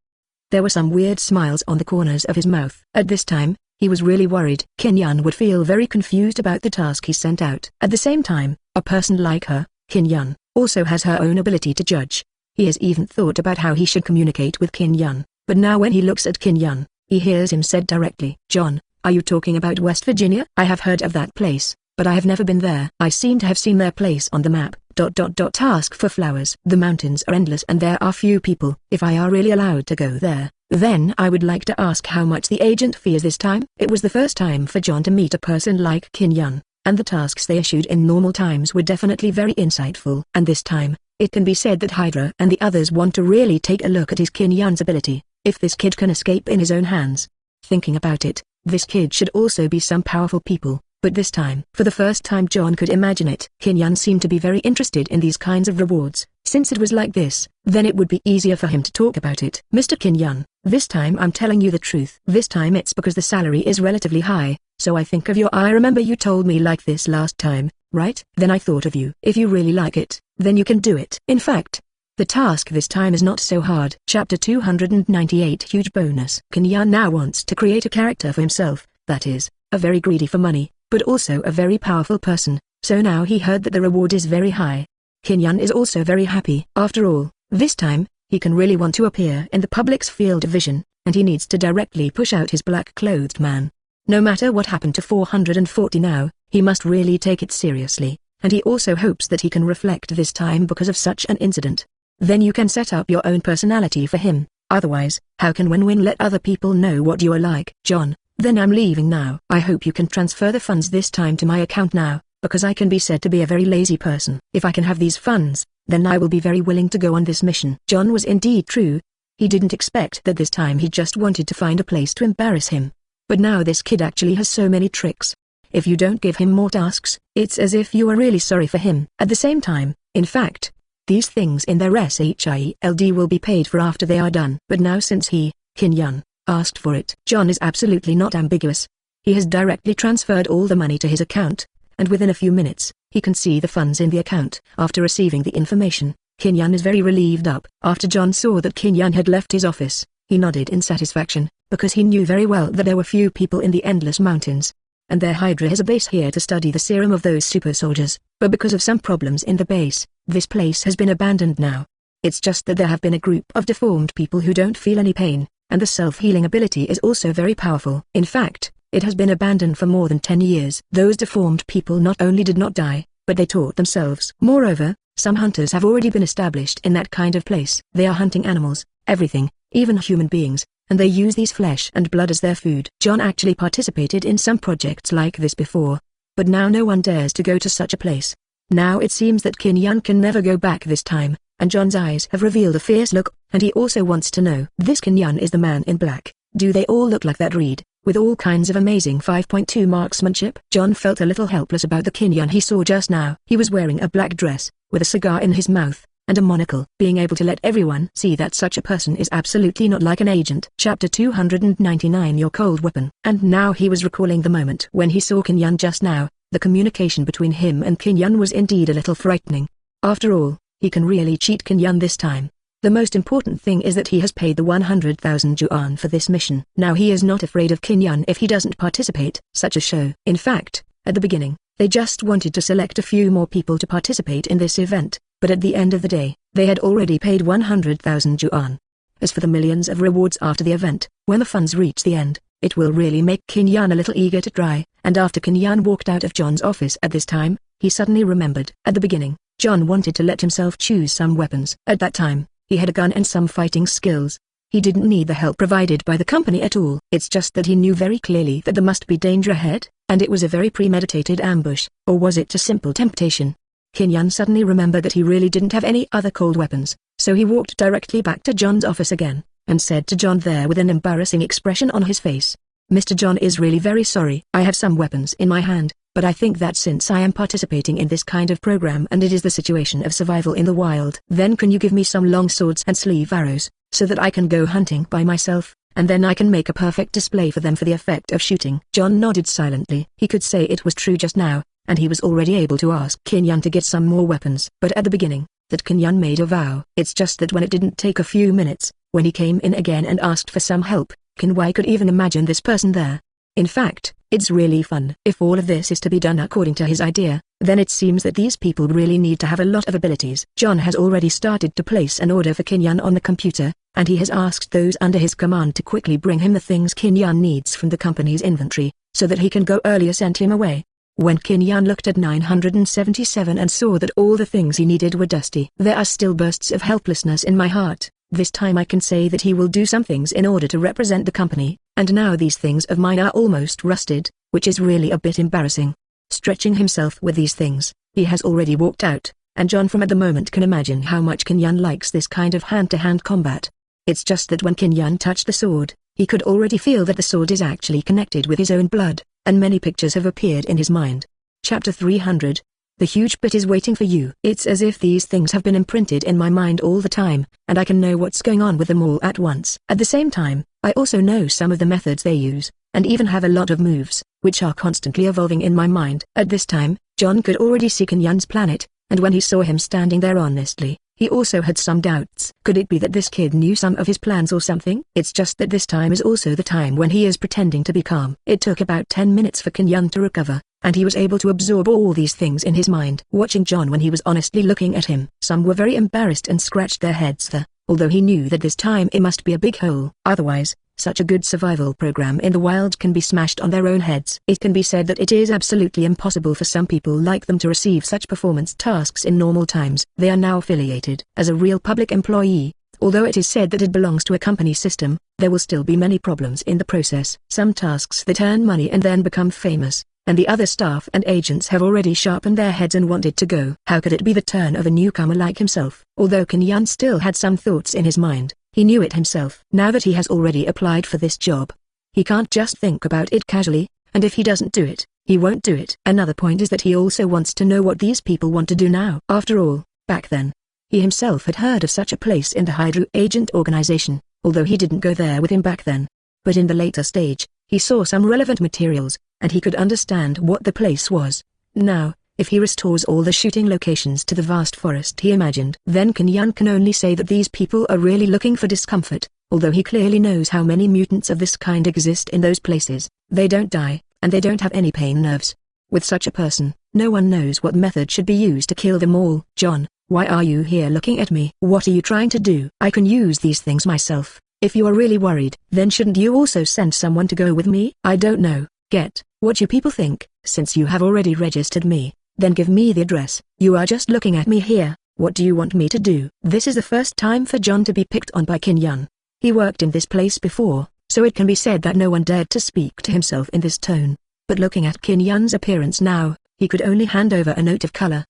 There were some weird smiles on the corners of his mouth. At this time, he was really worried. Kin Yun would feel very confused about the task he sent out. At the same time, a person like her, Kin Yun, also has her own ability to judge. He has even thought about how he should communicate with Kin Yun, but now when he looks at Kin Yun, he hears him said directly, John, are you talking about West Virginia? I have heard of that place, but I have never been there. I seem to have seen their place on the map. Task for flowers. The mountains are endless and there are few people. If I are really allowed to go there, then I would like to ask how much the agent fees this time. It was the first time for John to meet a person like Kin Yun, and the tasks they issued in normal times were definitely very insightful. And this time, it can be said that Hydra and the others want to really take a look at his Kin Yun's ability, if this kid can escape in his own hands. Thinking about it, this kid should also be some powerful people, but this time, for the first time John could imagine it. Kin Yun seemed to be very interested in these kinds of rewards. Since it was like this, then it would be easier for him to talk about it. Mr. Kin Yun, this time I'm telling you the truth. This time it's because the salary is relatively high, so I think of you. I remember you told me like this last time, right? Then I thought of you. If you really like it, then you can do it. In fact, the task this time is not so hard. Chapter 298 Huge bonus. Kin Yun now wants to create a character for himself, that is, a very greedy for money, but also a very powerful person, so now he heard that the reward is very high. Kin Yun is also very happy. After all, this time, he can really want to appear in the public's field of vision, and he needs to directly push out his black-clothed man. No matter what happened to 440 now, he must really take it seriously, and he also hopes that he can reflect this time because of such an incident. Then you can set up your own personality for him, otherwise, how can Win-Win let other people know what you are like? John, then I'm leaving now. I hope you can transfer the funds this time to my account now, because I can be said to be a very lazy person. If I can have these funds, then I will be very willing to go on this mission. John was indeed true. He didn't expect that this time. He just wanted to find a place to embarrass him. But now this kid actually has so many tricks. If you don't give him more tasks, it's as if you are really sorry for him. At the same time, in fact, these things in their S.H.I.E.L.D. will be paid for after they are done. But now since he, Kin Yun, asked for it, John is absolutely not ambiguous. He has directly transferred all the money to his account, and within a few minutes, he can see the funds in the account. After receiving the information, Kin Yun is very relieved up. After John saw that Kin Yun had left his office, He nodded in satisfaction, because he knew very well that there were few people in the Endless Mountains. And their Hydra has a base here to study the serum of those super soldiers, but because of some problems in the base, this place has been abandoned now. It's just that there have been a group of deformed people who don't feel any pain, and the self-healing ability is also very powerful. In fact, it has been abandoned for more than 10 years. Those deformed people not only did not die, but they taught themselves. Moreover, some hunters have already been established in that kind of place. They are hunting animals, everything, even human beings, and they use these flesh and blood as their food. John actually participated in some projects like this before, but now no one dares to go to such a place. Now it seems that Kin Yun can never go back this time, and John's eyes have revealed a fierce look, and he also wants to know. This Kin Yun is the man in black. Do they all look like that Reed, with all kinds of amazing 5.2 marksmanship? John felt a little helpless about the Kin Yun he saw just now. He was wearing a black dress, with a cigar in his mouth, and a monocle. Being able to let everyone see that such a person is absolutely not like an agent. Chapter 299 Your Cold Weapon. And now he was recalling the moment when he saw Kin Yun just now. The communication between him and Kin Yun was indeed a little frightening. After all, he can really cheat Kin Yun this time. The most important thing is that he has paid the 100,000 yuan for this mission. Now he is not afraid of Kin Yun if he doesn't participate. Such a show. In fact, at the beginning, they just wanted to select a few more people to participate in this event, but at the end of the day, they had already paid 100,000 yuan. As for the millions of rewards after the event, when the funds reach the end, it will really make Kin Yun a little eager to try. And after Kin Yun walked out of John's office at this time, he suddenly remembered. At the beginning, John wanted to let himself choose some weapons. At that time, he had a gun and some fighting skills. He didn't need the help provided by the company at all. It's just that he knew very clearly that there must be danger ahead, and it was a very premeditated ambush. Or was it a simple temptation? Kin Yun suddenly remembered that he really didn't have any other cold weapons, so he walked directly back to John's office again, and said to John there with an embarrassing expression on his face, "Mr. John is really very sorry. I have some weapons in my hand, but I think that since I am participating in this kind of program and it is the situation of survival in the wild, then can you give me some long swords and sleeve arrows, so that I can go hunting by myself, and then I can make a perfect display for them for the effect of shooting." John nodded silently. He could say it was true just now, and he was already able to ask Kin Yun to get some more weapons. But at the beginning, that Kin Yun made a vow. It's just that when it didn't take a few minutes, when he came in again and asked for some help, Kin Wei could even imagine this person there. In fact, it's really fun. If all of this is to be done according to his idea, then it seems that these people really need to have a lot of abilities. John has already started to place an order for Kin Yun on the computer, and he has asked those under his command to quickly bring him the things Kin Yun needs from the company's inventory, so that he can go earlier send him away. When Kin Yun looked at 977 and saw that all the things he needed were dusty. There are still bursts of helplessness in my heart. This time I can say that he will do some things in order to represent the company, and now these things of mine are almost rusted, which is really a bit embarrassing. Stretching himself with these things, he has already walked out, and John from at the moment can imagine how much Kin Yun likes this kind of hand-to-hand combat. It's just that when Kin Yun touched the sword, he could already feel that the sword is actually connected with his own blood, and many pictures have appeared in his mind. Chapter 300. The huge pit is waiting for you. It's as if these things have been imprinted in my mind all the time, and I can know what's going on with them all at once. At the same time, I also know some of the methods they use, and even have a lot of moves, which are constantly evolving in my mind. At this time, John could already see Kin Yun's planet, and when he saw him standing there honestly, he also had some doubts. Could it be that this kid knew some of his plans or something? It's just that this time is also the time when he is pretending to be calm. It took about 10 minutes for Kin Yun to recover, and he was able to absorb all these things in his mind. Watching John when he was honestly looking at him, some were very embarrassed and scratched their heads there, although he knew that this time it must be a big hole. Otherwise, such a good survival program in the wild can be smashed on their own heads. It can be said that it is absolutely impossible for some people like them to receive such performance tasks in normal times. They are now affiliated as a real public employee. Although it is said that it belongs to a company system, there will still be many problems in the process. Some tasks that earn money and then become famous, and the other staff and agents have already sharpened their heads and wanted to go. How could it be the turn of a newcomer like himself? Although Kin Yun still had some thoughts in his mind, he knew it himself. Now that he has already applied for this job, he can't just think about it casually, and if he doesn't do it, he won't do it. Another point is that he also wants to know what these people want to do now. After all, back then, he himself had heard of such a place in the Hydra agent organization, although he didn't go there with him back then. But in the later stage, he saw some relevant materials, and he could understand what the place was. Now, if he restores all the shooting locations to the vast forest he imagined, then Kin Yun can only say that these people are really looking for discomfort, Although he clearly knows how many mutants of this kind exist in those places, they don't die, and they don't have any pain nerves. With such a person, no one knows what method should be used to kill them all. John, why are you here looking at me? What are you trying to do? I can use these things myself. If you are really worried, then shouldn't you also send someone to go with me? I don't know. Get what you people think. Since you have already registered me, then give me the address. You are just looking at me here. What do you want me to do? This is the first time for John to be picked on by Kin Yun. He worked in this place before, so it can be said that no one dared to speak to himself in this tone. But looking at Kin Yun's appearance now, he could only hand over a note of color.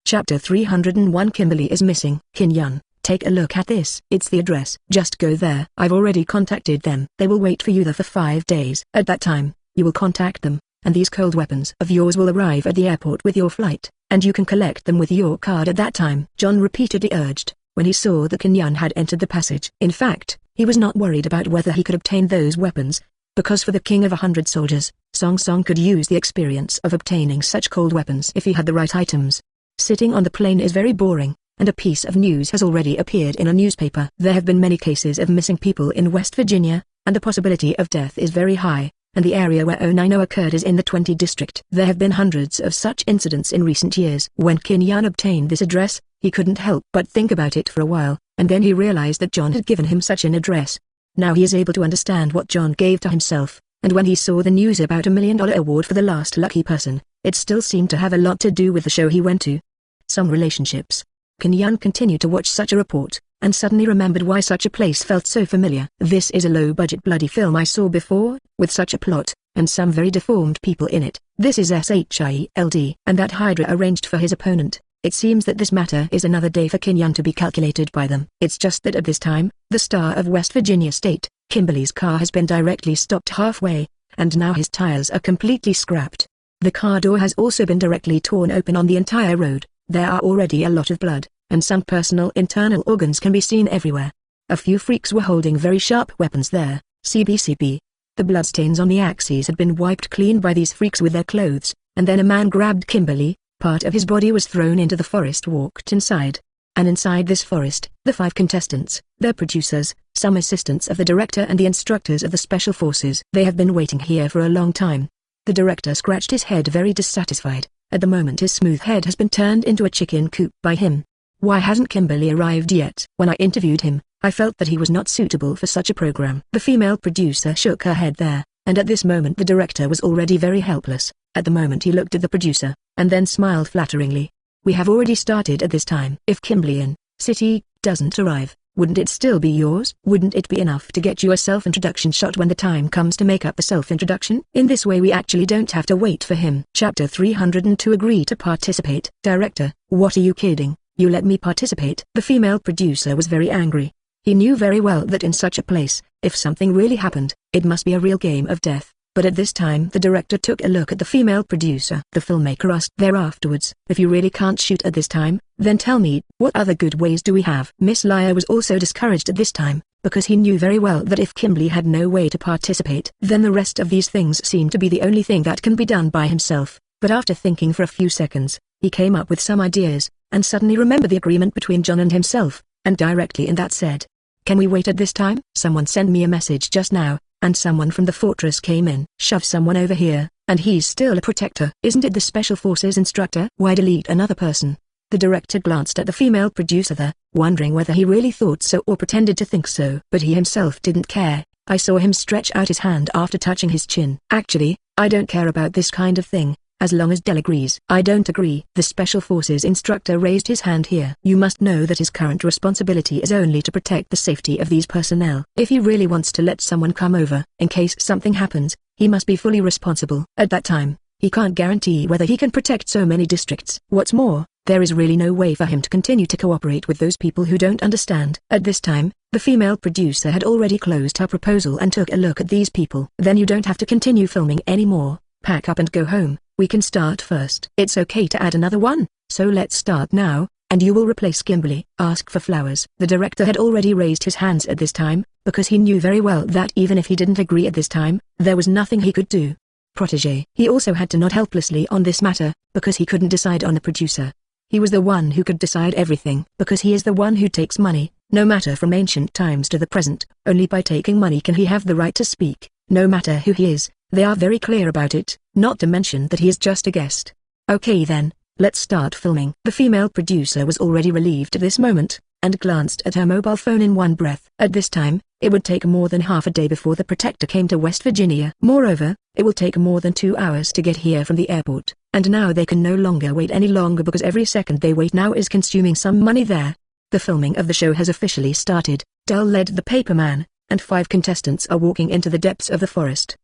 Chapter 301 Kimberly is missing. Kin Yun, take a look at this. It's the address. Just go there. I've already contacted them. They will wait for you there for 5 days. At that time, you will contact them, and these cold weapons of yours will arrive at the airport with your flight, and you can collect them with your card at that time. John repeatedly urged, when he saw that Kin Yun had entered the passage. In fact, he was not worried about whether he could obtain those weapons, because for the king of 100 soldiers, Song Song could use the experience of obtaining such cold weapons if he had the right items. Sitting on the plane is very boring, and a piece of news has already appeared in a newspaper. There have been many cases of missing people in West Virginia, and the possibility of death is very high, and the area where 090 occurred is in the 20 district. There have been hundreds of such incidents in recent years. When Kin Yun obtained this address, he couldn't help but think about it for a while, and then he realized that John had given him such an address. Now he is able to understand what John gave to himself, and when he saw the news about $1 million award for the last lucky person, it still seemed to have a lot to do with the show he went to. Some relationships. Kin Yun continued to watch such a report, and suddenly remembered why such a place felt so familiar. This is a low-budget bloody film I saw before, with such a plot, and some very deformed people in it. This is S.H.I.E.L.D. and that Hydra arranged for his opponent. It seems that this matter is another day for Kin Yun to be calculated by them. It's just that at this time, the star of West Virginia State, Kimberly's car has been directly stopped halfway, and now his tires are completely scrapped. The car door has also been directly torn open on the entire road. There are already a lot of blood, and some personal internal organs can be seen everywhere. A few freaks were holding very sharp weapons there. CBCB. The bloodstains on the axes had been wiped clean by these freaks with their clothes, and then a man grabbed Kimberly. Part of his body was thrown into the forest, walked inside. And inside this forest, the 5 contestants, their producers, some assistants of the director and the instructors of the special forces. They have been waiting here for a long time. The director scratched his head very dissatisfied. At the moment his smooth head has been turned into a chicken coop by him. Why hasn't Kimberly arrived yet? When I interviewed him, I felt that he was not suitable for such a program. The female producer shook her head there, and at this moment the director was already very helpless. At the moment he looked at the producer, and then smiled flatteringly. We have already started at this time. If Kimberly in City doesn't arrive, wouldn't it still be yours? Wouldn't it be enough to get you a self-introduction shot when the time comes to make up the self-introduction? In this way we actually don't have to wait for him. Chapter 302 Agree to participate. Director, what are you kidding? You let me participate? The female producer was very angry. He knew very well that in such a place, if something really happened, it must be a real game of death. But at this time the director took a look at the female producer. The filmmaker asked there afterwards, if you really can't shoot at this time, then tell me, what other good ways do we have? Miss Liar was also discouraged at this time, because he knew very well that if Kimberly had no way to participate, then the rest of these things seemed to be the only thing that can be done by himself. But after thinking for a few seconds, he came up with some ideas, and suddenly remembered the agreement between John and himself, and directly in that said, can we wait at this time? Someone sent me a message just now, and someone from the fortress came in. Shove someone over here, and he's still a protector. Isn't it the Special Forces instructor? Why delete another person? The director glanced at the female producer there, wondering whether he really thought so or pretended to think so. But he himself didn't care. I saw him stretch out his hand after touching his chin. Actually, I don't care about this kind of thing, as long as Dell agrees. I don't agree. The Special Forces instructor raised his hand here. You must know that his current responsibility is only to protect the safety of these personnel. If he really wants to let someone come over, in case something happens, he must be fully responsible. At that time, he can't guarantee whether he can protect so many districts. What's more, there is really no way for him to continue to cooperate with those people who don't understand. At this time, the female producer had already closed her proposal and took a look at these people. Then you don't have to continue filming anymore. Pack up and go home. We can start first. It's okay to add another one, so let's start now, and you will replace Kimberly. Ask for flowers. The director had already raised his hands at this time, because he knew very well that even if he didn't agree at this time, there was nothing he could do. Protégé. He also had to nod helplessly on this matter, because he couldn't decide on the producer. He was the one who could decide everything, because he is the one who takes money, No matter from ancient times to the present, only by taking money can he have the right to speak, no matter who he is. They are very clear about it, not to mention that he is just a guest. Okay then, let's start filming. The female producer was already relieved at this moment, and glanced at her mobile phone in one breath. At this time, it would take more than half a day before the Protector came to West Virginia. Moreover, it will take more than 2 hours to get here from the airport, and now they can no longer wait any longer because every second they wait now is consuming some money there. The filming of the show has officially started. Dell led the paperman, and 5 contestants are walking into the depths of the forest.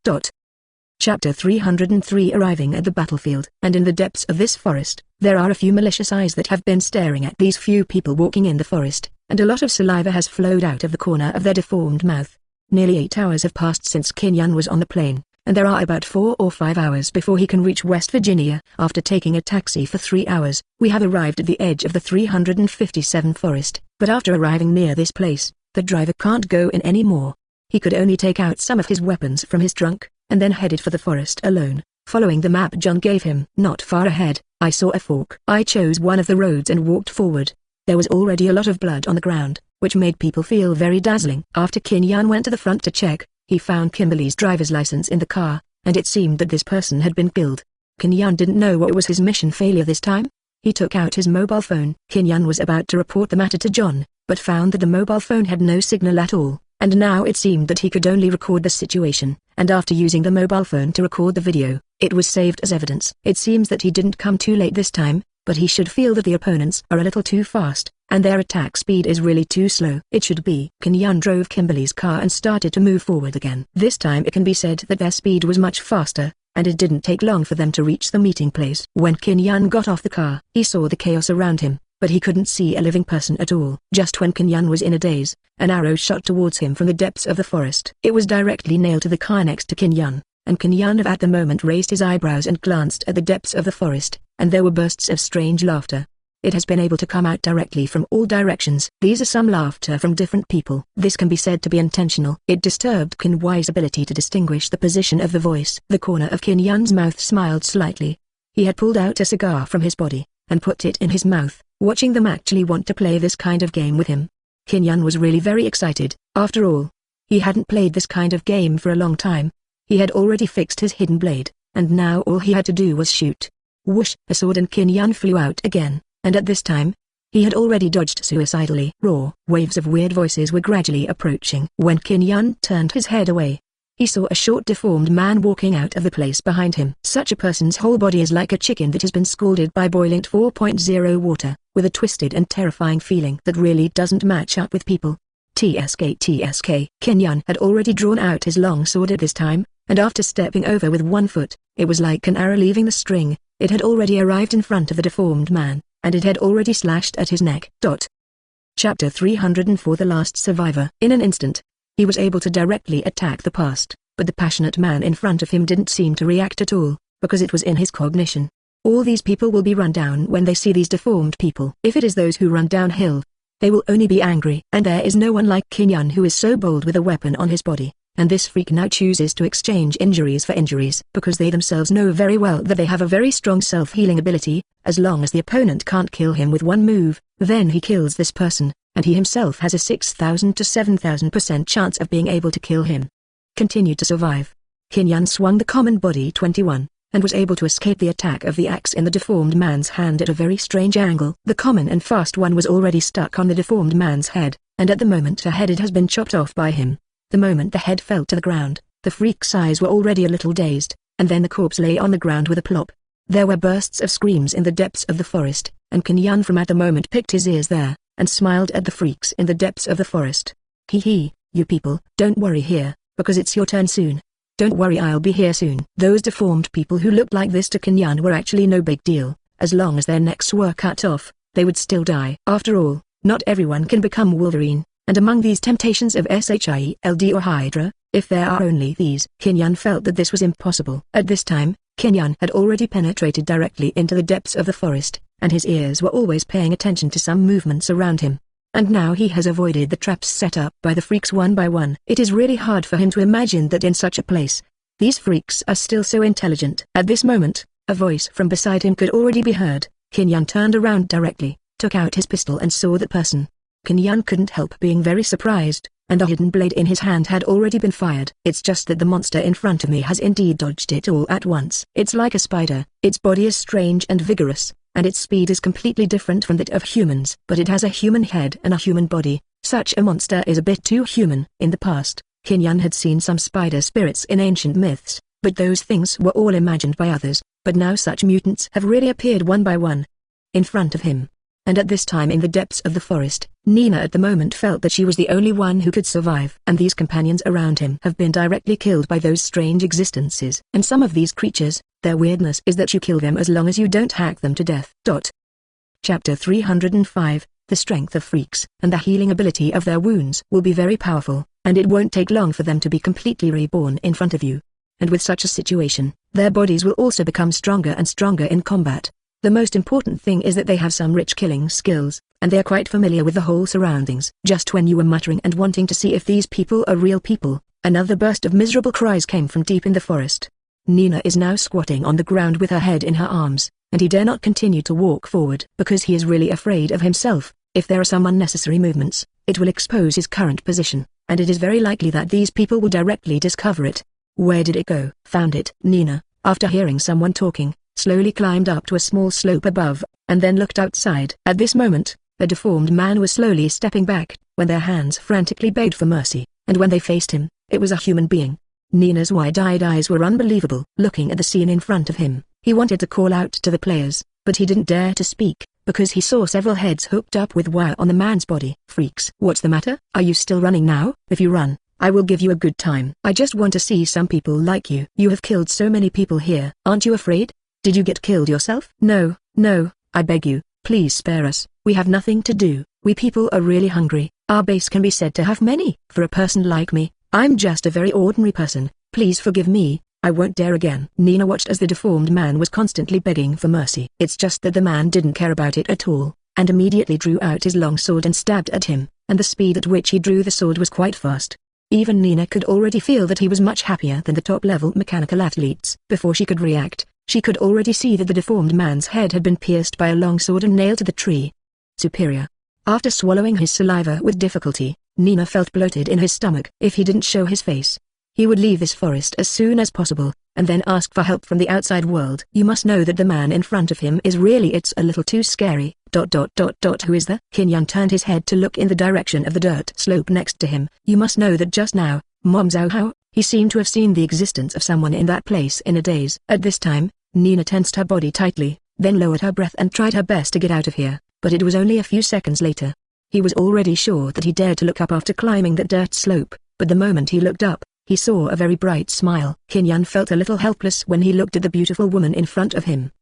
Chapter 303 Arriving at the battlefield. And in the depths of this forest, there are a few malicious eyes that have been staring at these few people walking in the forest, and a lot of saliva has flowed out of the corner of their deformed mouth. Nearly 8 hours have passed since Kinyan was on the plane, and there are about 4 or 5 hours before he can reach West Virginia. After taking a taxi for 3 hours, we have arrived at the edge of the 357 forest, but after arriving near this place, the driver can't go in anymore. He could only take out some of his weapons from his trunk, and then headed for the forest alone, following the map John gave him. Not far ahead, I saw a fork. I chose one of the roads and walked forward. There was already a lot of blood on the ground, which made people feel very dazzling. After Kinyan went to the front to check, he found Kimberly's driver's license in the car, and it seemed that this person had been killed. Kinyan didn't know what was his mission failure this time. He took out his mobile phone. Kinyan was about to report the matter to John, but found that the mobile phone had no signal at all, and now it seemed that he could only record the situation, and after using the mobile phone to record the video, it was saved as evidence. It seems that he didn't come too late this time, but he should feel that the opponents are a little too fast, and their attack speed is really too slow. It should be. Kinyan drove Kimberly's car and started to move forward again. This time it can be said that their speed was much faster, and it didn't take long for them to reach the meeting place. When Kinyan got off the car, he saw the chaos around him, but he couldn't see a living person at all. Just when Kinyan was in a daze, an arrow shot towards him from the depths of the forest. It was directly nailed to the car next to Kinyan, and Kinyan at the moment raised his eyebrows and glanced at the depths of the forest, and there were bursts of strange laughter. It has been able to come out directly from all directions. These are some laughter from different people. This can be said to be intentional. It disturbed Kinyan's ability to distinguish the position of the voice. The corner of Kinyan's mouth smiled slightly. He had pulled out a cigar from his body, and put it in his mouth, watching them actually want to play this kind of game with him. Kinyan was really very excited. After all, he hadn't played this kind of game for a long time. He had already fixed his hidden blade, and now all he had to do was shoot. Whoosh! A sword and Kinyan flew out again, and at this time, he had already dodged suicidally. Raw waves of weird voices were gradually approaching. When Kinyan turned his head away, he saw a short deformed man walking out of the place behind him. Such a person's whole body is like a chicken that has been scalded by boiling 4.0 water, with a twisted and terrifying feeling that really doesn't match up with people. TSK. Kinyan had already drawn out his long sword at this time, and after stepping over with one foot, it was like an arrow leaving the string. It had already arrived in front of the deformed man, and it had already slashed at his neck. Chapter 304 The Last Survivor. In an instant, he was able to directly attack the past, but the passionate man in front of him didn't seem to react at all, because it was in his cognition. All these people will be run down when they see these deformed people. If it is those who run downhill, they will only be angry. And there is no one like Kinyan who is so bold with a weapon on his body, and this freak now chooses to exchange injuries for injuries, because they themselves know very well that they have a very strong self-healing ability. As long as the opponent can't kill him with one move, then he kills this person, and he himself has a 6,000 to 7,000% chance of being able to kill him. Continued to survive. Kinyan swung the common body 21, and was able to escape the attack of the axe in the deformed man's hand at a very strange angle. The common and fast one was already stuck on the deformed man's head, and at the moment the head has been chopped off by him. The moment the head fell to the ground, the freak's eyes were already a little dazed, and then the corpse lay on the ground with a plop. There were bursts of screams in the depths of the forest, and Kinyan from at the moment picked his ears there, and smiled at the freaks in the depths of the forest. Hee, you people, don't worry here, because it's your turn soon. Don't worry, I'll be here soon. Those deformed people who looked like this to Kinyan were actually no big deal. As long as their necks were cut off, they would still die. After all, not everyone can become Wolverine, and among these temptations of S.H.I.E.L.D. or Hydra, if there are only these. Kinyan felt that this was impossible. At this time, Kinyan had already penetrated directly into the depths of the forest, and his ears were always paying attention to some movements around him. And now he has avoided the traps set up by the freaks one by one. It is really hard for him to imagine that in such a place, these freaks are still so intelligent. At this moment, a voice from beside him could already be heard. Kinyan turned around directly, took out his pistol and saw that person. Kinyan couldn't help being very surprised, and the hidden blade in his hand had already been fired. It's just that the monster in front of me has indeed dodged it all at once. It's like a spider. Its body is strange and vigorous, and its speed is completely different from that of humans. But it has a human head and a human body. Such a monster is a bit too human. In the past, Kinyan had seen some spider spirits in ancient myths, but those things were all imagined by others. But now such mutants have really appeared one by one in front of him. And at this time in the depths of the forest, Nina at the moment felt that she was the only one who could survive. And these companions around him have been directly killed by those strange existences. And some of these creatures, their weirdness is that you kill them as long as you don't hack them to death. Chapter 305, The Strength of Freaks and the healing ability of their wounds will be very powerful, and it won't take long for them to be completely reborn in front of you. And with such a situation, their bodies will also become stronger and stronger in combat. The most important thing is that they have some rich killing skills, and they are quite familiar with the whole surroundings. Just when you were muttering and wanting to see if these people are real people, another burst of miserable cries came from deep in the forest. Nina is now squatting on the ground with her head in her arms, and he dare not continue to walk forward because he is really afraid of himself. If there are some unnecessary movements, it will expose his current position, and it is very likely that these people will directly discover it. Where did it go? Found it. Nina, after hearing someone talking, slowly climbed up to a small slope above, and then looked outside. At this moment, a deformed man was slowly stepping back, when their hands frantically begged for mercy, and when they faced him, it was a human being. Nina's wide-eyed eyes were unbelievable. Looking at the scene in front of him, he wanted to call out to the players, but he didn't dare to speak, because he saw several heads hooked up with wire on the man's body. Freaks. What's the matter? Are you still running now? If you run, I will give you a good time. I just want to see some people like you. You have killed so many people here. Aren't you afraid? Did you get killed yourself? No, I beg you, please spare us. We have nothing to do. We people are really hungry. Our base can be said to have many. For a person like me, I'm just a very ordinary person. Please forgive me. I won't dare again. Nina watched as the deformed man was constantly begging for mercy. It's just that the man didn't care about it at all, and immediately drew out his long sword and stabbed at him, and the speed at which he drew the sword was quite fast. Even Nina could already feel that he was much happier than the top-level mechanical athletes. Before she could react, she could already see that the deformed man's head had been pierced by a long sword and nailed to the tree. Superior. After swallowing his saliva with difficulty, Nina felt bloated in his stomach. If he didn't show his face, he would leave this forest as soon as possible, and then ask for help from the outside world. You must know that the man in front of him is really it's a little too scary. Who is that? Kinyan turned his head to look in the direction of the dirt slope next to him. You must know that just now, Mom Zhao Hao, he seemed to have seen the existence of someone in that place in a daze. At this time, Nina tensed her body tightly, then lowered her breath and tried her best to get out of here, but it was only a few seconds later. He was already sure that he dared to look up after climbing that dirt slope, but the moment he looked up, he saw a very bright smile. Kinyan felt a little helpless when he looked at the beautiful woman in front of him.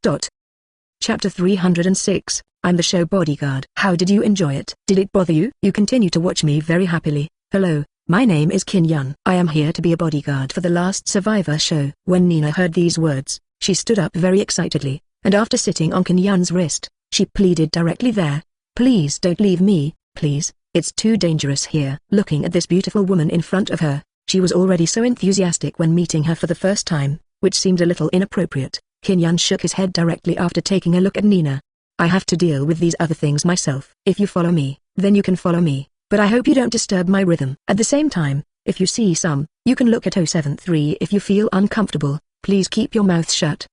Chapter 306, I'm the show Bodyguard. How did you enjoy it? Did it bother you? You continue to watch me very happily. Hello, my name is Kinyan. I am here to be a bodyguard for the last Survivor show. When Nina heard these words, she stood up very excitedly, and after sitting on Kinyan's wrist, she pleaded directly there. Please don't leave me, please, it's too dangerous here. Looking at this beautiful woman in front of her, she was already so enthusiastic when meeting her for the first time, which seemed a little inappropriate. Kinyan shook his head directly after taking a look at Nina. I have to deal with these other things myself. If you follow me, then you can follow me, but I hope you don't disturb my rhythm. At the same time, if you see some, you can look at 073 if you feel uncomfortable. Please keep your mouth shut.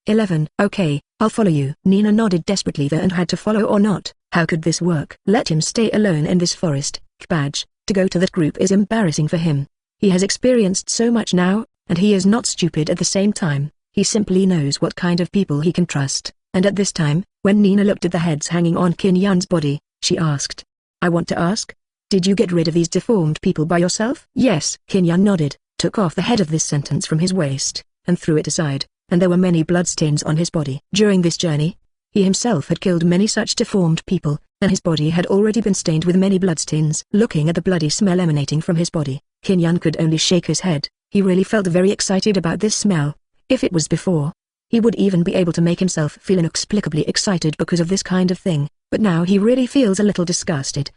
11. Okay, I'll follow you. Nina nodded desperately there and had to follow or not. How could this work? Let him stay alone in this forest. Badge, to go to that group is embarrassing for him. He has experienced so much now, and he is not stupid at the same time. He simply knows what kind of people he can trust. And at this time, when Nina looked at the heads hanging on Kinyan's body, she asked, I want to ask, did you get rid of these deformed people by yourself? Yes. Kinyan nodded, took off the head of this sentence from his waist, and threw it aside, and there were many bloodstains on his body. During this journey, he himself had killed many such deformed people, and his body had already been stained with many bloodstains. Looking at the bloody smell emanating from his body, Kinyan could only shake his head. He really felt very excited about this smell. If it was before, he would even be able to make himself feel inexplicably excited because of this kind of thing, but now he really feels a little disgusted.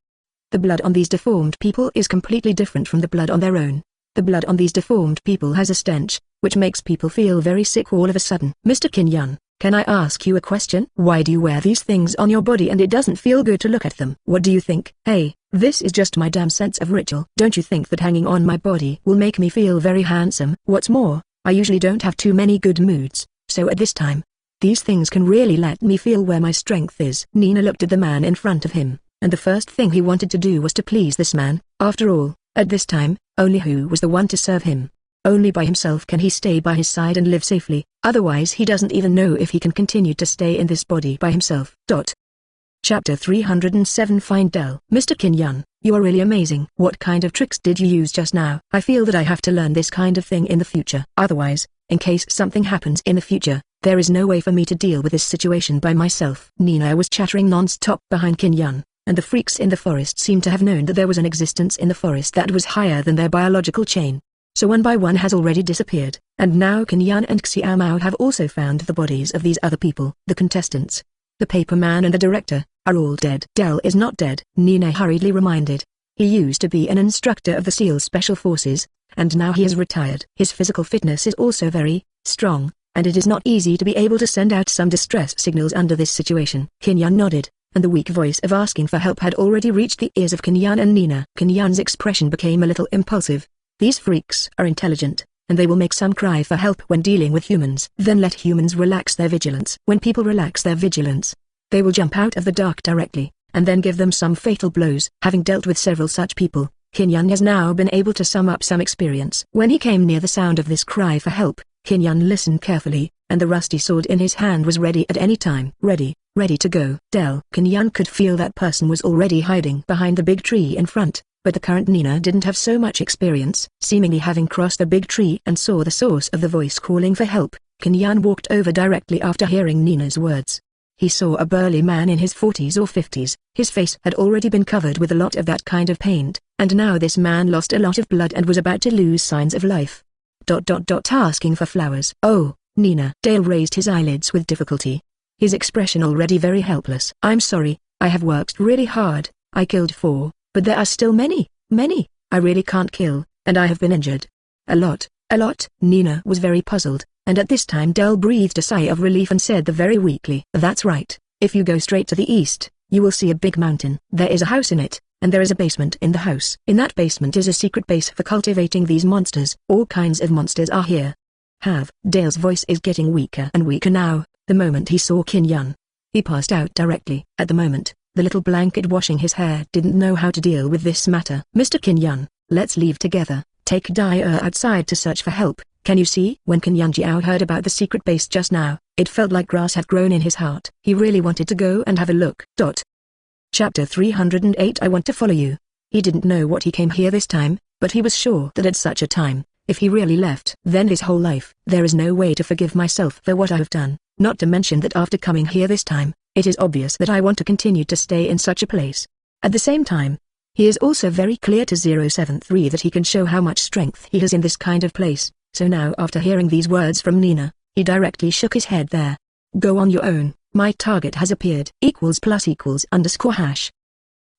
The blood on these deformed people is completely different from the blood on their own. The blood on these deformed people has a stench, which makes people feel very sick all of a sudden. Mr. Kinyan, Can I ask you a question? Why do you wear these things on your body and it doesn't feel good to look at them? What do you think? Hey, this is just my damn sense of ritual. Don't you think that hanging on my body will make me feel very handsome? What's more, I usually don't have too many good moods, so at this time, these things can really let me feel where my strength is. Nina looked at the man in front of him, and the first thing he wanted to do was to please this man. After all, at this time, only who was the one to serve him? Only by himself can he stay by his side and live safely, otherwise he doesn't even know if he can continue to stay in this body by himself. Chapter 307 Find Dell. Mr. Kin-yun, you are really amazing. What kind of tricks did you use just now? I feel that I have to learn this kind of thing in the future. Otherwise, in case something happens in the future, there is no way for me to deal with this situation by myself. Nina was chattering non-stop behind Kin-yun, and the freaks in the forest seemed to have known that there was an existence in the forest that was higher than their biological chain. So one by one has already disappeared, and now Kin-yun and Xiaomao have also found the bodies of these other people. The contestants, the paperman and the director, are all dead. Dell is not dead, Nina hurriedly reminded. He used to be an instructor of the S.H.I.E.L.D Special Forces, and now he is retired. His physical fitness is also very strong, and it is not easy to be able to send out some distress signals under this situation. Kin-yun nodded, and the weak voice of asking for help had already reached the ears of Kin-yun and Nina. Kin-yun's expression became a little impulsive. These freaks are intelligent, and they will make some cry for help when dealing with humans. Then let humans relax their vigilance. When people relax their vigilance, they will jump out of the dark directly, and then give them some fatal blows. Having dealt with several such people, Kin-yun has now been able to sum up some experience. When he came near the sound of this cry for help, Kin-yun listened carefully, and the rusty sword in his hand was ready at any time. Ready to go. Dell. Kin-yun could feel that person was already hiding behind the big tree in front. But the current Nina didn't have so much experience. Seemingly having crossed the big tree and saw the source of the voice calling for help, Kin-yun walked over directly after hearing Nina's words. He saw a burly man in his 40s or 50s. His face had already been covered with a lot of that kind of paint, and now this man lost a lot of blood and was about to lose signs of life. Asking for flowers. Oh, Nina. Dale raised his eyelids with difficulty. His expression already very helpless. I'm sorry, I have worked really hard. I killed 4. But there are still many. I really can't kill, and I have been injured. A lot. Nina was very puzzled, and at this time Dell breathed a sigh of relief and said very weakly, that's right, if you go straight to the east, you will see a big mountain. There is a house in it, and there is a basement in the house. In that basement is a secret base for cultivating these monsters. All kinds of monsters are here. Dale's voice is getting weaker and weaker now, the moment he saw Kin-yun. He passed out directly. At the moment, the little blanket washing his hair didn't know how to deal with this matter. Mr. Kin-yun, let's leave together. Take Dyer outside to search for help. Can you see? When Kin-yun Jiao heard about the secret base just now, it felt like grass had grown in his heart. He really wanted to go and have a look. Chapter 308 I want to follow you. He didn't know what he came here this time, but he was sure that at such a time, if he really left, then his whole life, there is no way to forgive myself for what I have done, not to mention that after coming here this time, it is obvious that I want to continue to stay in such a place. At the same time, he is also very clear to 073 that he can show how much strength he has in this kind of place, so now after hearing these words from Nina, he directly shook his head there. Go on your own, my target has appeared. ==_#.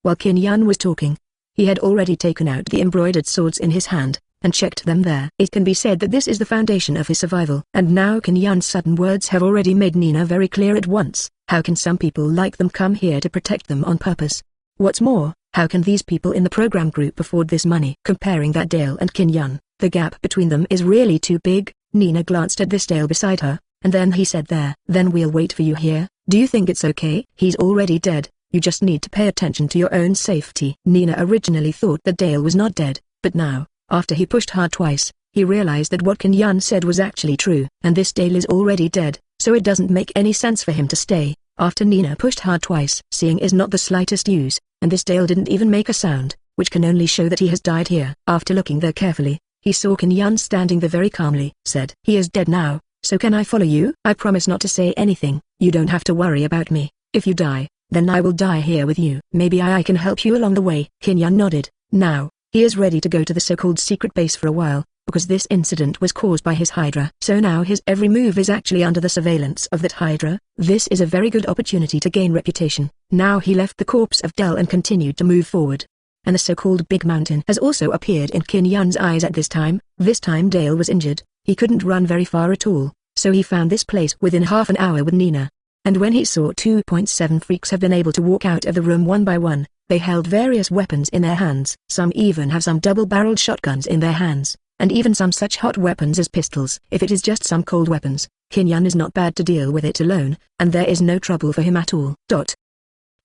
While Kin-yun was talking, he had already taken out the embroidered swords in his hand, and checked them there. It can be said that this is the foundation of his survival. And now Kin-yun's sudden words have already made Nina very clear at once. How can some people like them come here to protect them on purpose? What's more, how can these people in the program group afford this money? Comparing that Dale and Kin-yun, the gap between them is really too big. Nina glanced at this Dale beside her, and then he said then we'll wait for you here. Do you think it's okay? He's already dead, you just need to pay attention to your own safety. Nina originally thought that Dale was not dead, but now, after he pushed hard twice, he realized that what Kin-yun said was actually true. And this Dale is already dead, so it doesn't make any sense for him to stay. After Nina pushed hard twice, seeing is not the slightest use, and this Dale didn't even make a sound, which can only show that he has died here. After looking there carefully, he saw Kin-yun standing there very calmly, said, he is dead now, so can I follow you? I promise not to say anything. You don't have to worry about me. If you die, then I will die here with you. Maybe I can help you along the way. Kin-yun nodded. Now, he is ready to go to the so-called secret base for a while, because this incident was caused by his Hydra. So now his every move is actually under the surveillance of that Hydra. This is a very good opportunity to gain reputation. Now he left the corpse of Dell and continued to move forward. And the so-called big mountain has also appeared in Kin-yun's eyes at this time. This time Dale was injured, he couldn't run very far at all, so he found this place within half an hour with Nina. And when he saw 2.7 freaks have been able to walk out of the room one by one, they held various weapons in their hands. Some even have some double-barreled shotguns in their hands, and even some such hot weapons as pistols. If it is just some cold weapons, Kin Yun is not bad to deal with it alone, and there is no trouble for him at all.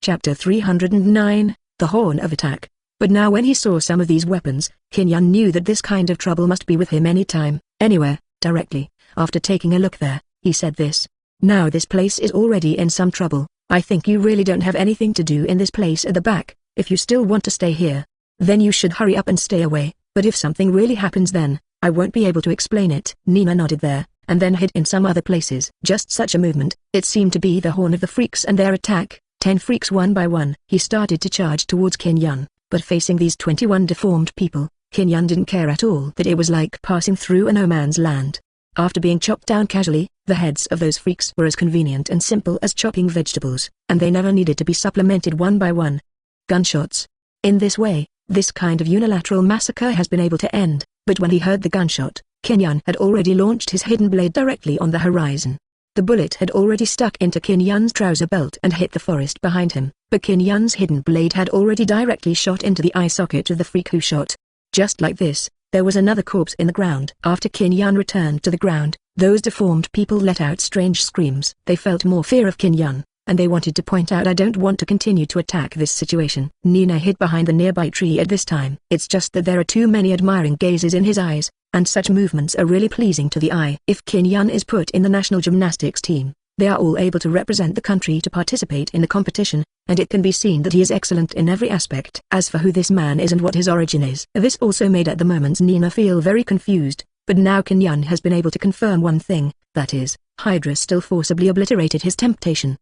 Chapter 309, The Horn of Attack. But now when he saw some of these weapons, Kin Yun knew that this kind of trouble must be with him anytime, anywhere, directly. After taking a look there, he said this. Now this place is already in some trouble. I think you really don't have anything to do in this place at the back. If you still want to stay here, then you should hurry up and stay away. But if something really happens then, I won't be able to explain it. Nina nodded there, and then hid in some other places. Just such a movement, it seemed to be the horn of the freaks and their attack. 10 freaks one by one. He started to charge towards Kin Yun, but facing these 21 deformed people, Kin Yun didn't care at all that it was like passing through a no man's land. After being chopped down casually, the heads of those freaks were as convenient and simple as chopping vegetables, and they never needed to be supplemented one by one. Gunshots. In this way, this kind of unilateral massacre has been able to end, but when he heard the gunshot, Kin Yun had already launched his hidden blade directly on the horizon. The bullet had already stuck into Kin Yun's trouser belt and hit the forest behind him, but Kin Yun's hidden blade had already directly shot into the eye socket of the freak who shot. Just like this, there was another corpse in the ground. After Kin Yun returned to the ground, those deformed people let out strange screams. They felt more fear of Kin Yun, and they wanted to point out, I don't want to continue to attack this situation. Nina hid behind the nearby tree at this time. It's just that there are too many admiring gazes in his eyes, and such movements are really pleasing to the eye. If Kin Yun is put in the national gymnastics team, they are all able to represent the country to participate in the competition, and it can be seen that he is excellent in every aspect. As for who this man is and what his origin is, this also made at the moment Nina feel very confused, but now Kin Yun has been able to confirm one thing, that is, Hydra still forcibly obliterated his temptation.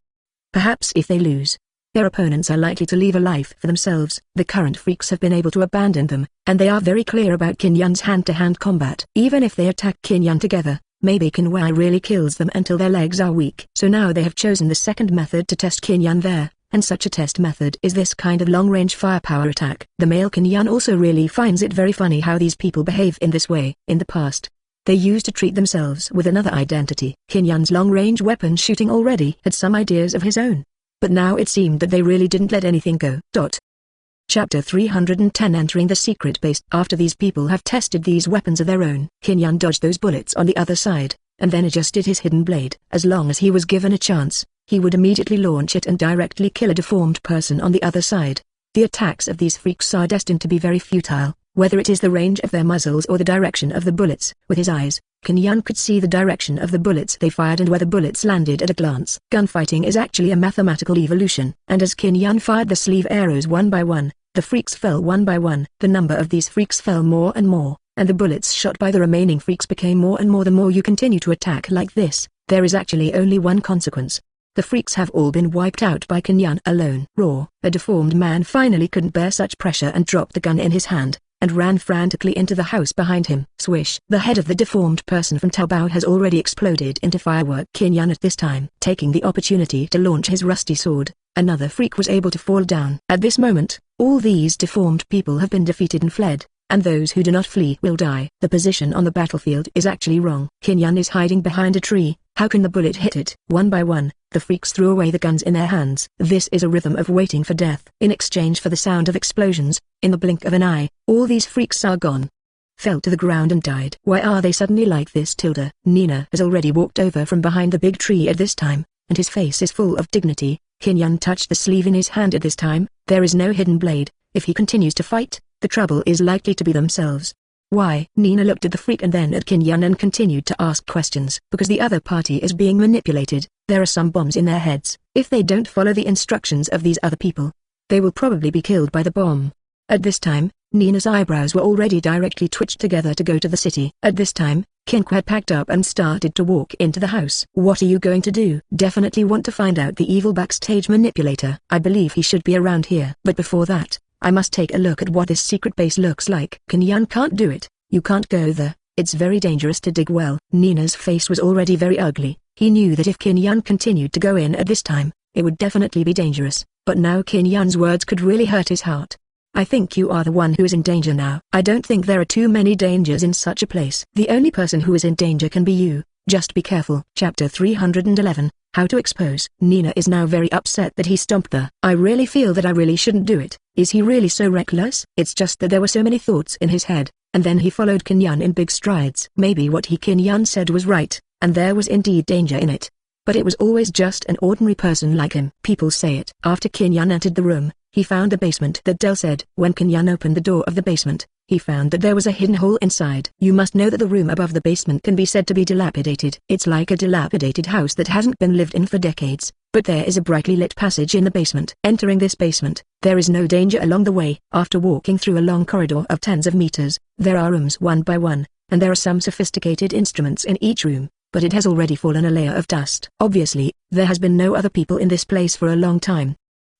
Perhaps if they lose, their opponents are likely to leave a life for themselves. The current freaks have been able to abandon them, and they are very clear about Kin Yun's hand-to-hand combat. Even if they attack Kin Yun together, maybe Kin Wei really kills them until their legs are weak. So now they have chosen the second method to test Kin Yun there, and such a test method is this kind of long-range firepower attack. The male Kin Yun also really finds it very funny how these people behave in this way. In the past, they used to treat themselves with another identity. Kin Yun's long-range weapon shooting already had some ideas of his own, but now it seemed that they really didn't let anything go. Chapter 310 Entering the Secret Base. After these people have tested these weapons of their own, Kin Yun dodged those bullets on the other side, and then adjusted his hidden blade. As long as he was given a chance, he would immediately launch it and directly kill a deformed person on the other side. The attacks of these freaks are destined to be very futile, whether it is the range of their muzzles or the direction of the bullets. With his eyes, Kin Yun could see the direction of the bullets they fired and where the bullets landed at a glance. Gunfighting is actually a mathematical evolution, and as Kin Yun fired the sleeve arrows one by one, the freaks fell one by one. The number of these freaks fell more and more, and the bullets shot by the remaining freaks became more and more. The more you continue to attack like this, there is actually only one consequence. The freaks have all been wiped out by Kin Yun alone. Raw. A deformed man finally couldn't bear such pressure and dropped the gun in his hand, and ran frantically into the house behind him. Swish. The head of the deformed person from Taobao has already exploded into firework. Kin Yun at this time, taking the opportunity to launch his rusty sword, another freak was able to fall down. At this moment, all these deformed people have been defeated and fled, and those who do not flee will die. The position on the battlefield is actually wrong. Kin Yun is hiding behind a tree. How can the bullet hit it? One by one, the freaks threw away the guns in their hands. This is a rhythm of waiting for death. In exchange for the sound of explosions, in the blink of an eye, all these freaks are gone. Fell to the ground and died. Why are they suddenly like this? Nina has already walked over from behind the big tree at this time, and his face is full of dignity. Kin Yun touched the sleeve in his hand at this time. There is no hidden blade. If he continues to fight, the trouble is likely to be themselves. Why? Nina looked at the freak and then at Kin Yun and continued to ask questions. Because the other party is being manipulated, there are some bombs in their heads. If they don't follow the instructions of these other people, they will probably be killed by the bomb. At this time, Nina's eyebrows were already directly twitched together to go to the city. At this time, Kin had packed up and started to walk into the house. What are you going to do? Definitely want to find out the evil backstage manipulator. I believe he should be around here. But before that, I must take a look at what this secret base looks like. Kin Yun can't do it. You can't go there. It's very dangerous to dig well. Nina's face was already very ugly. He knew that if Kin Yun continued to go in at this time, it would definitely be dangerous. But now Kin Yun's words could really hurt his heart. I think you are the one who is in danger now. I don't think there are too many dangers in such a place. The only person who is in danger can be you. Just be careful. Chapter 311, How to Expose. Nina is now very upset that he stomped the. I really feel that I really shouldn't do it. Is he really so reckless? It's just that there were so many thoughts in his head, and then he followed Kinyan in big strides. Maybe what Kinyan said was right, and there was indeed danger in it. But it was always just an ordinary person like him. People say it. After Kinyan entered the room, he found the basement that Dell said. When Kinyan opened the door of the basement, he found that there was a hidden hole inside. You must know that the room above the basement can be said to be dilapidated. It's like a dilapidated house that hasn't been lived in for decades, but there is a brightly lit passage in the basement. Entering this basement, there is no danger along the way. After walking through a long corridor of tens of meters, there are rooms one by one, and there are some sophisticated instruments in each room, but it has already fallen a layer of dust. Obviously, there has been no other people in this place for a long time.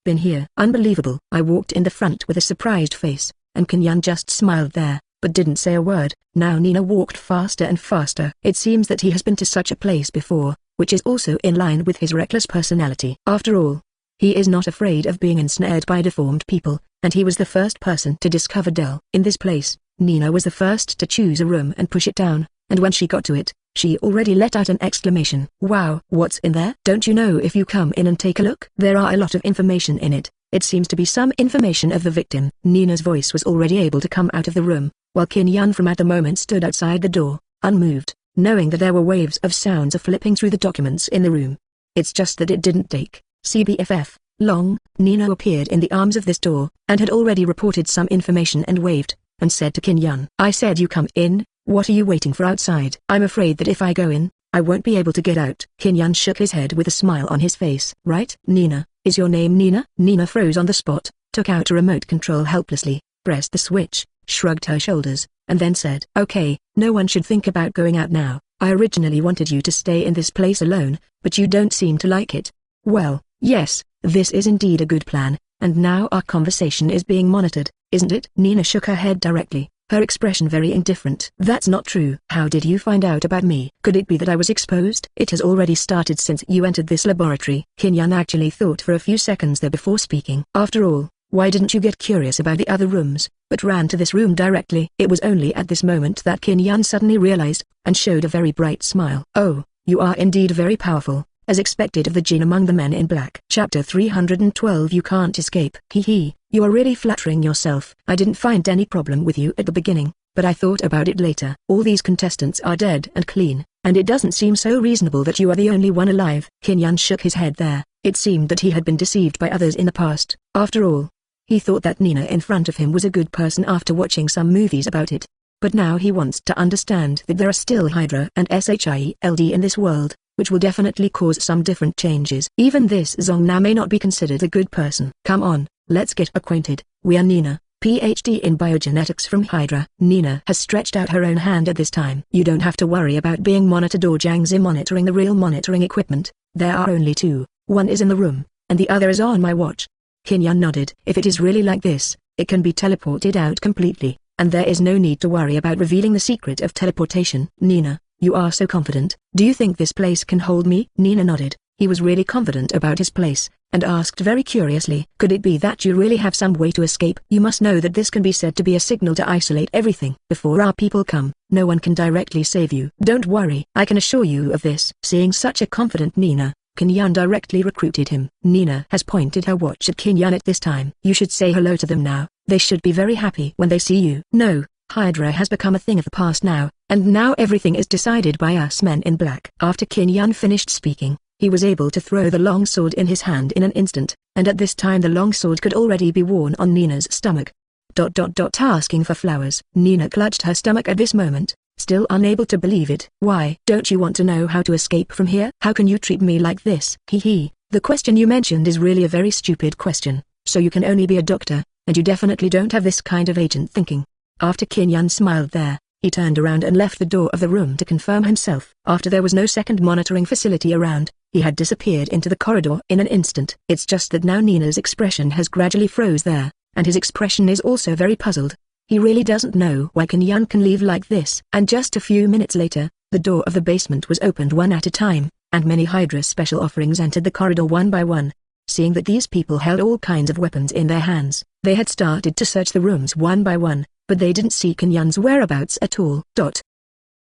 Been here. Unbelievable. I walked in the front with a surprised face, and Kinyan just smiled there, but didn't say a word. Now Nina walked faster and faster. It seems that he has been to such a place before, which is also in line with his reckless personality. After all, he is not afraid of being ensnared by deformed people, and he was the first person to discover Dell. In this place, Nina was the first to choose a room and push it down, and when she got to it, she already let out an exclamation. Wow! What's in there? Don't you know if you come in and take a look? There are a lot of information in it. It seems to be some information of the victim. Nina's voice was already able to come out of the room, while Kinyan from at the moment stood outside the door, unmoved, knowing that there were waves of sounds of flipping through the documents in the room. It's just that it didn't take CBFF long. Nina appeared in the arms of this door, and had already reported some information and waved, and said to Kinyan, I said you come in. What are you waiting for outside? I'm afraid that if I go in, I won't be able to get out. Kinyan shook his head with a smile on his face. Right? Nina, is your name Nina? Nina froze on the spot, took out a remote control helplessly, pressed the switch, shrugged her shoulders, and then said, Okay, no one should think about going out now. I originally wanted you to stay in this place alone, but you don't seem to like it. Well, yes, this is indeed a good plan, and now our conversation is being monitored, isn't it? Nina shook her head directly, her expression very indifferent. That's not true. How did you find out about me? Could it be that I was exposed? It has already started since you entered this laboratory. Kinyan actually thought for a few seconds there before speaking. After all, why didn't you get curious about the other rooms, but ran to this room directly? It was only at this moment that Kinyan suddenly realized, and showed a very bright smile. Oh, you are indeed very powerful, as expected of the gene among the men in black. Chapter 312 You Can't Escape. Hee, you are really flattering yourself. I didn't find any problem with you at the beginning, but I thought about it later. All these contestants are dead and clean, and it doesn't seem so reasonable that you are the only one alive. Kinyan shook his head there. It seemed that he had been deceived by others in the past. After all, he thought that Nina in front of him was a good person after watching some movies about it. But now he wants to understand that there are still Hydra and S.H.I.E.L.D in this world, which will definitely cause some different changes. Even this Zongna may not be considered a good person. Come on. Let's get acquainted. We are Nina, PhD in biogenetics from Hydra. Nina has stretched out her own hand at this time. You don't have to worry about being monitored or Jiangzi monitoring the real monitoring equipment. There are only two. One is in the room, and the other is on my watch. Kinyan nodded. If it is really like this, it can be teleported out completely, and there is no need to worry about revealing the secret of teleportation. Nina, you are so confident. Do you think this place can hold me? Nina nodded. He was really confident about his place, and asked very curiously, could it be that you really have some way to escape? You must know that this can be said to be a signal to isolate everything. Before our people come, no one can directly save you. Don't worry, I can assure you of this. Seeing such a confident Nina, Kinyan directly recruited him. Nina has pointed her watch at Kinyan at this time. You should say hello to them now. They should be very happy when they see you. No, Hydra has become a thing of the past now, and now everything is decided by us men in black. After Kinyan finished speaking, he was able to throw the long sword in his hand in an instant, and at this time the long sword could already be worn on Nina's stomach. Asking for flowers. Nina clutched her stomach at this moment, still unable to believe it. Why? Don't you want to know how to escape from here? How can you treat me like this? The question you mentioned is really a very stupid question, so you can only be a doctor, and you definitely don't have this kind of agent thinking. After Kinyan smiled there, he turned around and left the door of the room to confirm himself. After there was no second monitoring facility around, he had disappeared into the corridor in an instant. It's just that now Nina's expression has gradually froze there, and his expression is also very puzzled. He really doesn't know why Kinyan can leave like this. And just a few minutes later, the door of the basement was opened one at a time, and many Hydra special offerings entered the corridor one by one. Seeing that these people held all kinds of weapons in their hands, they had started to search the rooms one by one, but they didn't see Kinyan's whereabouts at all.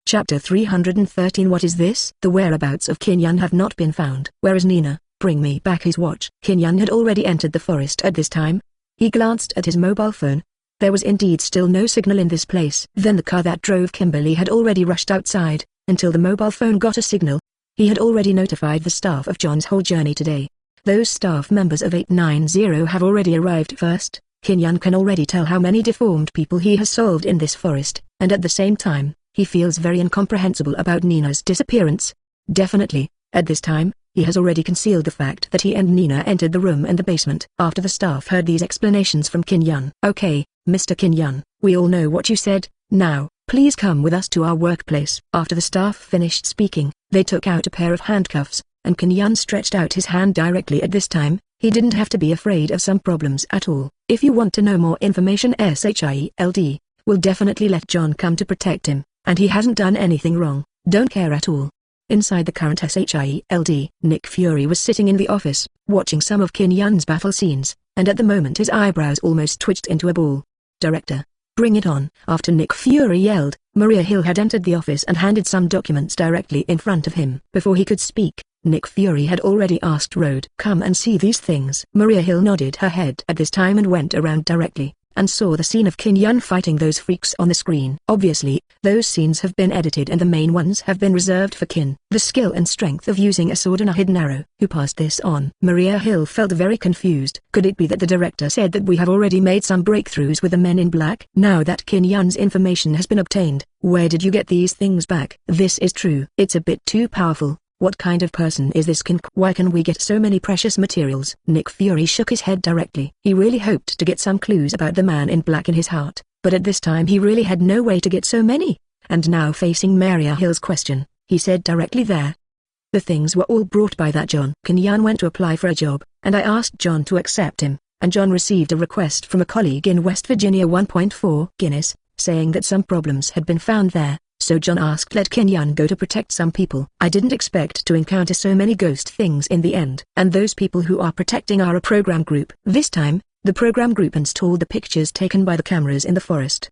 Chapter 313. What is this? The whereabouts of Kin Yun have not been found. Where is Nina? Bring me back his watch. Kin Yun had already entered the forest at this time. He glanced at his mobile phone. There was indeed still no signal in this place. Then the car that drove Kimberly had already rushed outside, until the mobile phone got a signal. He had already notified the staff of John's whole journey today. Those staff members of 890 have already arrived first. Kin Yun can already tell how many deformed people he has solved in this forest, and at the same time, he feels very incomprehensible about Nina's disappearance. Definitely, at this time, he has already concealed the fact that he and Nina entered the room and the basement. After the staff heard these explanations from Kin Yun. Okay, Mr. Kin Yun, we all know what you said. Now, please come with us to our workplace. After the staff finished speaking, they took out a pair of handcuffs, and Kin Yun stretched out his hand directly at this time. He didn't have to be afraid of some problems at all. If you want to know more information, S.H.I.E.L.D. will definitely let John come to protect him, and he hasn't done anything wrong. Don't care at all. Inside the current S.H.I.E.L.D., Nick Fury was sitting in the office, watching some of Kin Yun's battle scenes, and at the moment his eyebrows almost twitched into a ball. Director, bring it on. After Nick Fury yelled, Maria Hill had entered the office and handed some documents directly in front of him. Before he could speak, Nick Fury had already asked Rode, "Come and see these things." Maria Hill nodded her head at this time and went around directly, and saw the scene of Kin Yun fighting those freaks on the screen. Obviously, those scenes have been edited and the main ones have been reserved for Kin. The skill and strength of using a sword and a hidden arrow. Who passed this on? Maria Hill felt very confused. Could it be that the director said that we have already made some breakthroughs with the men in black? Now that Kin Yun's information has been obtained, where did you get these things back? This is true. It's a bit too powerful. What kind of person is this Kin? Why can we get so many precious materials? Nick Fury shook his head directly. He really hoped to get some clues about the man in black in his heart, but at this time he really had no way to get so many. And now facing Maria Hill's question, he said directly there. The things were all brought by that John. Kin Yun went to apply for a job, and I asked John to accept him, and John received a request from a colleague in West Virginia 1.4 Guinness, saying that some problems had been found there. So John asked let Kin Yun go to protect some people. I didn't expect to encounter so many ghost things in the end. And those people who are protecting are a program group. This time, the program group installed the pictures taken by the cameras in the forest.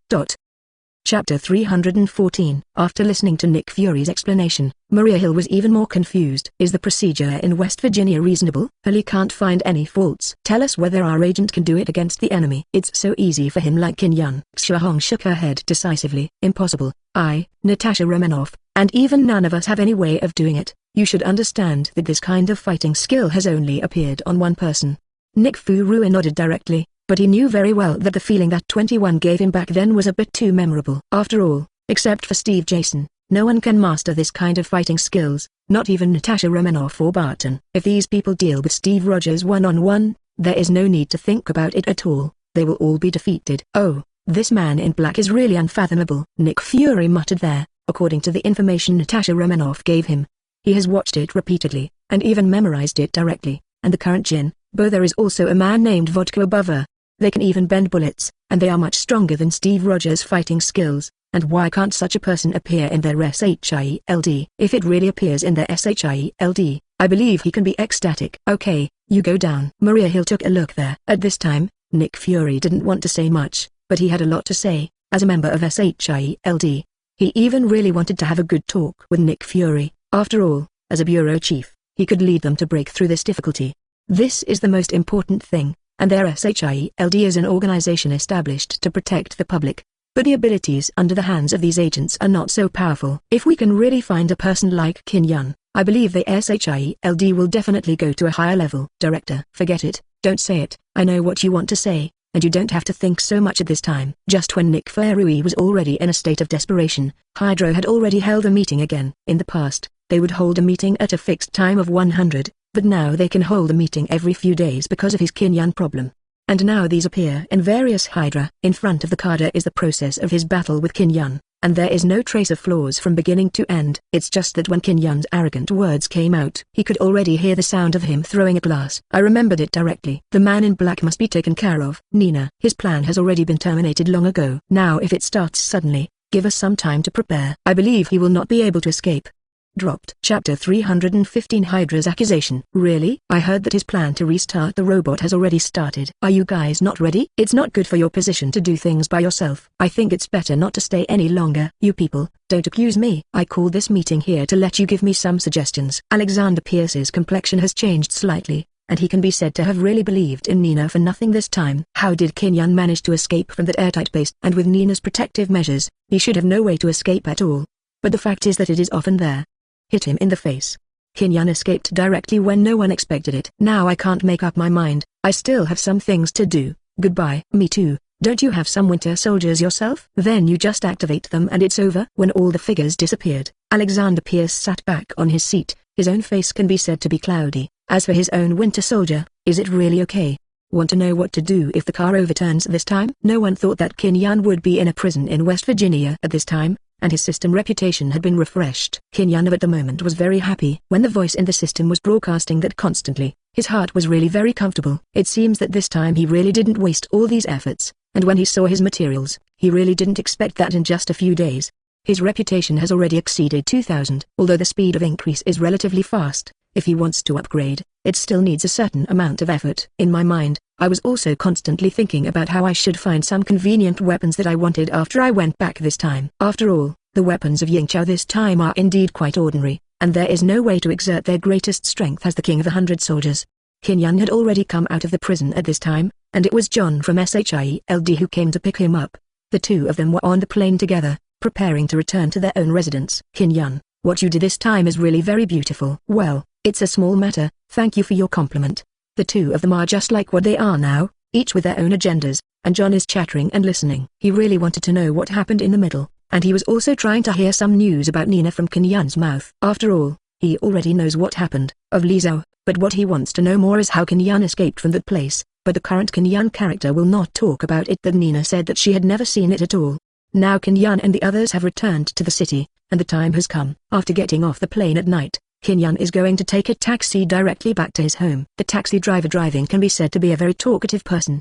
Chapter 314. After listening to Nick Fury's explanation, Maria Hill was even more confused. Is the procedure in West Virginia reasonable? He can't find any faults. Tell us whether our agent can do it against the enemy. It's so easy for him like Kin Yun. Xiahong shook her head decisively. Impossible. I, Natasha Romanoff, and even none of us have any way of doing it. You should understand that this kind of fighting skill has only appeared on one person. Nick Fury nodded directly, but he knew very well that the feeling that 21 gave him back then was a bit too memorable. After all, except for Steve Jason, no one can master this kind of fighting skills, not even Natasha Romanoff or Barton. If these people deal with Steve Rogers one-on-one, there is no need to think about it at all. They will all be defeated. Oh, this man in black is really unfathomable. Nick Fury muttered there, according to the information Natasha Romanoff gave him. He has watched it repeatedly, and even memorized it directly, and the current Jin, though there is also a man named Vodka above her. They can even bend bullets, and they are much stronger than Steve Rogers' fighting skills, and why can't such a person appear in their S.H.I.E.L.D? If it really appears in their S.H.I.E.L.D, I believe he can be ecstatic. Okay, you go down. Maria Hill took a look there. At this time, Nick Fury didn't want to say much, but he had a lot to say. As a member of S.H.I.E.L.D, he even really wanted to have a good talk with Nick Fury. After all, as a bureau chief, he could lead them to break through this difficulty. This is the most important thing, and their S.H.I.E.L.D is an organization established to protect the public. But the abilities under the hands of these agents are not so powerful. If we can really find a person like Kin Yun, I believe the S.H.I.E.L.D will definitely go to a higher level. Director, forget it, don't say it. I know what you want to say, and you don't have to think so much at this time. Just when Nick Fury was already in a state of desperation, Hydra had already held a meeting again. In the past, they would hold a meeting at a fixed time of 100, but now they can hold a meeting every few days because of his Kin Yun problem. And now these appear in various Hydra. In front of the cadre is the process of his battle with Kin Yun, and there is no trace of flaws from beginning to end. It's just that when Kin Yun's arrogant words came out, he could already hear the sound of him throwing a glass. I remembered it directly. The man in black must be taken care of. Nina, his plan has already been terminated long ago. Now if it starts suddenly, give us some time to prepare. I believe he will not be able to escape. dropped. Chapter 315 Hydra's Accusation. Really? I heard that his plan to restart the robot has already started. Are you guys not ready? It's not good for your position to do things by yourself. I think it's better not to stay any longer. You people, don't accuse me. I called this meeting here to let you give me some suggestions. Alexander Pierce's complexion has changed slightly, and he can be said to have really believed in Nina for nothing this time. How did Kinyan manage to escape from that airtight base? And with Nina's protective measures, he should have no way to escape at all. But the fact is that it is often there. Hit him in the face. Kinyan escaped directly when no one expected it. Now I can't make up my mind. I still have some things to do. Goodbye. Me too. Don't you have some winter soldiers yourself? Then you just activate them and it's over. When all the figures disappeared, Alexander Pierce sat back on his seat. His own face can be said to be cloudy. As for his own winter soldier, is it really okay? Want to know what to do if the car overturns this time? No one thought that Kinyan would be in a prison in West Virginia at this time, and his system reputation had been refreshed. Kinyan at the moment was very happy. When the voice in the system was broadcasting that constantly, his heart was really very comfortable. It seems that this time he really didn't waste all these efforts, and when he saw his materials, he really didn't expect that in just a few days. His reputation has already exceeded 2,000. Although the speed of increase is relatively fast, if he wants to upgrade, it still needs a certain amount of effort. In my mind, I was also constantly thinking about how I should find some convenient weapons that I wanted after I went back this time. After all, the weapons of Yingqiao this time are indeed quite ordinary, and there is no way to exert their greatest strength as the king of the 100 soldiers. Kinyan had already come out of the prison at this time, and it was John from S.H.I.E.L.D. who came to pick him up. The two of them were on the plane together, preparing to return to their own residence. Kinyan, what you did this time is really very beautiful. Well, it's a small matter, thank you for your compliment. The two of them are just like what they are now, each with their own agendas, and John is chattering and listening. He really wanted to know what happened in the middle, and he was also trying to hear some news about Nina from Kinyan's mouth. After all, he already knows what happened, of Li Zhao, but what he wants to know more is how Kinyan escaped from that place, but the current Kinyan character will not talk about it. That Nina said that she had never seen it at all. Now Kinyan and the others have returned to the city, and the time has come. After getting off the plane at night, Kinyan is going to take a taxi directly back to his home. The taxi driver driving can be said to be a very talkative person.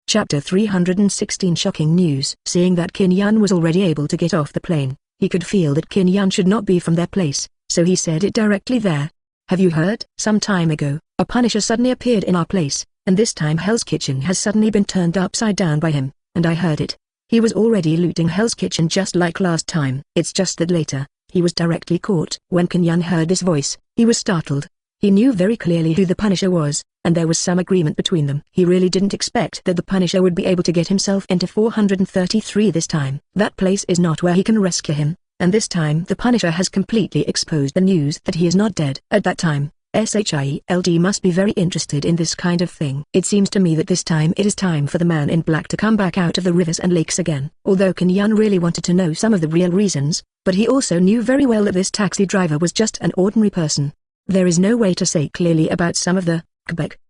Chapter 316 Shocking News. Seeing that Kinyan was already able to get off the plane, he could feel that Kinyan should not be from their place, so he said it directly there. Have you heard? Some time ago, a Punisher suddenly appeared in our place, and this time Hell's Kitchen has suddenly been turned upside down by him, and I heard it. He was already looting Hell's Kitchen just like last time. It's just that later, he was directly caught. When Kinyan heard this voice, he was startled. He knew very clearly who the Punisher was, and there was some agreement between them. He really didn't expect that the Punisher would be able to get himself into 433 this time. That place is not where he can rescue him, and this time the Punisher has completely exposed the news that he is not dead. At that time, S.H.I.E.L.D. must be very interested in this kind of thing. It seems to me that this time it is time for the man in black to come back out of the rivers and lakes again. Although Kinyan really wanted to know some of the real reasons, but he also knew very well that this taxi driver was just an ordinary person. There is no way to say clearly about some of the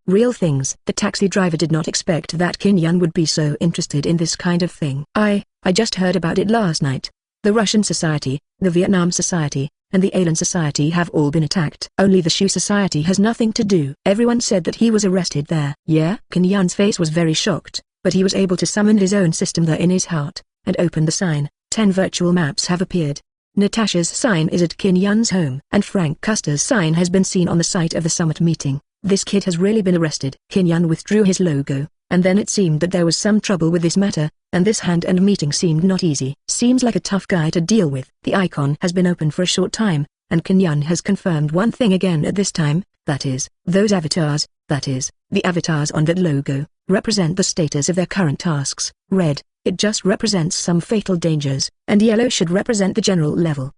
real things. The taxi driver did not expect that Kinyan would be so interested in this kind of thing. I just heard about it last night. The Russian Society, the Vietnam Society, and the Alien Society have all been attacked. Only the Shu Society has nothing to do. Everyone said that he was arrested there. Yeah? Kinyan's face was very shocked, but he was able to summon his own system there in his heart, and open the sign. 10 virtual maps have appeared. Natasha's sign is at Kinyan's home, and Frank Custer's sign has been seen on the site of the summit meeting. This kid has really been arrested. Kinyan withdrew his logo, and then it seemed that there was some trouble with this matter, and this hand-and meeting seemed not easy. Seems like a tough guy to deal with. The icon has been open for a short time, and Kinyan has confirmed one thing again at this time, that is, those avatars, that is, the avatars on that logo, represent the status of their current tasks. Red, it just represents some fatal dangers, and yellow should represent the general level.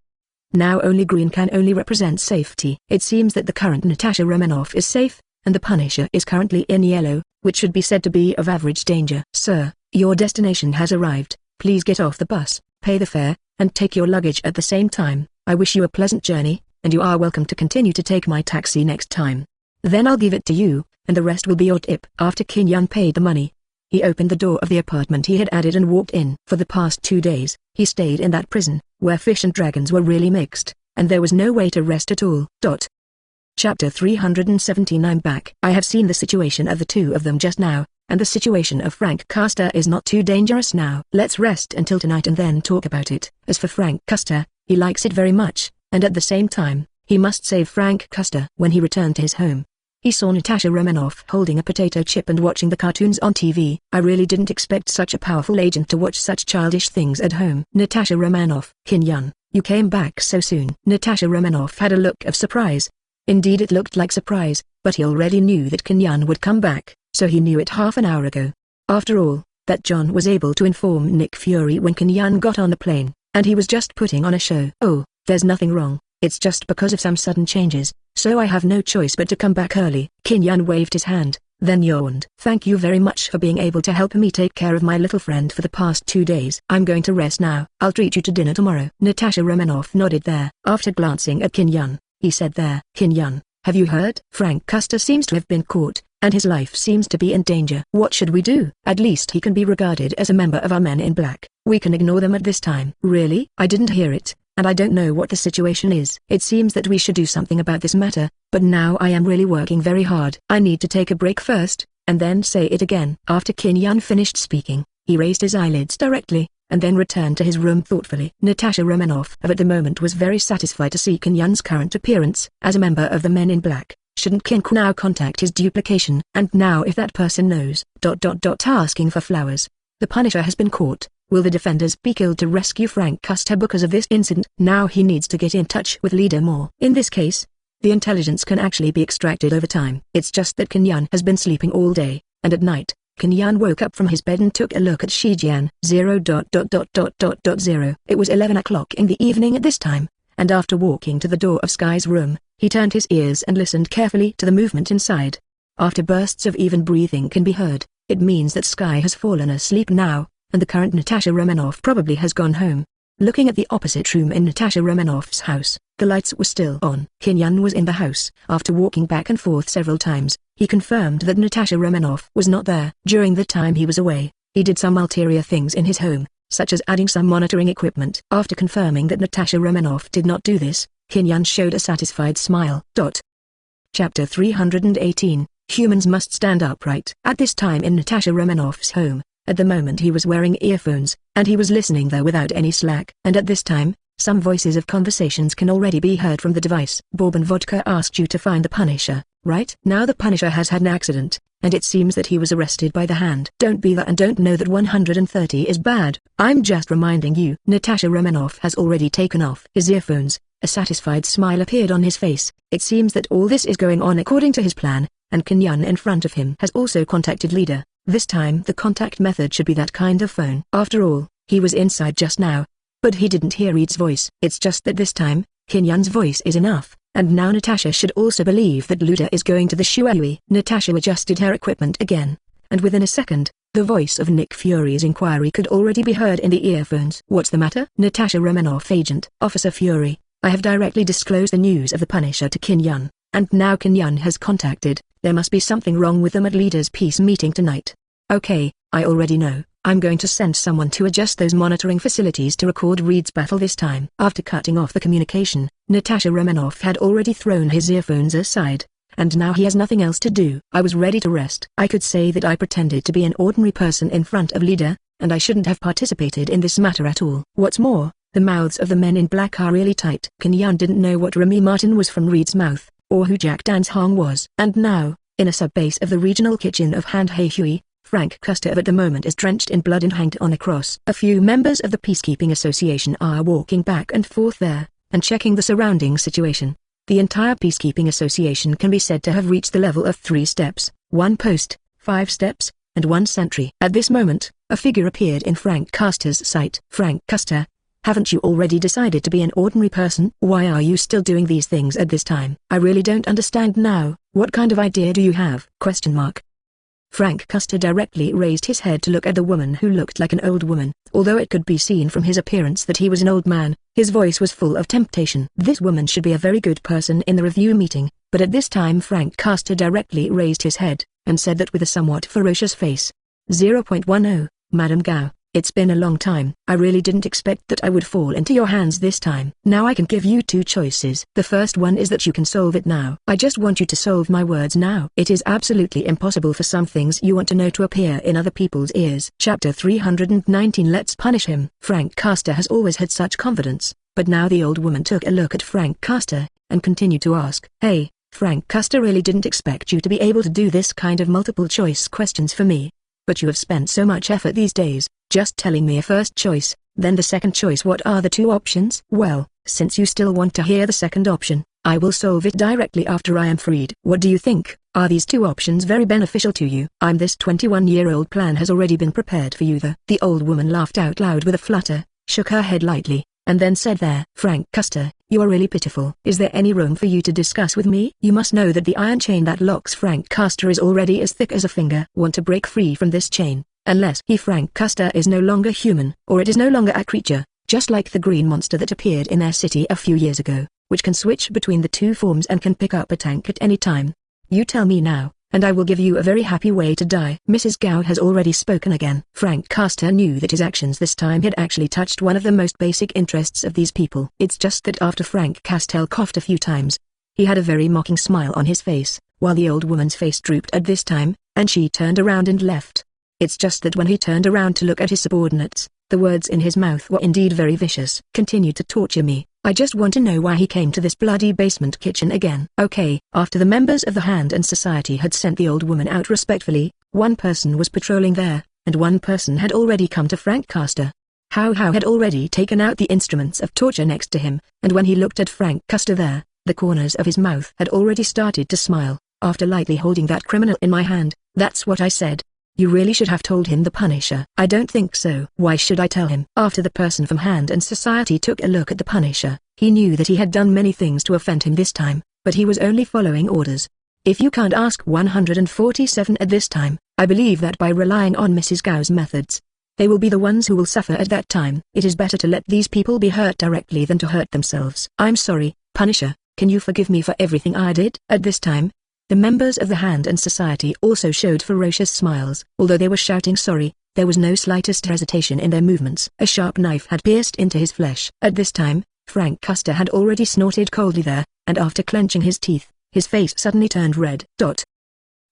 Now only green can only represent safety. It seems that the current Natasha Romanoff is safe, and the Punisher is currently in yellow, which should be said to be of average danger. Sir, your destination has arrived. Please get off the bus, pay the fare, and take your luggage at the same time. I wish you a pleasant journey, and you are welcome to continue to take my taxi next time. Then I'll give it to you, and the rest will be your tip. After Kinyan paid the money, he opened the door of the apartment he had added and walked in. For the past 2 days, he stayed in that prison, where fish and dragons were really mixed, and there was no way to rest at all. Chapter 379 Back. I have seen the situation of the two of them just now, and the situation of Frank Custer is not too dangerous now. Let's rest until tonight and then talk about it. As for Frank Custer, he likes it very much, and at the same time, he must save Frank Custer. When he returned to his home, he saw Natasha Romanoff holding a potato chip and watching the cartoons on TV. I really didn't expect such a powerful agent to watch such childish things at home. Natasha Romanoff. Kim-yun, you came back so soon. Natasha Romanoff had a look of surprise. Indeed, it looked like surprise, but he already knew that Kim-yun would come back, so he knew it half an hour ago. After all, that John was able to inform Nick Fury when Kim-yun got on the plane, and he was just putting on a show. Oh, there's nothing wrong, it's just because of some sudden changes, so I have no choice but to come back early. Kim-yun waved his hand, then yawned. Thank you very much for being able to help me take care of my little friend for the past 2 days. I'm going to rest now. I'll treat you to dinner tomorrow. Natasha Romanoff nodded there. After glancing at Kim-yun, he said there. Kim-yun, have you heard? Frank Custer seems to have been caught, and his life seems to be in danger. What should we do? At least he can be regarded as a member of our Men in Black. We can ignore them at this time. Really? I didn't hear it, and I don't know what the situation is. It seems that we should do something about this matter, but now I am really working very hard. I need to take a break first, and then say it again. After Kim-yun finished speaking, he raised his eyelids directly, and then returned to his room thoughtfully. Natasha Romanoff at the moment was very satisfied to see Kim-yun's current appearance. As a member of the Men in Black, shouldn't Kim-ku now contact his duplication? And now if that person knows, asking for flowers. The Punisher has been caught. Will the defenders be killed to rescue Frank Custer because of this incident? Now he needs to get in touch with Leader Moore. In this case, the intelligence can actually be extracted over time. It's just that Kim-yun has been sleeping all day, and at night, Kim-yun woke up from his bed and took a look at Shijian. 0. It was 11 o'clock in the evening at this time, and after walking to the door of Sky's room, he turned his ears and listened carefully to the movement inside. After bursts of even breathing can be heard, it means that Sky has fallen asleep now, and the current Natasha Romanoff probably has gone home. Looking at the opposite room in Natasha Romanoff's house, the lights were still on. Kim-yun was in the house. After walking back and forth several times, he confirmed that Natasha Romanoff was not there. During the time he was away, he did some ulterior things in his home, such as adding some monitoring equipment. After confirming that Natasha Romanoff did not do this, Kim-yun showed a satisfied smile. Chapter 318, Humans Must Stand Upright. At this time in Natasha Romanoff's home, at the moment he was wearing earphones, and he was listening there without any slack. And at this time, some voices of conversations can already be heard from the device. Bourbon Vodka asked you to find the Punisher, right? Now the Punisher has had an accident, and it seems that he was arrested by the Hand. Don't be that and don't know that 130 is bad. I'm just reminding you. Natasha Romanoff has already taken off his earphones. A satisfied smile appeared on his face. It seems that all this is going on according to his plan, and Kim-yun in front of him has also contacted Leader. This time the contact method should be that kind of phone. After all, he was inside just now, but he didn't hear Reed's voice. It's just that this time, Kim-yun's voice is enough, and now Natasha should also believe that Luda is going to the S.H.I.E.L.D. Natasha adjusted her equipment again, and within a second, the voice of Nick Fury's inquiry could already be heard in the earphones. What's the matter? Natasha Romanoff Agent. Officer Fury, I have directly disclosed the news of the Punisher to Kim-yun, and now Kim-yun has contacted. There must be something wrong with them at Leader's peace meeting tonight. Okay, I already know. I'm going to send someone to adjust those monitoring facilities to record Reed's battle this time. After cutting off the communication, Natasha Romanoff had already thrown his earphones aside, and now he has nothing else to do. I was ready to rest. I could say that I pretended to be an ordinary person in front of Leader, and I shouldn't have participated in this matter at all. What's more, the mouths of the Men in Black are really tight. Kim-yun didn't know what Remy Martin was from Reed's mouth, or who Jack Dan's Hong was. And now, in a sub-base of the regional kitchen of Han Hui, Frank Custer at the moment is drenched in blood and hanged on a cross. A few members of the Peacekeeping Association are walking back and forth there, and checking the surrounding situation. The entire Peacekeeping Association can be said to have reached the level of 3 steps, 1 post, 5 steps, and 1 sentry. At this moment, a figure appeared in Frank Custer's sight. Frank Custer, haven't you already decided to be an ordinary person? Why are you still doing these things at this time? I really don't understand now. What kind of idea do you have? Frank Custer directly raised his head to look at the woman who looked like an old woman. Although it could be seen from his appearance that he was an old man, his voice was full of temptation. This woman should be a very good person in the review meeting, but at this time Frank Custer directly raised his head, and said that with a somewhat ferocious face. 0.10, Madam Gao. It's been a long time. I really didn't expect that I would fall into your hands this time. Now I can give you 2 choices. The first one is that you can solve it now. I just want you to solve my words now. It is absolutely impossible for some things you want to know to appear in other people's ears. Chapter 319. Let's punish him. Frank Custer has always had such confidence, But now the old woman took a look at Frank Castor, and continued to ask, "Hey, Frank Castor, really didn't expect you to be able to do this kind of multiple choice questions for me. But you have spent so much effort these days, just telling me a first choice, then the second choice. What are the two options?" "Well, since you still want to hear the second option, I will solve it directly after I am freed." "What do you think? Are these two options very beneficial to you?" This 21-year-old plan has already been prepared for you." The old woman laughed out loud with a flutter, shook her head lightly, and then said, "There, Frank Castor, you are really pitiful. Is there any room for you to discuss with me? You must know that the iron chain that locks Frank Castor is already as thick as a finger. Want to break free from this chain, unless Frank Castor is no longer human, or it is no longer a creature, just like the green monster that appeared in their city a few years ago, which can switch between the two forms and can pick up a tank at any time. You tell me now, and I will give you a very happy way to die." Mrs. Gao has already spoken again. Frank Castor knew that his actions this time had actually touched one of the most basic interests of these people. It's just that after Frank Castor coughed a few times, he had a very mocking smile on his face, while the old woman's face drooped at this time, and she turned around and left. It's just that when he turned around to look at his subordinates, the words in his mouth were indeed very vicious. "Continue to torture me. I just want to know why he came to this bloody basement kitchen again." Okay. After the members of the Hand and Society had sent the old woman out respectfully, one person was patrolling there, and one person had already come to Frank Castor. How had already taken out the instruments of torture next to him, and when he looked at Frank Castor there, the corners of his mouth had already started to smile. "After lightly holding that criminal in my hand, that's what I said. You really should have told him the Punisher." "I don't think so." "Why should I tell him?" After the person from Hand and Society took a look at the Punisher, he knew that he had done many things to offend him this time, but he was only following orders. If you can't ask 147 at this time, I believe that by relying on Mrs. Gao's methods, they will be the ones who will suffer at that time. It is better to let these people be hurt directly than to hurt themselves. "I'm sorry, Punisher, can you forgive me for everything I did?" At this time, the members of the Hand and Society also showed ferocious smiles. Although they were shouting sorry, there was no slightest hesitation in their movements. A sharp knife had pierced into his flesh. At this time, Frank Castor had already snorted coldly there, and after clenching his teeth, his face suddenly turned red.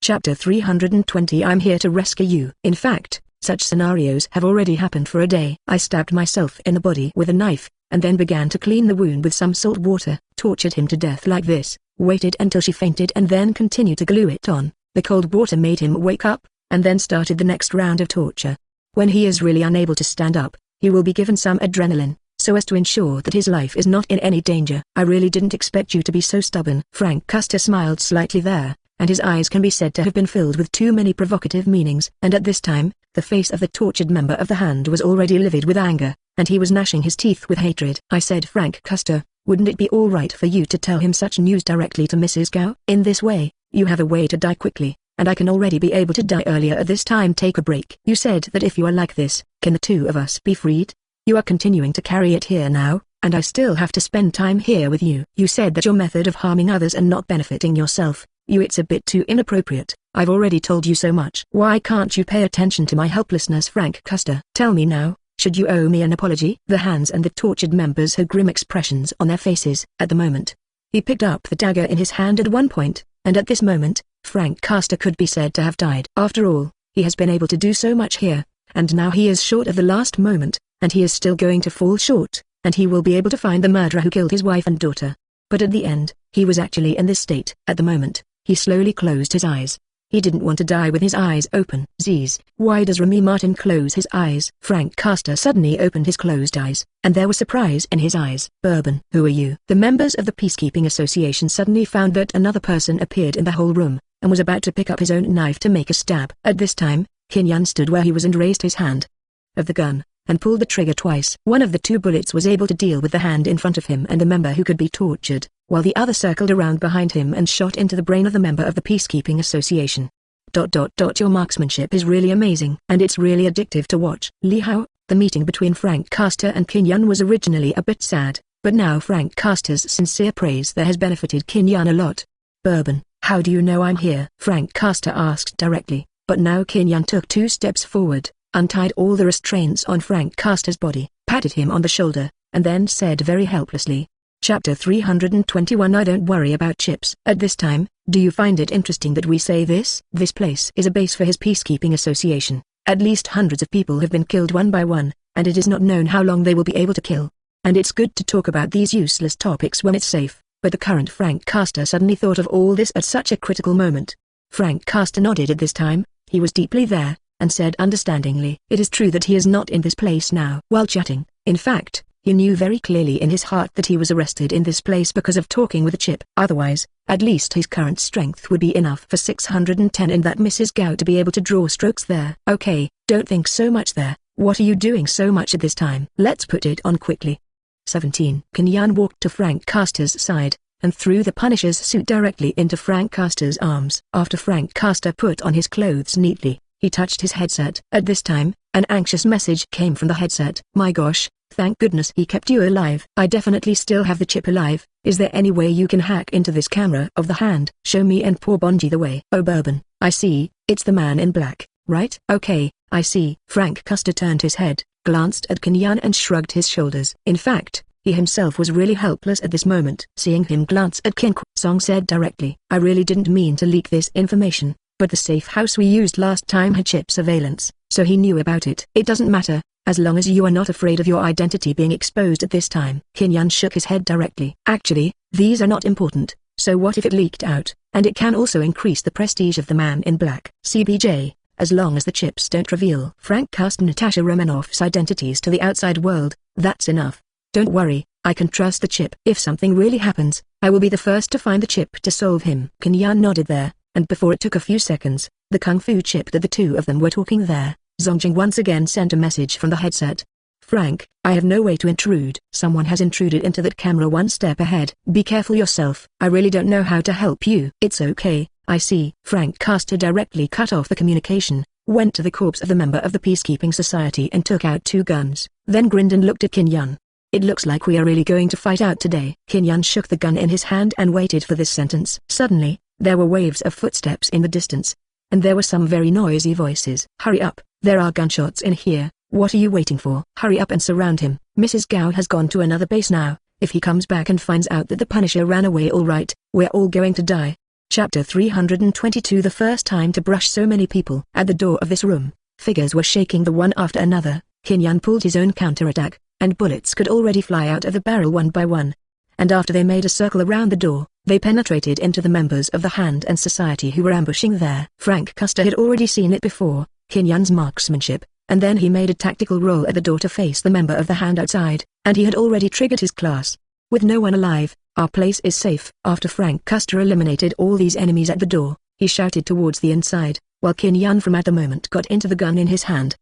Chapter 320. I'm here to rescue you. In fact, such scenarios have already happened for a day. I stabbed myself in the body with a knife, and then began to clean the wound with some salt water. Tortured him to death like this, waited until she fainted and then continued to glue it on. The cold water made him wake up, and then started the next round of torture. When he is really unable to stand up, he will be given some adrenaline, so as to ensure that his life is not in any danger. "I really didn't expect you to be so stubborn." Frank Castor smiled slightly there, and his eyes can be said to have been filled with too many provocative meanings. And at this time, the face of the tortured member of the Hand was already livid with anger, and he was gnashing his teeth with hatred. "I said, Frank Castor, wouldn't it be all right for you to tell him such news directly to Mrs. Gao? In this way, you have a way to die quickly, and I can already be able to die earlier at this time. Take a break. You said that if you are like this, can the two of us be freed? You are continuing to carry it here now, and I still have to spend time here with you. You said that your method of harming others and not benefiting yourself, it's a bit too inappropriate. I've already told you so much. Why can't you pay attention to my helplessness, Frank Castor? Tell me now. Should you owe me an apology?" The Hands and the tortured members had grim expressions on their faces at the moment. He picked up the dagger in his hand at one point, and at this moment, Frank Castor could be said to have died. After all, he has been able to do so much here, and now he is short of the last moment, and he is still going to fall short, and he will be able to find the murderer who killed his wife and daughter. But at the end, he was actually in this state. At the moment, he slowly closed his eyes. He didn't want to die with his eyes open. Z's. Why does Remy Martin close his eyes? Frank Castor suddenly opened his closed eyes, and there was surprise in his eyes. "Bourbon, who are you?" The members of the Peacekeeping Association suddenly found that another person appeared in the whole room, and was about to pick up his own knife to make a stab. At this time, Qin Yun stood where he was and raised his hand of the gun, and pulled the trigger twice. One of the two bullets was able to deal with the hand in front of him and the member who could be tortured, while the other circled around behind him and shot into the brain of the member of the Peacekeeping Association. Your marksmanship is really amazing, and it's really addictive to watch. Li Hao, the meeting between Frank Castor and Qin Yun was originally a bit sad, but now Frank Castor's sincere praise there has benefited Qin Yun a lot. "Bourbon, how do you know I'm here?" Frank Castor asked directly, but now Qin Yun took 2 steps forward, untied all the restraints on Frank Castor's body, patted him on the shoulder, and then said very helplessly, Chapter 321. I don't worry about chips. At this time, do you find it interesting that we say this? This place is a base for his peacekeeping association. At least hundreds of people have been killed one by one, and it is not known how long they will be able to kill. and it's good to talk about these useless topics when it's safe, but the current Frank Castor suddenly thought of all this at such a critical moment. Frank Castor nodded at this time. He was deeply there, and said understandingly, "It is true that he is not in this place now." While chatting, in fact, he knew very clearly in his heart that he was arrested in this place because of talking with a chip. Otherwise, at least his current strength would be enough for 610 and that Mrs. Gao to be able to draw strokes there. "Okay, don't think so much there. What are you doing so much at this time? Let's put it on quickly." 17. Kinyan walked to Frank Castor's side, and threw the Punisher's suit directly into Frank Castor's arms. After Frank Castor put on his clothes neatly, he touched his headset. At this time, an anxious message came from the headset. "My gosh, thank goodness he kept you alive. I definitely still have the chip alive. Is there any way you can hack into this camera of the hand? Show me and poor Bonji the way." "Oh Bourbon, I see, it's the man in black, right? Okay, I see." Frank Castor turned his head, glanced at Kinyan and shrugged his shoulders. In fact, he himself was really helpless at this moment. Seeing him glance at King Song said directly, "I really didn't mean to leak this information, but the safe house we used last time had chip surveillance, so he knew about it." "It doesn't matter, as long as you are not afraid of your identity being exposed at this time." Kinyan shook his head directly. "Actually, these are not important, so what if it leaked out, and it can also increase the prestige of the man in black." "CBJ, as long as the chips don't reveal Frank Castor Natasha Romanoff's identities to the outside world, that's enough. Don't worry, I can trust the chip. If something really happens, I will be the first to find the chip to solve him." Kinyan nodded there, and before it took a few seconds, the kung fu chip that the two of them were talking there, Zongjing once again sent a message from the headset. "Frank, I have no way to intrude. Someone has intruded into that camera one step ahead. Be careful yourself. I really don't know how to help you." "It's okay, I see." Frank Castor directly cut off the communication, went to the corpse of the member of the Peacekeeping Society and took out 2 guns, then grinned and looked at Kinyan. "It looks like we are really going to fight out today." Kinyan shook the gun in his hand and waited for this sentence. Suddenly, there were waves of footsteps in the distance, and there were some very noisy voices. "Hurry up, there are gunshots in here. What are you waiting for? Hurry up and surround him. Mrs. Gao has gone to another base now. If he comes back and finds out that the Punisher ran away, all right, we're all going to die." Chapter 322. The first time to brush so many people. At the door of this room, figures were shaking the one after another. Kinyan pulled his own counterattack, and bullets could already fly out of the barrel one by one. And after they made a circle around the door, they penetrated into the members of the Hand and Society who were ambushing there. Frank Castor had already seen it before, Kinyan's marksmanship, and then he made a tactical roll at the door to face the member of the Hand outside, and he had already triggered his class. "With no one alive, our place is safe." After Frank Castor eliminated all these enemies at the door, he shouted towards the inside, while Kinyan from at the moment got into the gun in his hand.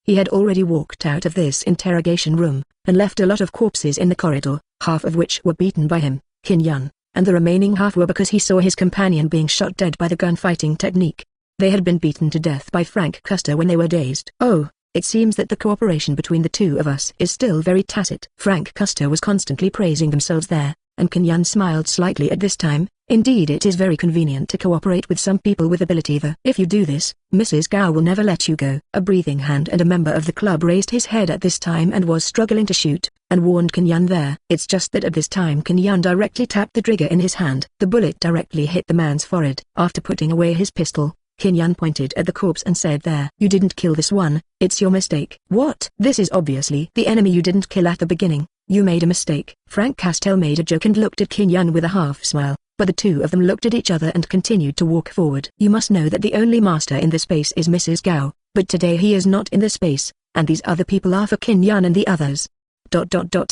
He had already walked out of this interrogation room, and left a lot of corpses in the corridor, half of which were beaten by him, Kinyan, and the remaining half were because he saw his companion being shot dead by the gunfighting technique. They had been beaten to death by Frank Castor when they were dazed. "Oh, it seems that the cooperation between the two of us is still very tacit." Frank Castor was constantly praising themselves there, and Kinyan smiled slightly at this time. "Indeed, it is very convenient to cooperate with some people with ability. If you do this, Mrs. Gao will never let you go." A breathing hand and a member of the club raised his head at this time and was struggling to shoot, and warned Kinyan there. It's just that at this time Kinyan directly tapped the trigger in his hand. The bullet directly hit the man's forehead. After putting away his pistol, Kinyan pointed at the corpse and said, "There. You didn't kill this one, it's your mistake." "What? This is obviously the enemy you didn't kill at the beginning. You made a mistake." Frank Castor made a joke and looked at Kinyan with a half smile, but the two of them looked at each other and continued to walk forward. "You must know that the only master in this space is Mrs. Gao, but today he is not in this space, and these other people are for Kinyan and the others.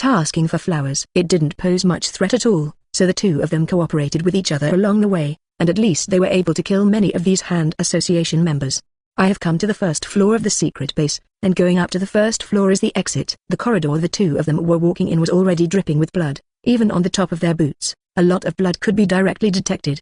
Asking for flowers." It didn't pose much threat at all, so the two of them cooperated with each other along the way, and at least they were able to kill many of these Hand Association members. "I have come to the first floor of the secret base, and going up to the first floor is the exit." The corridor the two of them were walking in was already dripping with blood, even on the top of their boots. A lot of blood could be directly detected.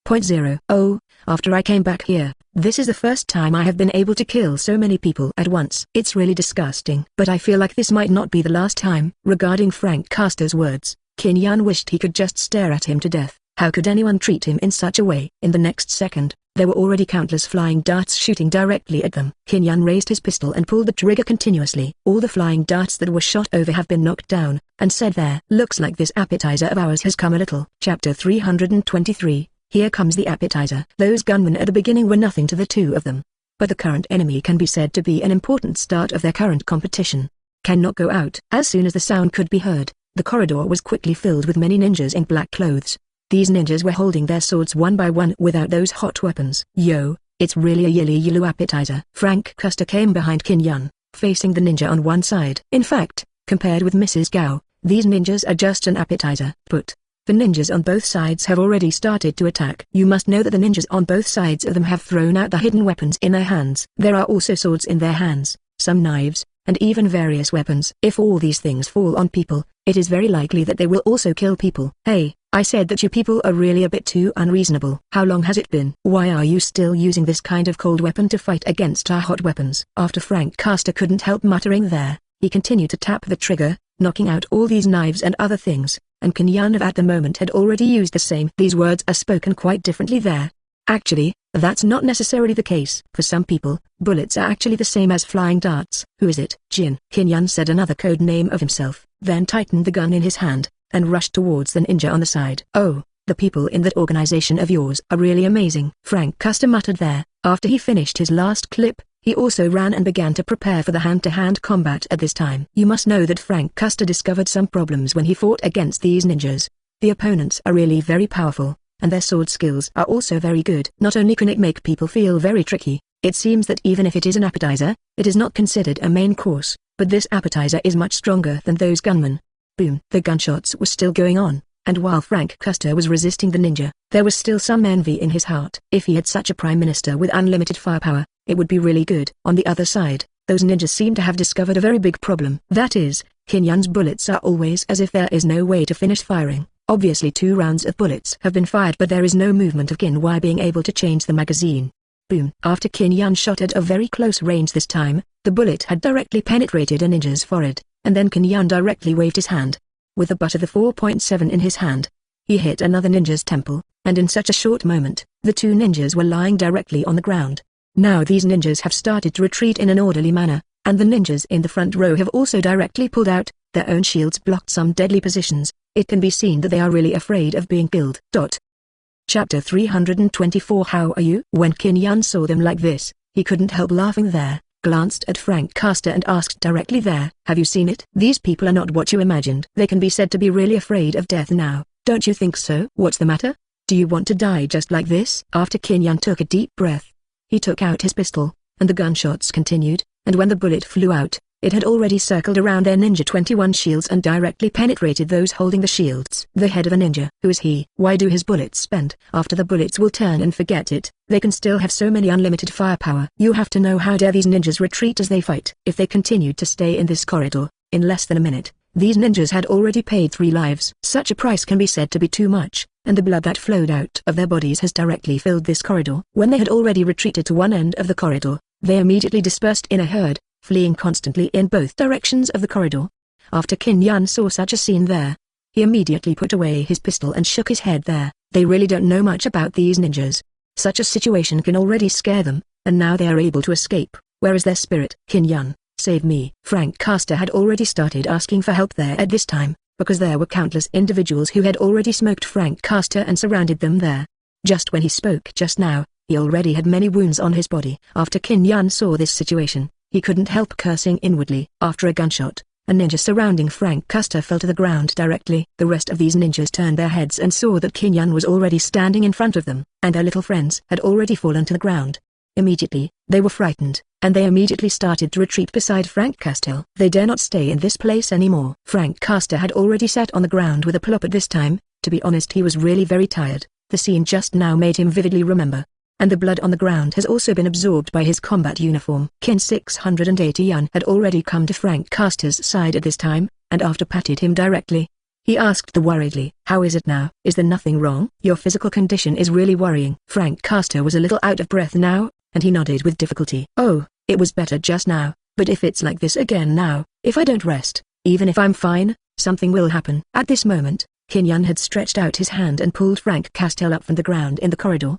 .0 Oh, after I came back here, this is the first time I have been able to kill so many people at once. It's really disgusting. But I feel like this might not be the last time. Regarding Frank Castor's words, Kinyan wished he could just stare at him to death. How could anyone treat him in such a way? In the next second, there were already countless flying darts shooting directly at them. Kinyan raised his pistol and pulled the trigger continuously. All the flying darts that were shot over have been knocked down, and said, "There. Looks like this appetizer of ours has come a little." Chapter 323. Here comes the appetizer. Those gunmen at the beginning were nothing to the two of them, but the current enemy can be said to be an important start of their current competition. Cannot go out. As soon as the sound could be heard, the corridor was quickly filled with many ninjas in black clothes. These ninjas were holding their swords one by one without those hot weapons. Yo, it's really a yellow appetizer. Frank Custer came behind Qin Yun, facing the ninja on one side. In fact, compared with Mrs. Gao, these ninjas are just an appetizer. But the ninjas on both sides have already started to attack. You must know that the ninjas on both sides of them have thrown out the hidden weapons in their hands. There are also swords in their hands, some knives, and even various weapons. If all these things fall on people, it is very likely that they will also kill people. Hey, I said that you people are really a bit too unreasonable. How long has it been? Why are you still using this kind of cold weapon to fight against our hot weapons? After Frank Custer couldn't help muttering there, he continued to tap the trigger, knocking out all these knives and other things, and Qin Yun at the moment had already used the same. These words are spoken quite differently there. Actually, that's not necessarily the case. For some people, bullets are actually the same as flying darts. Who is it? Jin. Qin Yun said another code name of himself, then tightened the gun in his hand, and rushed towards the ninja on the side. Oh, the people in that organization of yours are really amazing. Frank Custer muttered there. After he finished his last clip, he also ran and began to prepare for the hand-to-hand combat at this time. You must know that Frank Custer discovered some problems when he fought against these ninjas. The opponents are really very powerful, and their sword skills are also very good. Not only can it make people feel very tricky, it seems that even if it is an appetizer, it is not considered a main course, but this appetizer is much stronger than those gunmen. Boom. The gunshots were still going on, and while Frank Custer was resisting the ninja, there was still some envy in his heart. If he had such a prime minister with unlimited firepower, it would be really good. On the other side, those ninjas seem to have discovered a very big problem. That is, Qin Yun's bullets are always as if there is no way to finish firing. Obviously 2 rounds of bullets have been fired, but there is no movement of Qin Yun being able to change the magazine. Boom. After Qin Yun shot at a very close range this time, the bullet had directly penetrated a ninja's forehead, and then Qin Yun directly waved his hand. With the butt of the 4.7 in his hand, he hit another ninja's temple, and in such a short moment, the 2 ninjas were lying directly on the ground. Now these ninjas have started to retreat in an orderly manner, and the ninjas in the front row have also directly pulled out. Their own shields blocked some deadly positions. It can be seen that they are really afraid of being killed. Chapter 324. How are you? When Qin Yun saw them like this, he couldn't help laughing there, glanced at Frank Custer and asked directly there, have you seen it? These people are not what you imagined. They can be said to be really afraid of death now, don't you think so? What's the matter? Do you want to die just like this? After Qin Yun took a deep breath, he took out his pistol, and the gunshots continued, and when the bullet flew out, it had already circled around their Ninja 21 shields and directly penetrated those holding the shields. The head of a ninja. Who is he? Why do his bullets spend? After the bullets will turn and forget it, they can still have so many unlimited firepower. You have to know how dare these ninjas retreat as they fight. If they continued to stay in this corridor, in less than a minute, these ninjas had already paid 3 lives. Such a price can be said to be too much, and the blood that flowed out of their bodies has directly filled this corridor. When they had already retreated to one end of the corridor, they immediately dispersed in a herd, fleeing constantly in both directions of the corridor. After Qin Yun saw such a scene there, he immediately put away his pistol and shook his head there. They really don't know much about these ninjas. Such a situation can already scare them, and now they are able to escape. Where is their spirit? Qin Yun, save me. Frank Custer had already started asking for help there at this time, because there were countless individuals who had already smoked Frank Custer and surrounded them there. Just when he spoke just now, he already had many wounds on his body. After Qin Yun saw this situation, he couldn't help cursing inwardly. After a gunshot, a ninja surrounding Frank Custer fell to the ground directly. The rest of these ninjas turned their heads and saw that Qin Yun was already standing in front of them, and their little friends had already fallen to the ground. Immediately, they were frightened, and they immediately started to retreat beside Frank Custer. They dare not stay in this place anymore. Frank Custer had already sat on the ground with a plop at this time. To be honest, he was really very tired. The scene just now made him vividly remember. And the blood on the ground has also been absorbed by his combat uniform. Qin 680 Yun had already come to Frank Custer's side at this time, and after patted him directly, he asked worriedly, how is it now? Is there nothing wrong? Your physical condition is really worrying. Frank Custer was a little out of breath now, and he nodded with difficulty. Oh, it was better just now, but if it's like this again now, if I don't rest, even if I'm fine, something will happen. At this moment, Qin Yun had stretched out his hand and pulled Frank Custer up from the ground in the corridor.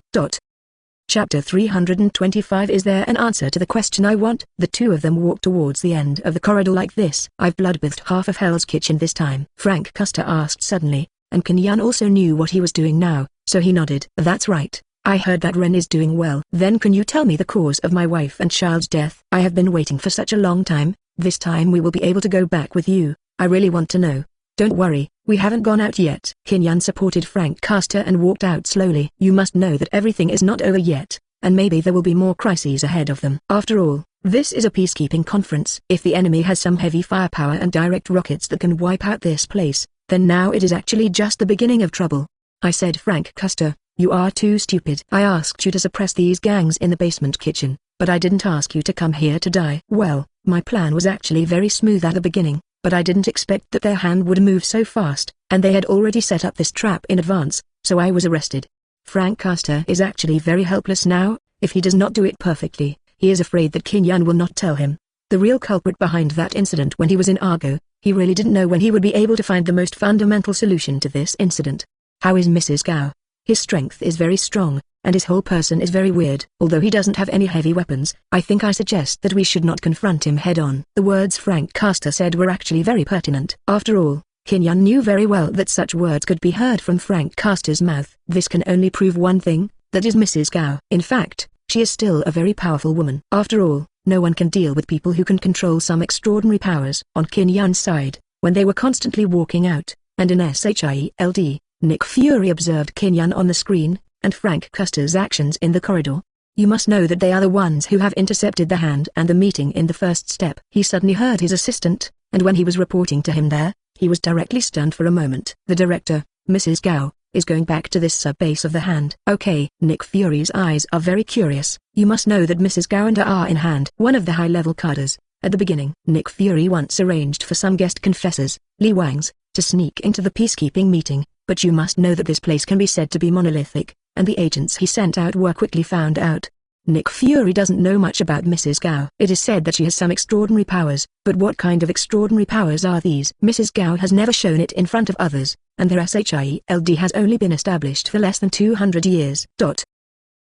Chapter 325. Is there an answer to the question I want? The two of them walked towards the end of the corridor like this. I've bloodbathed half of Hell's Kitchen this time, Frank Custer asked suddenly, and Qin Yun also knew what he was doing now, so he nodded. That's right. I heard that Ren is doing well. Then can you tell me the cause of my wife and child's death? I have been waiting for such a long time, This time we will be able to go back with you. I really want to know. Don't worry, we haven't gone out yet. Kinyan supported Frank Castor and walked out slowly. You must know that everything is not over yet, and maybe there will be more crises ahead of them. After all, this is a peacekeeping conference. If the enemy has some heavy firepower and direct rockets that can wipe out this place, then now it is actually just the beginning of trouble. I said, Frank Castor, you are too stupid. I asked you to suppress these gangs in the basement kitchen, but I didn't ask you to come here to die. Well, my plan was actually very smooth at the beginning, but I didn't expect that their hand would move so fast, and they had already set up this trap in advance, so I was arrested. Frank Castor is actually very helpless now. If he does not do it perfectly, he is afraid that Kinyan will not tell him. The real culprit behind that incident when he was in Argo, he really didn't know when he would be able to find the most fundamental solution to this incident. How is Mrs. Gao? His strength is very strong, and his whole person is very weird. Although he doesn't have any heavy weapons, I think I suggest that we should not confront him head-on. The words Frank Castor said were actually very pertinent. After all, Kinyan knew very well that such words could be heard from Frank Castor's mouth. This can only prove one thing, that is Mrs. Gao. In fact, she is still a very powerful woman. After all, no one can deal with people who can control some extraordinary powers. On Kinyan's side, when they were constantly walking out, and in S.H.I.E.L.D., Nick Fury observed Kinyan on the screen, and Frank Castor's actions in the corridor. You must know that they are the ones who have intercepted the hand and the meeting in the first step. He suddenly heard his assistant, and when he was reporting to him there, he was directly stunned for a moment. The director, Mrs. Gao, is going back to this sub-base of the hand. Okay. Nick Fury's eyes are very curious. You must know that Mrs. Gao and are in hand, one of the high-level cadres. At the beginning, Nick Fury once arranged for some guest confessors, Li Wangs, to sneak into the peacekeeping meeting, but you must know that this place can be said to be monolithic, and the agents he sent out were quickly found out. Nick Fury doesn't know much about Mrs. Gao. It is said that she has some extraordinary powers, but what kind of extraordinary powers are these? Mrs. Gao has never shown it in front of others, and their S.H.I.E.L.D. has only been established for less than 200 years.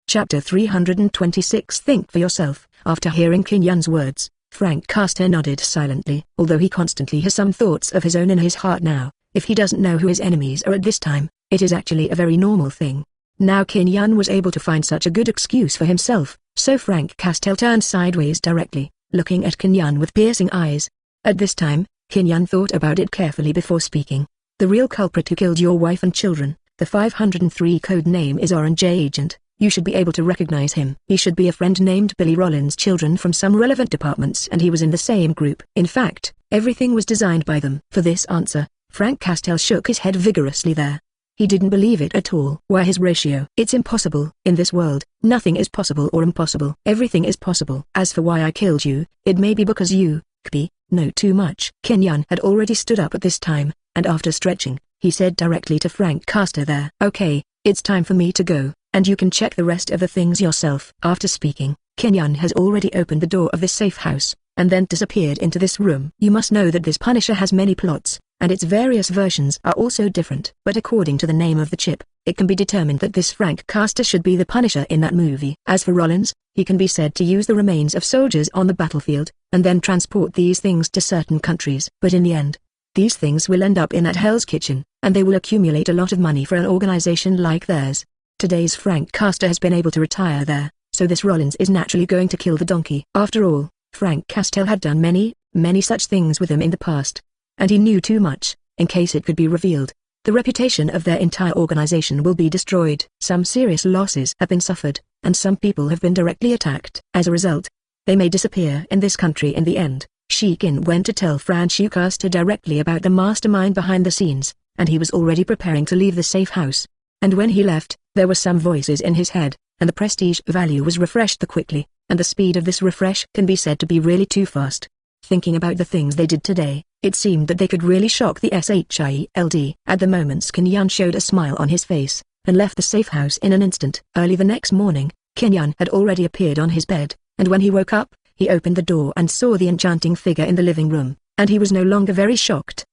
Chapter 326. Think for yourself. After hearing Kinyan's words, Frank Castor nodded silently. Although he constantly has some thoughts of his own in his heart now, if he doesn't know who his enemies are at this time, it is actually a very normal thing. Now Kinyan was able to find such a good excuse for himself, so Frank Castor turned sideways directly, looking at Kinyan with piercing eyes. At this time, Kinyan thought about it carefully before speaking. The real culprit who killed your wife and children, the 503 code name is Orange Agent. You should be able to recognize him. He should be a friend named Billy Rollins' children from some relevant departments, and he was in the same group. In fact, everything was designed by them. For this answer, Frank Castor shook his head vigorously there. He didn't believe it at all. Why his ratio? It's impossible. In this world, nothing is possible or impossible. Everything is possible. As for why I killed you, it may be because you, Kpi, know too much. Kinyan had already stood up at this time, and after stretching, he said directly to Frank Castor there. Okay, it's time for me to go, and you can check the rest of the things yourself. After speaking, Kinyan has already opened the door of this safe house, and then disappeared into this room. You must know that this Punisher has many plots, and its various versions are also different. But according to the name of the chip, it can be determined that this Frank Castor should be the Punisher in that movie. As for Rollins, he can be said to use the remains of soldiers on the battlefield, and then transport these things to certain countries. But in the end, these things will end up in that Hell's Kitchen, and they will accumulate a lot of money for an organization like theirs. Today's Frank Castor has been able to retire there, so this Rollins is naturally going to kill the donkey. After all, Frank Castor had done many such things with him in the past, and he knew too much, in case it could be revealed. The reputation of their entire organization will be destroyed. Some serious losses have been suffered, and some people have been directly attacked. As a result, they may disappear in this country in the end. Shikin went to tell Frank Castor directly about the mastermind behind the scenes, and he was already preparing to leave the safe house. And when he left, there were some voices in his head, and the prestige value was refreshed quickly, and the speed of this refresh can be said to be really too fast. Thinking about the things they did today, it seemed that they could really shock the S.H.I.E.L.D. At the moment Kinyan showed a smile on his face, and left the safe house in an instant. Early the next morning, Kinyan had already appeared on his bed, and when he woke up, he opened the door and saw the enchanting figure in the living room, and he was no longer very shocked.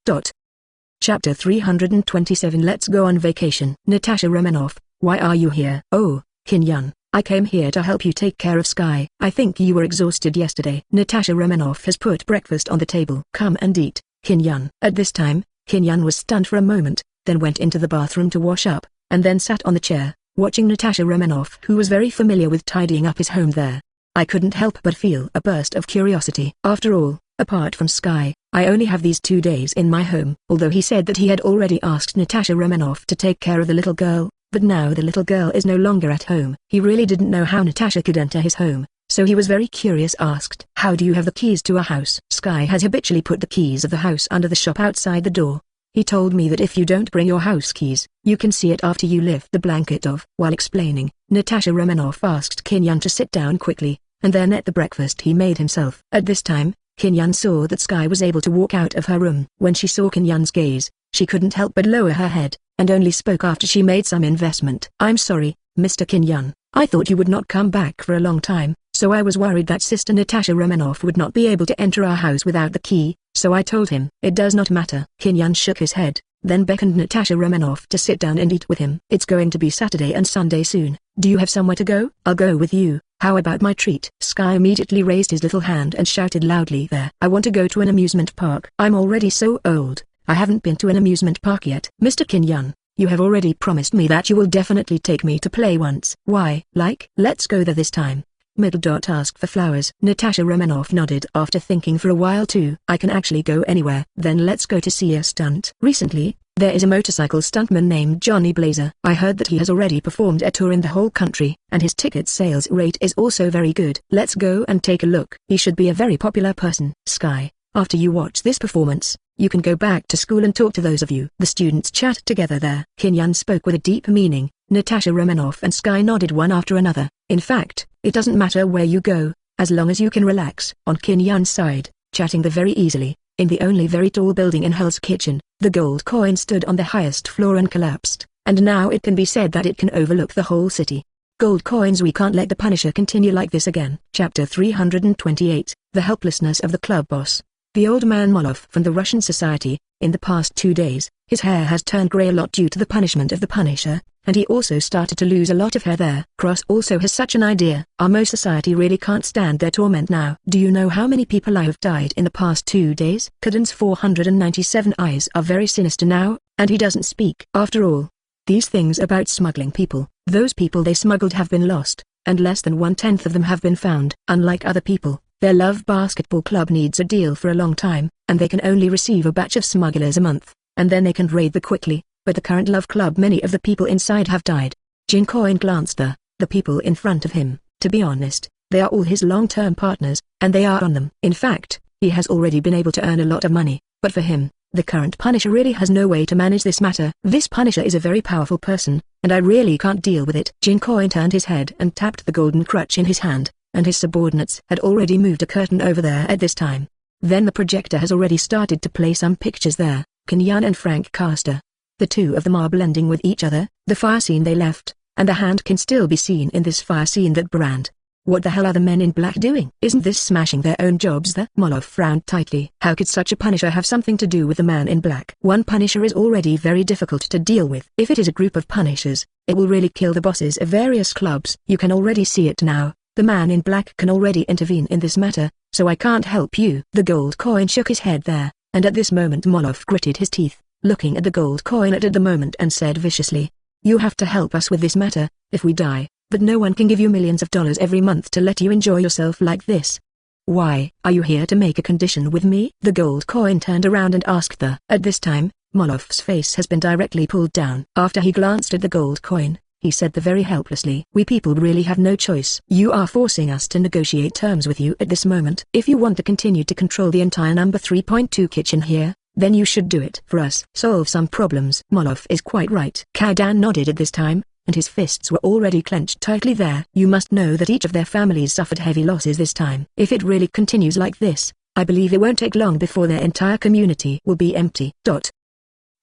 Chapter 327. Let's go on vacation. Natasha Romanoff, why are you here? Oh, Kinyan, I came here to help you take care of Sky. I think you were exhausted yesterday. Natasha Romanoff has put breakfast on the table. Come and eat, Kinyan. At this time, Kinyan was stunned for a moment, then went into the bathroom to wash up, and then sat on the chair, watching Natasha Romanoff, who was very familiar with tidying up his home there. I couldn't help but feel a burst of curiosity. After all, Apart from Sky, I only have these 2 days in my home. Although he said that he had already asked Natasha Romanoff to take care of the little girl, but now the little girl is no longer at home. He really didn't know how Natasha could enter his home, so he was very curious. Asked, "How do you have the keys to a house?" Sky has habitually put the keys of the house under the shop outside the door. He told me that if you don't bring your house keys, you can see it after you lift the blanket off. While explaining, Natasha Romanoff asked Kinyan to sit down quickly, and then ate the breakfast he made himself. At this time, Kinyan saw that Sky was able to walk out of her room. When she saw Kinyan's gaze, she couldn't help but lower her head, and only spoke after she made some investment. "I'm sorry, Mr. Kinyan. I thought you would not come back for a long time, so I was worried that Sister Natasha Romanoff would not be able to enter our house without the key, so I told him." "It does not matter." Kinyan shook his head, then beckoned Natasha Romanoff to sit down and eat with him. "It's going to be Saturday and Sunday soon. Do you have somewhere to go?" "I'll go with you. How about my treat?" Sky immediately raised his little hand and shouted loudly there. "I want to go to an amusement park. I'm already so old, I haven't been to an amusement park yet." "Mr. Kinyan, you have already promised me that you will definitely take me to play once." "Why? Let's go there this time." Ask for flowers. Natasha Romanoff nodded after thinking for a while too. "I can actually go anywhere." "Then let's go to see a stunt." "Recently, there is a motorcycle stuntman named Johnny Blazer. I heard that he has already performed a tour in the whole country, and his ticket sales rate is also very good. Let's go and take a look. He should be a very popular person." "Sky, after you watch this performance, you can go back to school and talk to those of you." The students chat together there. Kinyan spoke with a deep meaning. Natasha Romanoff and Sky nodded one after another. "In fact, it doesn't matter where you go, as long as you can relax." On Kinyan's side, chatting there very easily, in the only very tall building in Hell's Kitchen, the gold coin stood on the highest floor and collapsed, and now it can be said that it can overlook the whole city. Gold coins. We can't let the Punisher continue like this again. Chapter 328, The Helplessness of the Club Boss. The old man Molov from the Russian society, in the past 2 days, his hair has turned grey a lot due to the punishment of the Punisher, and he also started to lose a lot of hair there. Cross also has such an idea. Our Mo society really can't stand their torment now. "Do you know how many people have died in the past 2 days?" Kaden's 497 eyes are very sinister now, and he doesn't speak. After all, these things about smuggling people, those people they smuggled have been lost, and less than 1/10 of them have been found. Unlike other people, their Love Basketball Club needs a deal for a long time, and they can only receive a batch of smugglers a month, and then they can raid the quickly. But the current Love Club, many of the people inside have died. Jin Coin glanced at the people in front of him. To be honest, they are all his long-term partners, and they are on them. In fact, he has already been able to earn a lot of money, but for him, the current Punisher really has no way to manage this matter. "This Punisher is a very powerful person, and I really can't deal with it." Jin Coin turned his head and tapped the golden crutch in his hand, and his subordinates had already moved a curtain over there at this time. Then the projector has already started to play some pictures there. Kinyan and Frank Caster. The two of them are blending with each other. The fire scene they left, and the hand can still be seen in this fire scene that brand. What the hell are the men in black doing? Isn't this smashing their own jobs there? Molov frowned tightly. How could such a Punisher have something to do with the man in black? One Punisher is already very difficult to deal with. If it is a group of Punishers, it will really kill the bosses of various clubs. You can already see it now. The man in black can already intervene in this matter, so I can't help you. The gold coin shook his head there, and at this moment Molov gritted his teeth, looking at the gold coin at the moment, and said viciously, "You have to help us with this matter. If we die, but no one can give you millions of dollars every month to let you enjoy yourself like this. Why, are you here to make a condition with me?" The gold coin turned around and asked the. At this time, Molov's face has been directly pulled down. After he glanced at the gold coin, he said very helplessly, "We people really have no choice. You are forcing us to negotiate terms with you at this moment. If you want to continue to control the entire number 3.2 kitchen here, then you should do it for us. Solve some problems." Molov is quite right. Kadan nodded at this time, and his fists were already clenched tightly there. "You must know that each of their families suffered heavy losses this time. If it really continues like this, I believe it won't take long before their entire community will be empty.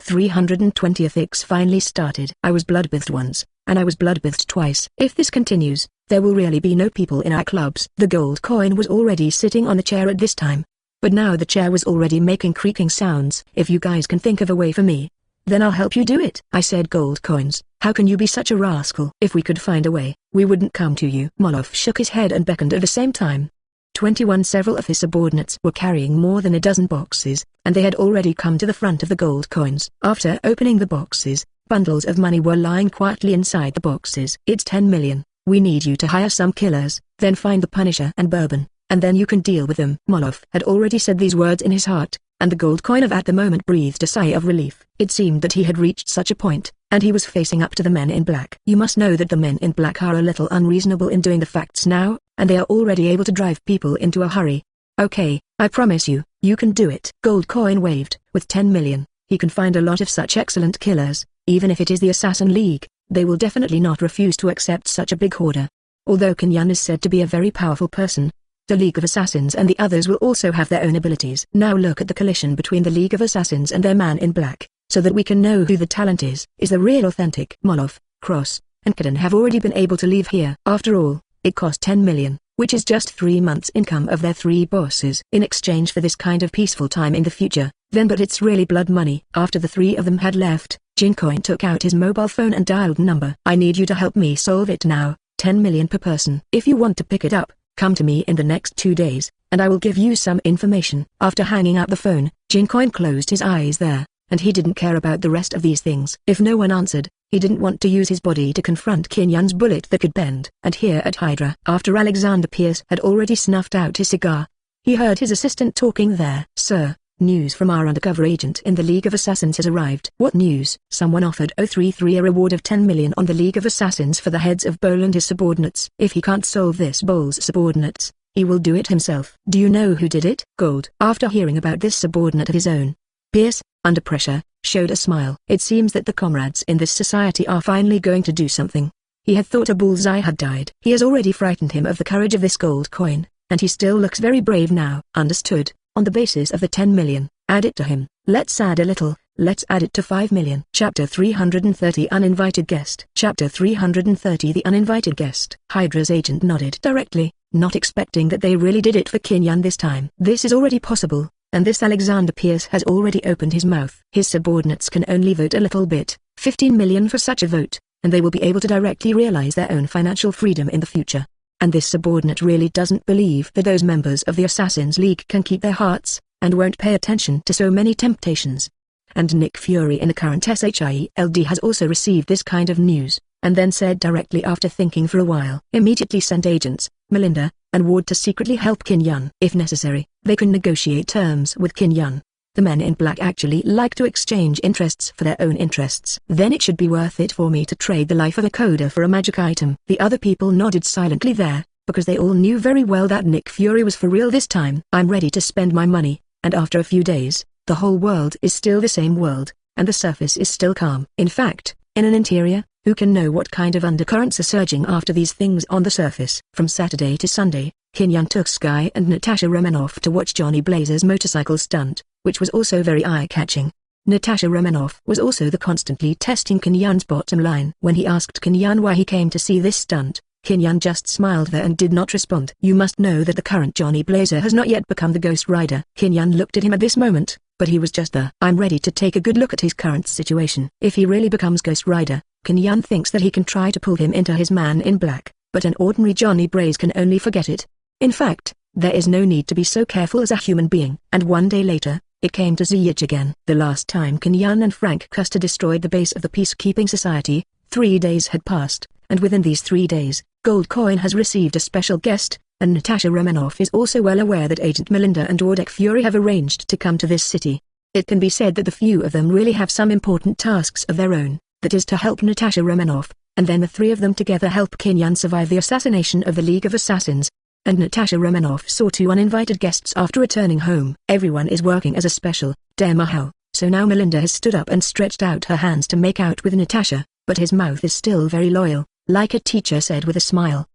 320th X finally started. I was bloodbathed once, and I was bloodbathed twice. If this continues, there will really be no people in our clubs. The gold coin was already sitting on the chair at this time, but now the chair was already making creaking sounds. "If you guys can think of a way for me, then I'll help you do it." I said, "Gold coins, how can you be such a rascal? If we could find a way, we wouldn't come to you." Molov shook his head and beckoned at the same time. 21 Several of his subordinates were carrying more than a dozen boxes, and they had already come to the front of the gold coins. After opening the boxes, bundles of money were lying quietly inside the boxes. "It's 10 million. We need you to hire some killers, then find the Punisher and Bourbon, and then you can deal with them. Romanoff had already said these words in his heart, and the gold coin of at the moment breathed a sigh of relief. It seemed that he had reached such a point, and he was facing up to the men in black. You must know that the men in black are a little unreasonable in doing the facts now, and they are already able to drive people into a hurry. Okay, I promise you, you can do it. Gold coin waved. With 10 million, he can find a lot of such excellent killers. Even if it is the Assassin League, they will definitely not refuse to accept such a big order. Although Qin Yun is said to be a very powerful person, the League of Assassins and the others will also have their own abilities. Now look at the collision between the League of Assassins and their man in black, so that we can know who the talent is the real authentic. Romanoff, Cross, and Kaden have already been able to leave here. After all, it cost 10 million, which is just 3 months' income of their 3 bosses in exchange for this kind of peaceful time in the future. But it's really blood money. After the 3 of them had left, Jincoin took out his mobile phone and dialed number. I need you to help me solve it now. 10 million per person. If you want to pick it up, come to me in the next 2 days, and I will give you some information. After hanging up the phone, Jincoin closed his eyes there, and he didn't care about the rest of these things. If no one answered, he didn't want to use his body to confront Qin Yun's bullet that could bend. And here at Hydra, after Alexander Pierce had already snuffed out his cigar, he heard his assistant talking there. Sir, news from our undercover agent in the League of Assassins has arrived. What news? Someone offered 033 a reward of 10 million on the League of Assassins for the heads of Bowl and his subordinates. If he can't solve this Bowl's subordinates, he will do it himself. Do you know who did it? Gold. After hearing about this subordinate of his own, Pierce, under pressure, showed a smile. It seems that the comrades in this society are finally going to do something. He had thought a bullseye had died. He has already frightened him of the courage of this gold coin, and he still looks very brave now. Understood. On the basis of the 10 million, add it to him. Let's add a little. Let's add it to 5 million. Chapter 330 Uninvited Guest. Chapter 330 The Uninvited Guest. Hydra's agent nodded directly, not expecting that they really did it for Qin Yun this time. This is already possible, and this Alexander Pierce has already opened his mouth. His subordinates can only vote a little bit, 15 million for such a vote, and they will be able to directly realize their own financial freedom in the future. And this subordinate really doesn't believe that those members of the Assassin's League can keep their hearts, and won't pay attention to so many temptations. And Nick Fury in the current S.H.I.E.L.D. has also received this kind of news, and then said directly after thinking for a while, immediately send agents, Melinda, and Ward to secretly help Qin Yun. If necessary, they can negotiate terms with Qin Yun. The men in black actually like to exchange interests for their own interests. Then it should be worth it for me to trade the life of a coder for a magic item. The other people nodded silently there, because they all knew very well that Nick Fury was for real this time. I'm ready to spend my money, and after a few days, the whole world is still the same world, and the surface is still calm. In fact, in an interior, who can know what kind of undercurrents are surging after these things on the surface? From Saturday to Sunday, Qin Yun took Sky and Natasha Romanoff to watch Johnny Blazer's motorcycle stunt, which was also very eye-catching. Natasha Romanoff was also the constantly testing Qin Yun's bottom line. When he asked Qin Yun why he came to see this stunt, Qin Yun just smiled there and did not respond. You must know that the current Johnny Blazer has not yet become the Ghost Rider. Qin Yun looked at him at this moment, but he was just there. I'm ready to take a good look at his current situation. If he really becomes Ghost Rider, Qin Yun thinks that he can try to pull him into his man in black, but an ordinary Johnny Blaze can only forget it. In fact, there is no need to be so careful as a human being. And one day later, it came to Ziyech again. The last time Qin Yun and Frank Custer destroyed the base of the Peacekeeping Society, 3 days had passed, and within these 3 days, Gold Coin has received a special guest, and Natasha Romanoff is also well aware that Agent Melinda and Nick Fury have arranged to come to this city. It can be said that the few of them really have some important tasks of their own, that is to help Natasha Romanoff, and then the 3 of them together help Qin Yun survive the assassination of the League of Assassins. And Natasha Romanoff saw 2 uninvited guests after returning home. Everyone is working as a special demo, so now Melinda has stood up and stretched out her hands to make out with Natasha, but his mouth is still very loyal, like a teacher said with a smile.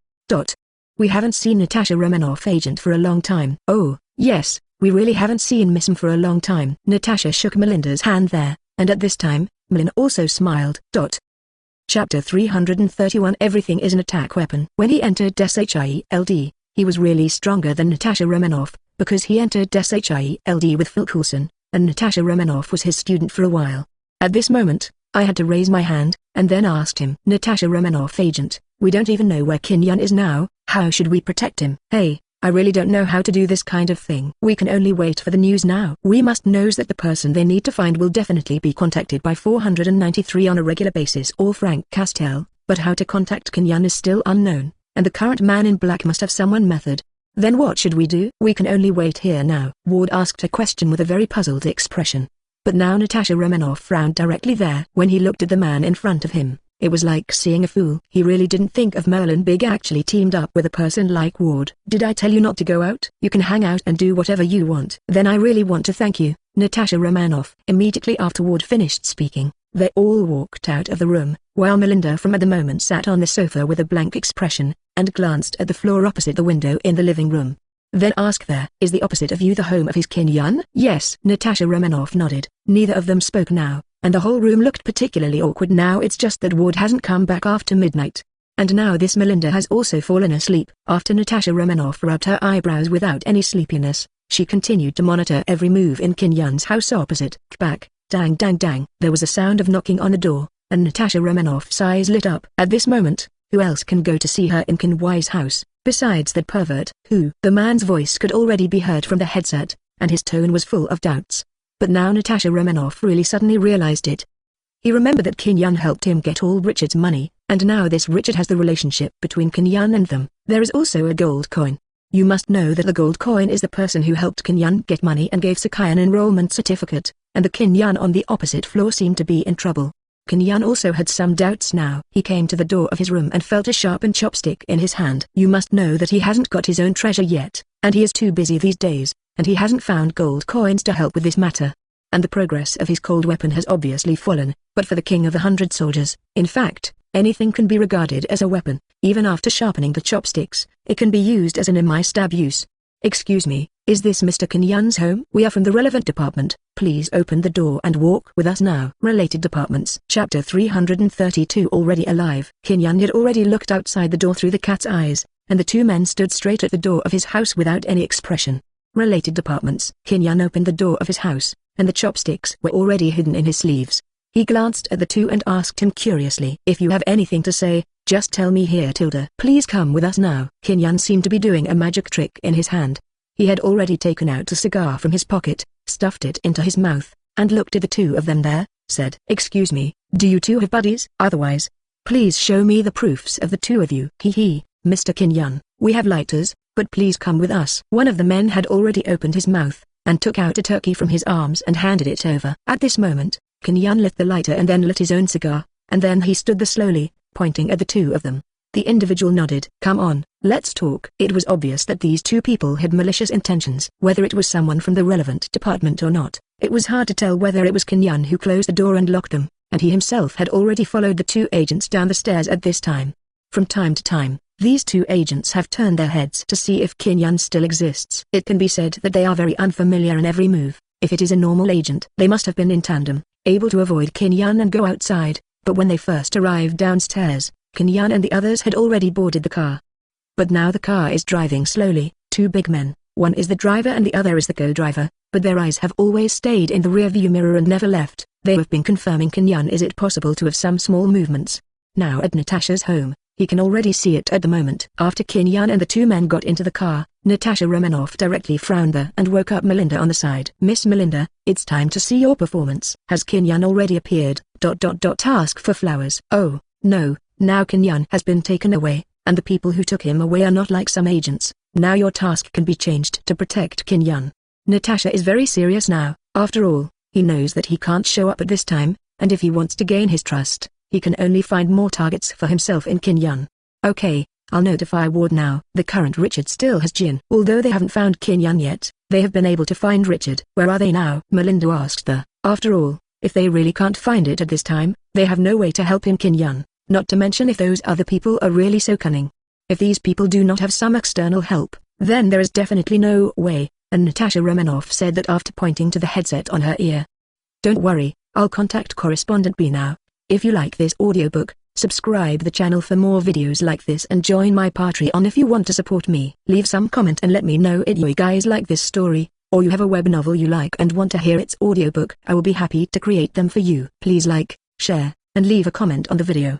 We haven't seen Natasha Romanoff agent for a long time. Oh, yes, we really haven't seen Miss M for a long time. Natasha shook Melinda's hand there, and at this time, Melinda also smiled. Chapter 331 Everything is an attack weapon. When he entered S.H.I.E.L.D., he was really stronger than Natasha Romanoff, because he entered S.H.I.E.L.D. with Phil Coulson, and Natasha Romanoff was his student for a while. At this moment, I had to raise my hand, and then asked him, Natasha Romanoff agent, we don't even know where Qin Yun is now, how should we protect him? Hey, I really don't know how to do this kind of thing. We can only wait for the news now. We must know that the person they need to find will definitely be contacted by 493 on a regular basis or Frank Castell, but how to contact Qin Yun is still unknown. And the current man in black must have someone method. Then what should we do? We can only wait here now. Ward asked a question with a very puzzled expression. But now Natasha Romanoff frowned directly there. When he looked at the man in front of him, it was like seeing a fool. He really didn't think of Merlin Big actually teamed up with a person like Ward. Did I tell you not to go out? You can hang out and do whatever you want. Then I really want to thank you, Natasha Romanoff. Immediately after Ward finished speaking, they all walked out of the room, while Melinda from at the moment sat on the sofa with a blank expression, and glanced at the floor opposite the window in the living room. Then asked, there is the opposite of you the home of his kin Yun? Yes. Natasha Romanoff nodded. Neither of them spoke now, and the whole room looked particularly awkward now. It's just that Ward hasn't come back after midnight. And now this Melinda has also fallen asleep. After Natasha Romanoff rubbed her eyebrows without any sleepiness, she continued to monitor every move in Kin Yun's house opposite. Back, dang dang dang. There was a sound of knocking on the door, and Natasha Romanoff's eyes lit up. At this moment, who else can go to see her in Kin Y's house, besides that pervert? Who? The man's voice could already be heard from the headset, and his tone was full of doubts. But now Natasha Romanoff really suddenly realized it. He remembered that Kin Yun helped him get all Richard's money, and now this Richard has the relationship between Kin Yun and them. There is also a gold coin. You must know that the gold coin is the person who helped Kin Yun get money and gave Scifi an enrollment certificate, and the Kin Yun on the opposite floor seemed to be in trouble. Kin Yun also had some doubts now. He came to the door of his room and felt a sharpened chopstick in his hand. You must know that he hasn't got his own treasure yet, and he is too busy these days, and he hasn't found gold coins to help with this matter. And the progress of his cold weapon has obviously fallen, but for the King of the 100 Soldiers, in fact, anything can be regarded as a weapon. Even after sharpening the chopsticks, it can be used as an stab use. Excuse me, is this Mr. Kin Yun's home? We are from the relevant department. Please open the door and walk with us now. Related departments. Chapter 332. Already alive. Kin Yun had already looked outside the door through the cat's eyes, and the two men stood straight at the door of his house without any expression. Related departments. Kin Yun opened the door of his house, and the chopsticks were already hidden in his sleeves. He glanced at the two and asked him curiously, if you have anything to say, just tell me here Tilda. Please come with us now. Kin Yun seemed to be doing a magic trick in his hand. He had already taken out a cigar from his pocket, stuffed it into his mouth, and looked at the two of them there, said, excuse me, do you two have buddies? Otherwise, please show me the proofs of the two of you. Mr. Kin Yun, we have lighters, but please come with us. One of the men had already opened his mouth, and took out a turkey from his arms and handed it over. At this moment, Kin Yun lit the lighter and then lit his own cigar, and then he stood there slowly, pointing at the two of them. The individual nodded. Come on, let's talk. It was obvious that these two people had malicious intentions. Whether it was someone from the relevant department or not, it was hard to tell whether it was Kin Yun who closed the door and locked them, and he himself had already followed the two agents down the stairs at this time. From time to time, these two agents have turned their heads to see if Kin Yun still exists. It can be said that they are very unfamiliar in every move. If it is a normal agent, they must have been in tandem, able to avoid Kin Yun and go outside, but when they first arrived downstairs, Kin Yun and the others had already boarded the car. But now the car is driving slowly. Two big men, one is the driver and the other is the co-driver, but their eyes have always stayed in the rearview mirror and never left. They have been confirming Kin Yun. Is it possible to have some small movements? Now at Natasha's home, he can already see it at the moment. After Kin Yun and the two men got into the car, Natasha Romanoff directly frowned there and woke up Melinda on the side. Miss Melinda, it's time to see your performance. Has Kin Yun already appeared? Task for flowers. Oh, no, now Kin Yun has been taken away, and the people who took him away are not like some agents. Now your task can be changed to protect Kin Yun. Natasha is very serious now. After all, he knows that he can't show up at this time, and if he wants to gain his trust, he can only find more targets for himself in Kin Yun. Okay, I'll notify Ward now. The current Richard still has Jin. Although they haven't found Kin Yun yet, they have been able to find Richard. Where are they now? Melinda asked her. After all, if they really can't find it at this time, they have no way to help him Kin Yun, not to mention if those other people are really so cunning. If these people do not have some external help, then there is definitely no way, and Natasha Romanoff said that after pointing to the headset on her ear. Don't worry, I'll contact Correspondent B now. If you like this audiobook, subscribe the channel for more videos like this and join my Patreon if you want to support me. Leave some comment and let me know if you guys like this story, or you have a web novel you like and want to hear its audiobook. I will be happy to create them for you. Please like, share, and leave a comment on the video.